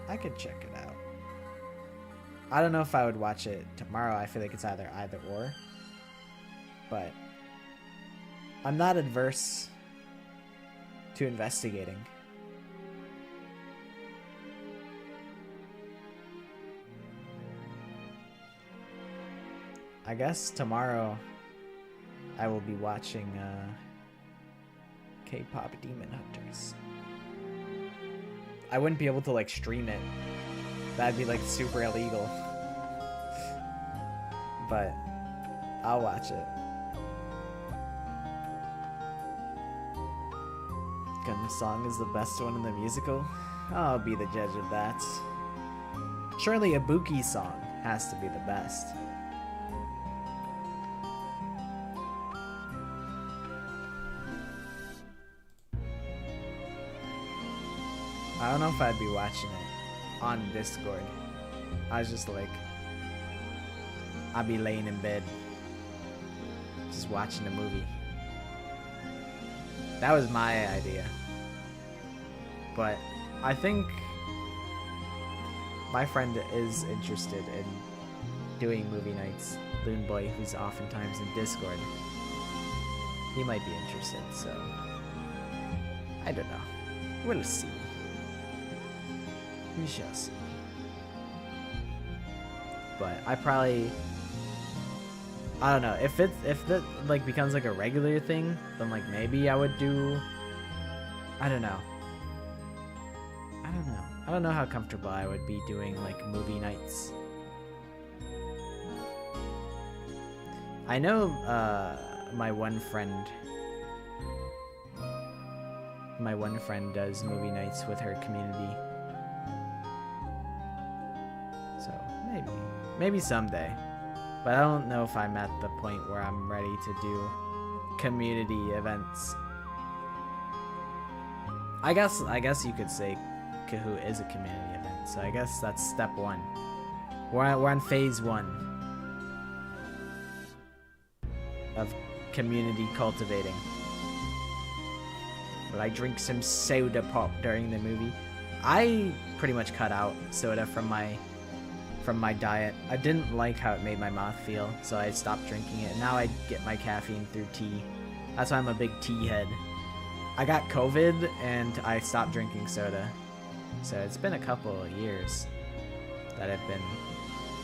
I could check it out. I don't know if I would watch it tomorrow. I feel like it's either or. But I'm not adverse to investigating. I guess tomorrow I will be watching K-pop Demon Hunters. I wouldn't be able to like stream it. That'd be like super illegal. But I'll watch it. Gun song is the best one in the musical? I'll be the judge of that. Surely a Buki song has to be the best. I don't know if I'd be watching it on Discord. I was just like, I'd be laying in bed just watching a movie. That was my idea. But I think my friend is interested in doing movie nights. Loon Boy, who's oftentimes in Discord. He might be interested, so I don't know. We'll see. We shall see. But I don't know, if that like becomes like a regular thing, then like maybe I would do, I don't know how comfortable I would be doing like movie nights. I know my one friend does movie nights with her community. So maybe someday. But I don't know if I'm at the point where I'm ready to do community events. I guess you could say Kahoot is a community event. So I guess that's step 1. We're on phase 1 of community cultivating. Will I drink some soda pop during the movie? I pretty much cut out soda from my from my diet. I didn't like how it made my mouth feel, so I stopped drinking it. And now I get my caffeine through tea. That's why I'm a big tea head. I got COVID and I stopped drinking soda. So it's been a couple of years that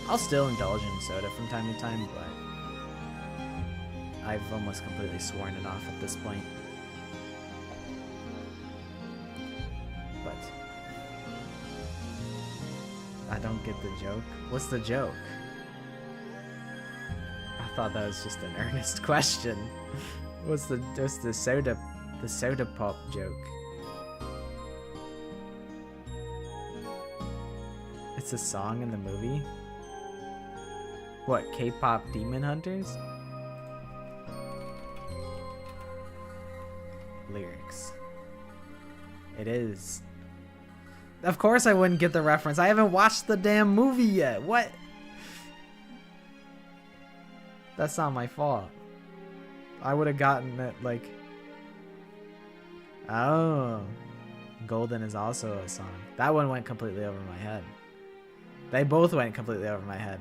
I'll still indulge in soda from time to time, but I've almost completely sworn it off at this point. But I don't get the joke. What's the joke? I thought that was just an earnest question. What's the soda pop joke? It's a song in the movie? What, K-pop Demon Hunters? Lyrics. It is. Of course I wouldn't get the reference. I haven't watched the damn movie yet. What? That's not my fault. I would have gotten it like... Oh. Golden is also a song. That one went completely over my head. They both went completely over my head.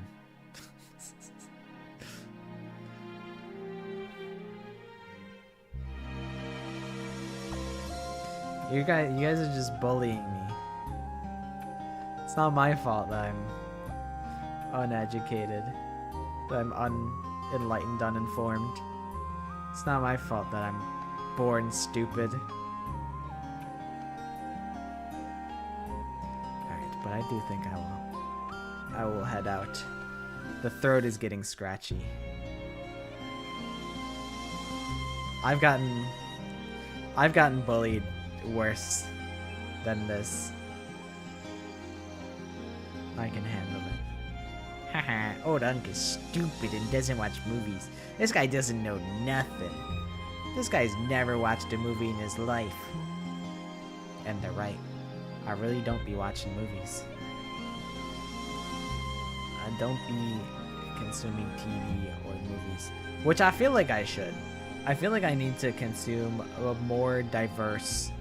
You guys are just bullying me. It's not my fault that I'm uneducated, that I'm unenlightened, uninformed. It's not my fault that I'm born stupid. Alright, but I do think I will head out. The throat is getting scratchy. I've gotten bullied worse than this. I can handle it. Haha, old Unc is stupid and doesn't watch movies. This guy doesn't know nothing. This guy's never watched a movie in his life. And they're right. I really don't be watching movies. I don't be consuming TV or movies. Which I feel like I should. I feel like I need to consume a more diverse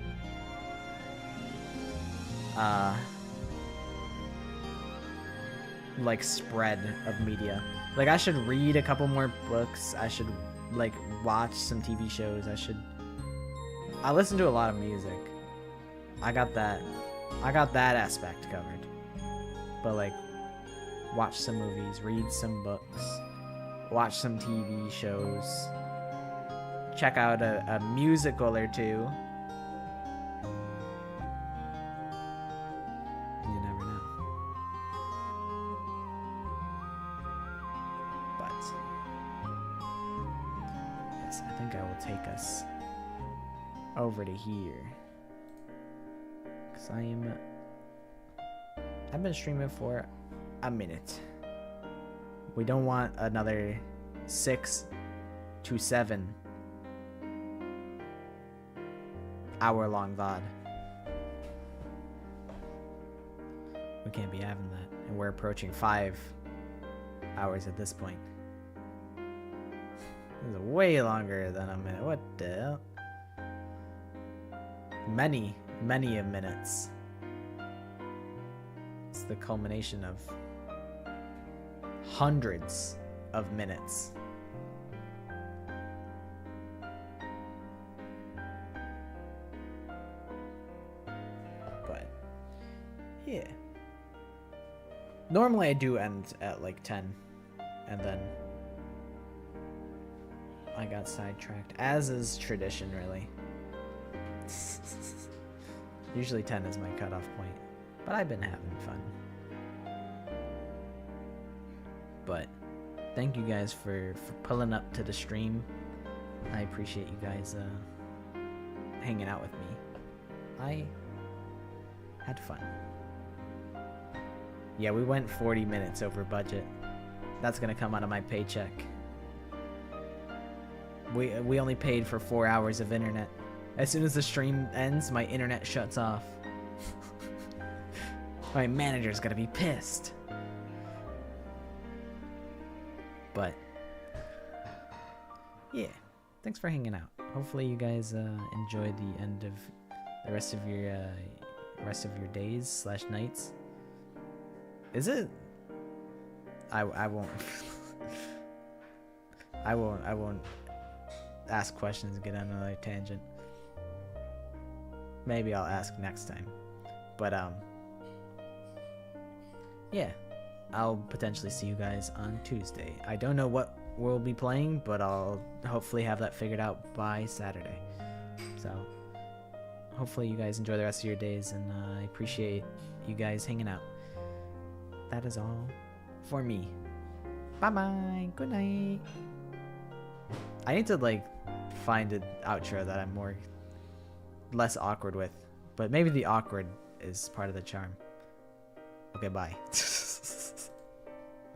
like spread of media. Like I should read a couple more books. I should like watch some TV shows. I listen to a lot of music. I got that aspect covered. But like watch some movies, read some books, watch some TV shows, check out a musical or two. You never know. But yes, I think I will take us over to here. Cause I've been streaming for a minute. We don't want another 6 to 7 hour-long VOD. We can't be having that. And we're approaching 5 hours at this point. This is way longer than a minute. What the hell? Many of minutes. It's the culmination of hundreds of minutes. But yeah. Normally I do end at like 10 and then I got sidetracked, as is tradition really. Usually 10 is my cutoff point, but I've been having fun. But thank you guys for pulling up to the stream. I appreciate you guys hanging out with me. I had fun. Yeah, we went 40 minutes over budget. That's gonna come out of my paycheck. We only paid for 4 hours of internet. As soon as the stream ends, my internet shuts off. My manager's gonna be pissed. But yeah, thanks for hanging out. Hopefully you guys enjoy the end of the rest of your days / nights. Is it I won't. I won't ask questions and get on another tangent. Maybe I'll ask next time. But yeah, I'll potentially see you guys on Tuesday. I don't know what we'll be playing, but I'll hopefully have that figured out by Saturday. So hopefully you guys enjoy the rest of your days, and I appreciate you guys hanging out. That is all for me. Bye bye. Good night. I need to like find an outro that I'm less awkward with, but maybe the awkward is part of the charm. Okay, bye.